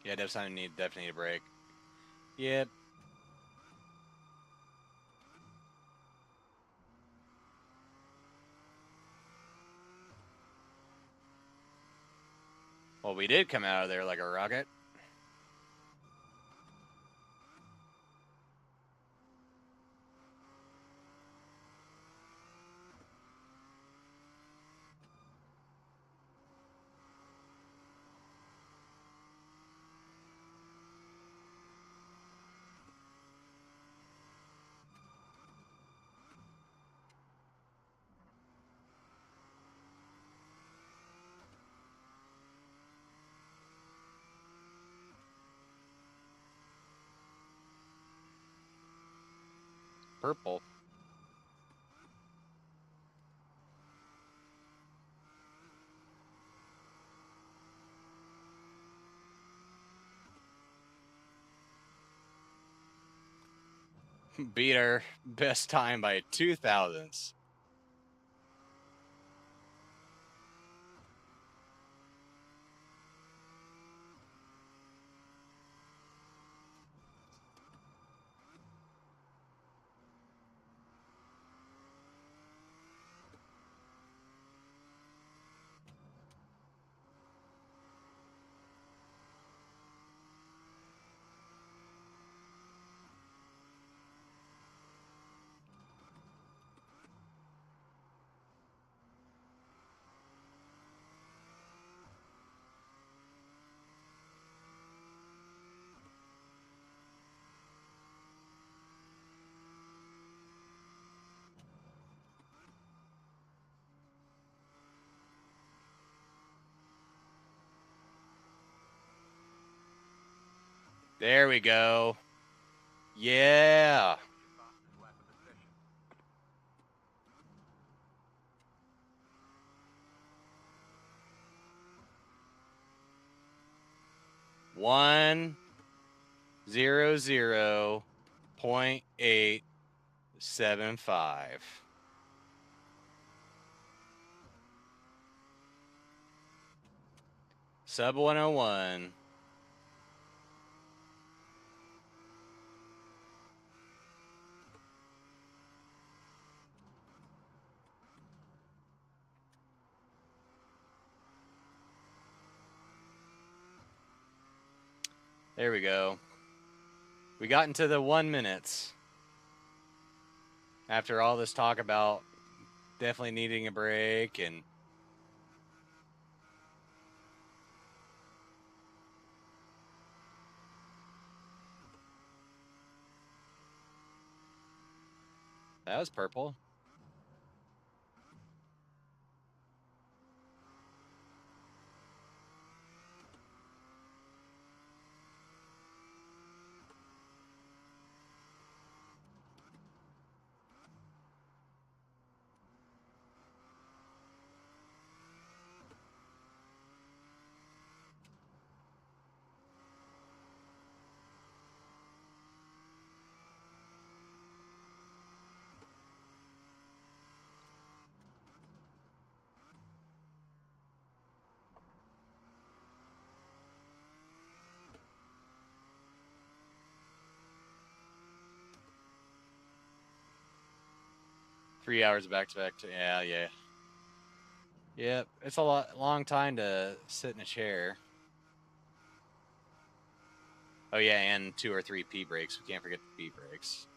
Yeah, definitely need a break. Yep. Well, we did come out of there like a rocket. purple. Beat our best time by 2 thousandths. There we go. Yeah. Fastest lap of the session. 1:00.875. Sub 101. There we go. We got into the 1 minutes. After all this talk about definitely needing a break and that was purple. Three hours back to back. Yeah. Yep, it's a long time to sit in a chair. Oh yeah, and 2 or 3 pee breaks. We can't forget the pee breaks.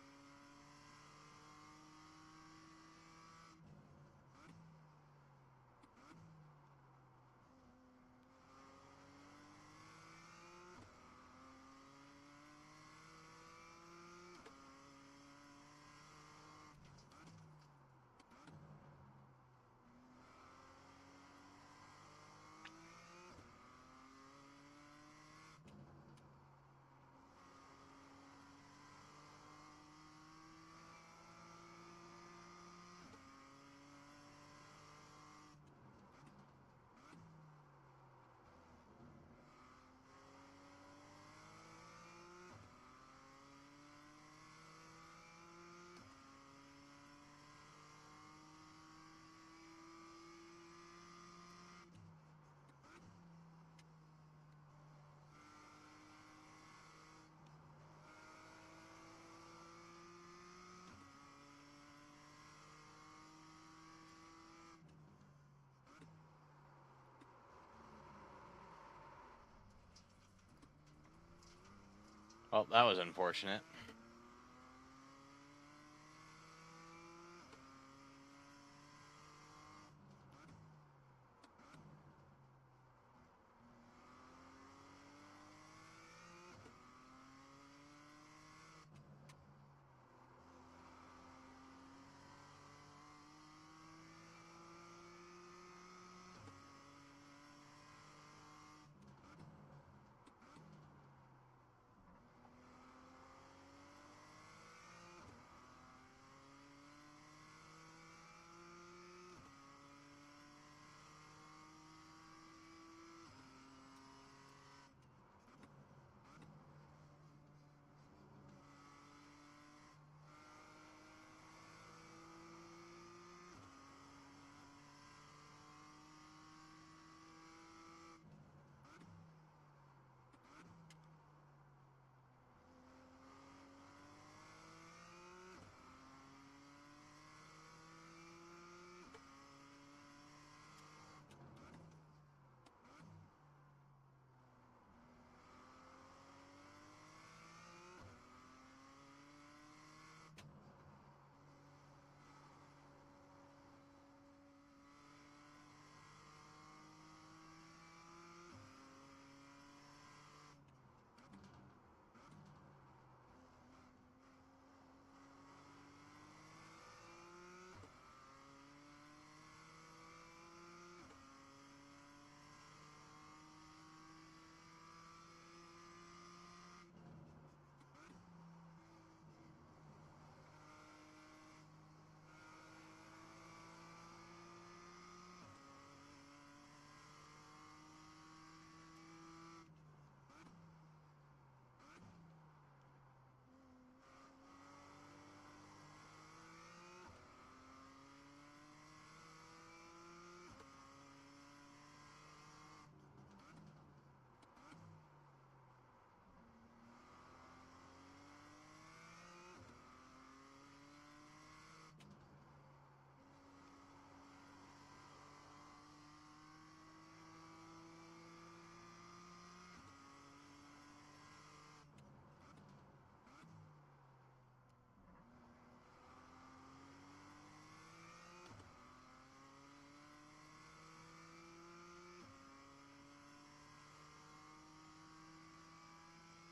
Well, that was unfortunate.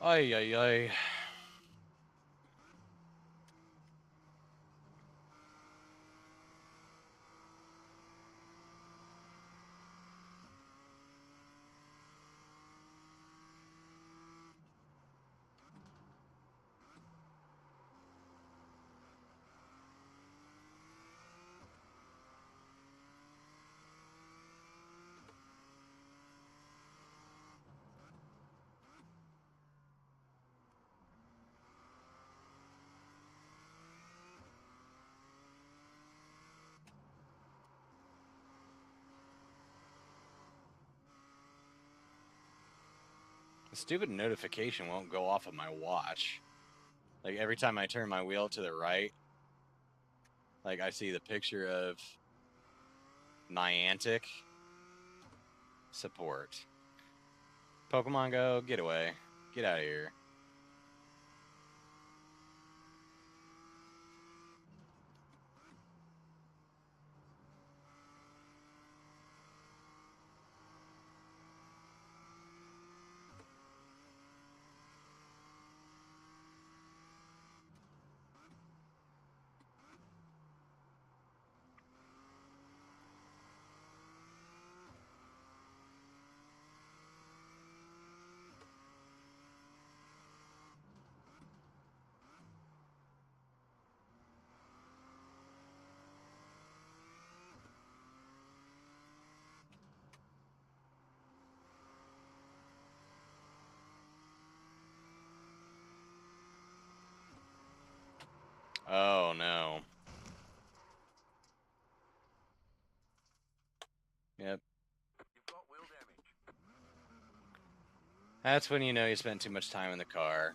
Ay, ay, ay. The stupid notification won't go off of my watch. Like every time I turn my wheel to the right, like I see the picture of Niantic support. Pokemon Go, get away. Get out of here. Oh no. Yep. You've got wheel damage. That's when you know you spent too much time in the car.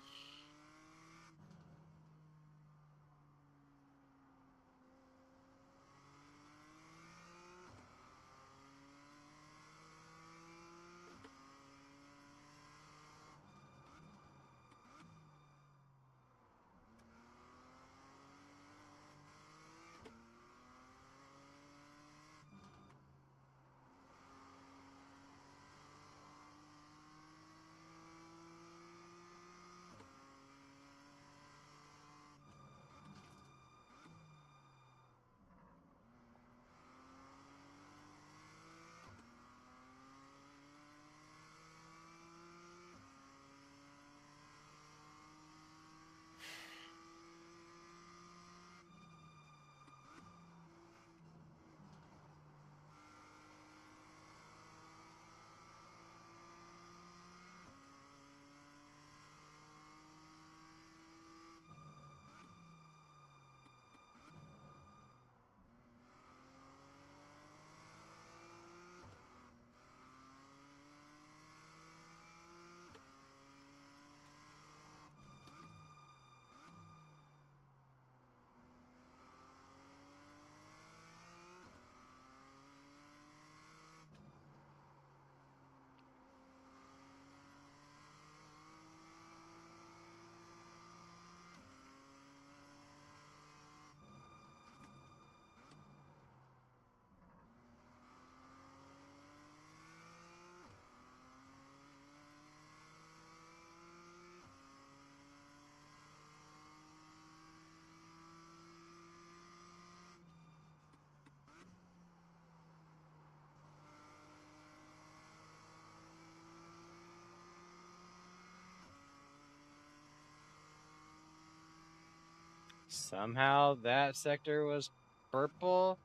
Somehow that sector was purple.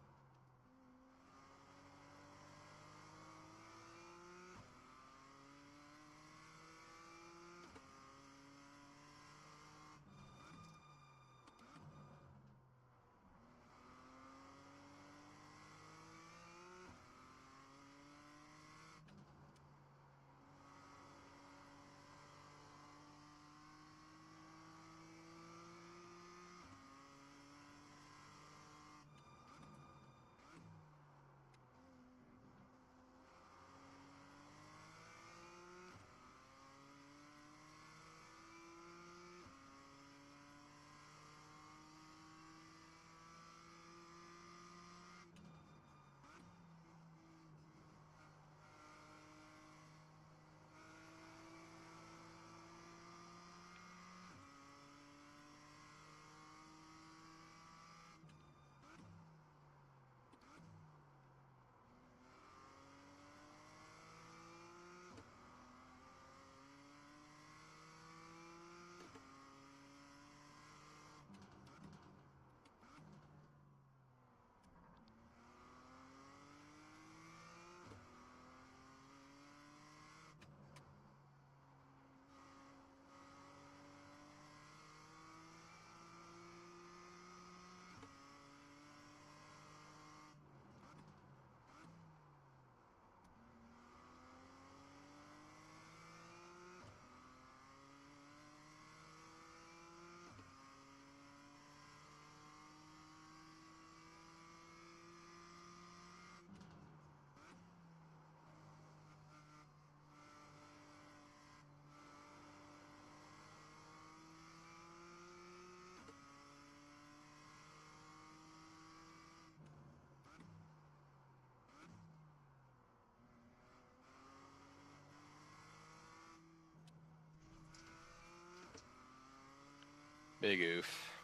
Big oof.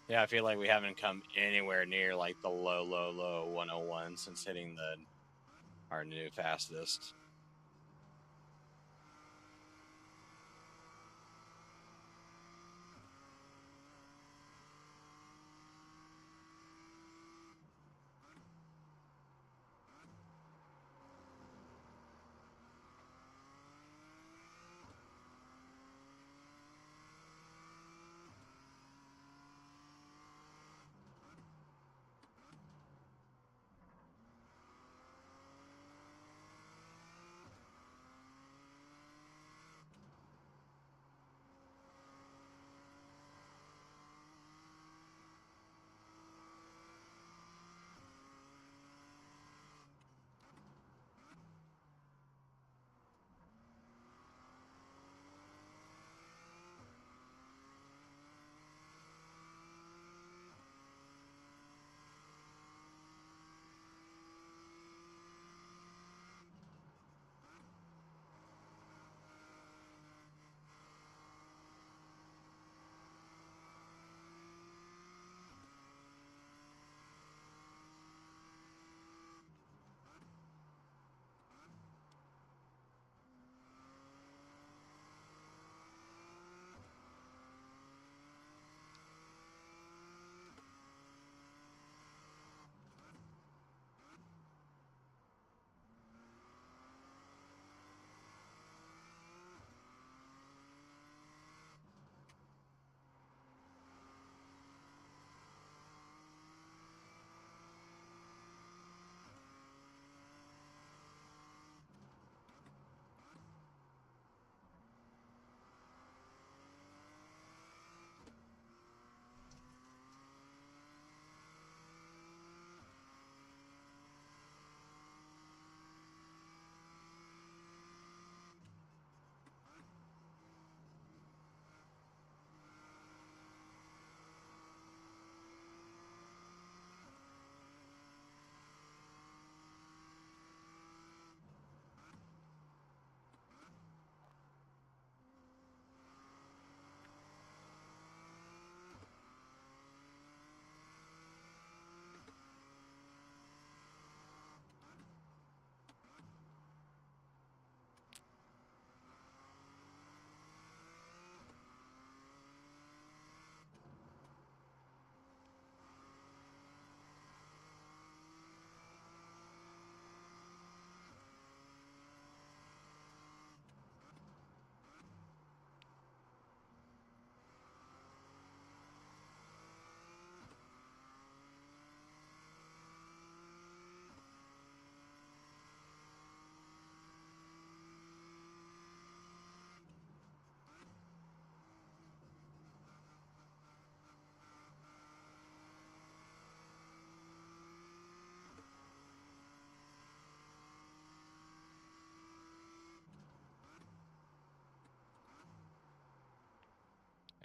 Yeah, I feel like we haven't come anywhere near like the low 101 since hitting our new fastest.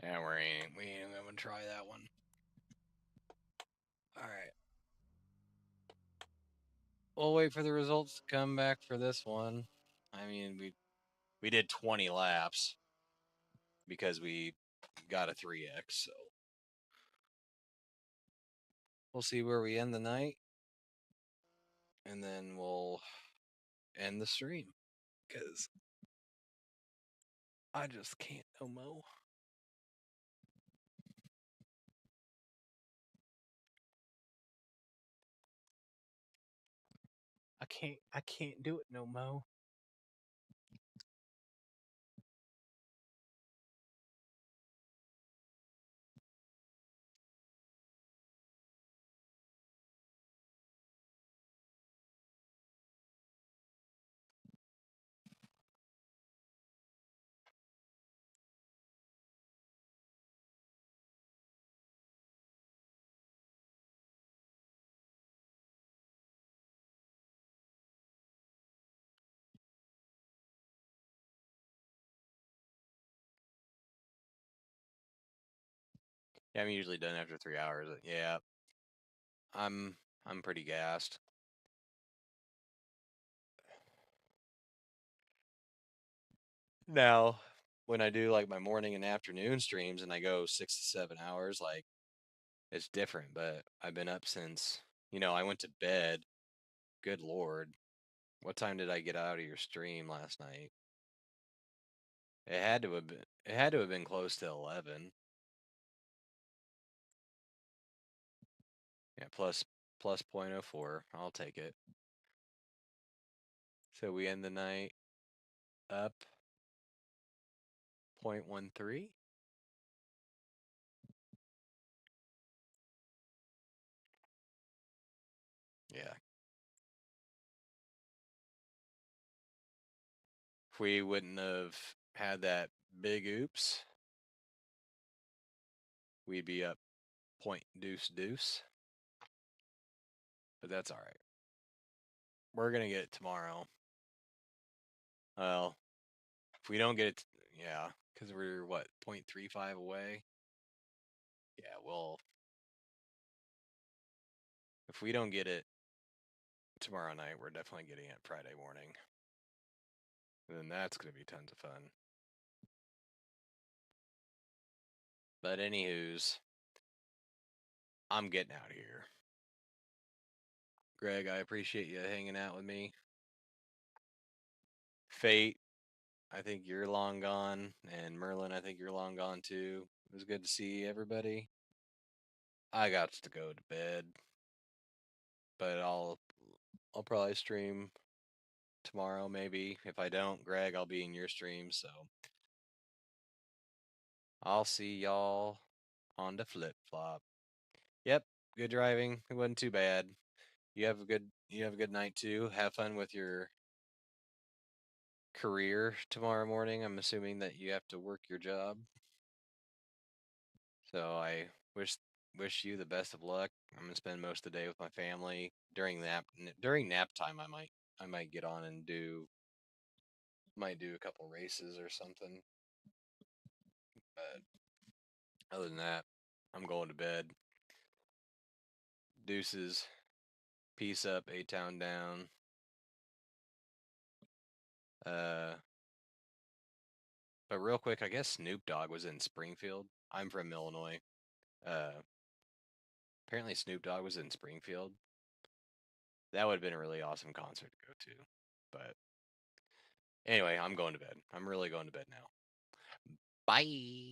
Yeah, we ain't gonna try that one. All right. We'll wait for the results to come back for this one. I mean, we did 20 laps because we got a 3x, so we'll see where we end the night, and then we'll end the stream because I just can't no more. I can't do it no more. Yeah, I'm usually done after 3 hours. Yeah, I'm pretty gassed. Now, when I do like my morning and afternoon streams and I go 6 to 7 hours, like it's different. But I've been up since, I went to bed. Good Lord. What time did I get out of your stream last night? It had to have been close to 11. Yeah, plus 0.04. I'll take it. So we end the night up 0.13. Yeah. If we wouldn't have had that big oops, we'd be up point deuce deuce. But that's all right. We're gonna get it tomorrow. Well, if we don't get it, yeah, because we're what 0.35 away. Yeah, well, if we don't get it tomorrow night, we're definitely getting it Friday morning. And then that's gonna be tons of fun. But anywho's, I'm getting out of here. Greg, I appreciate you hanging out with me. Fate, I think you're long gone, and Merlin, I think you're long gone too. It was good to see everybody. I got to go to bed, but I'll probably stream tomorrow maybe. If I don't, Greg, I'll be in your stream, so I'll see y'all on the flip flop. Yep, good driving. It wasn't too bad. You have a good night too. Have fun with your career tomorrow morning. I'm assuming that you have to work your job. So I wish you the best of luck. I'm gonna spend most of the day with my family. During nap time, I might get on and might do a couple races or something. But other than that, I'm going to bed. Deuces. Peace up, A-Town down. But real quick, I guess Snoop Dogg was in Springfield. I'm from Illinois. Apparently Snoop Dogg was in Springfield. That would have been a really awesome concert to go to. But anyway, I'm going to bed. I'm really going to bed now. Bye.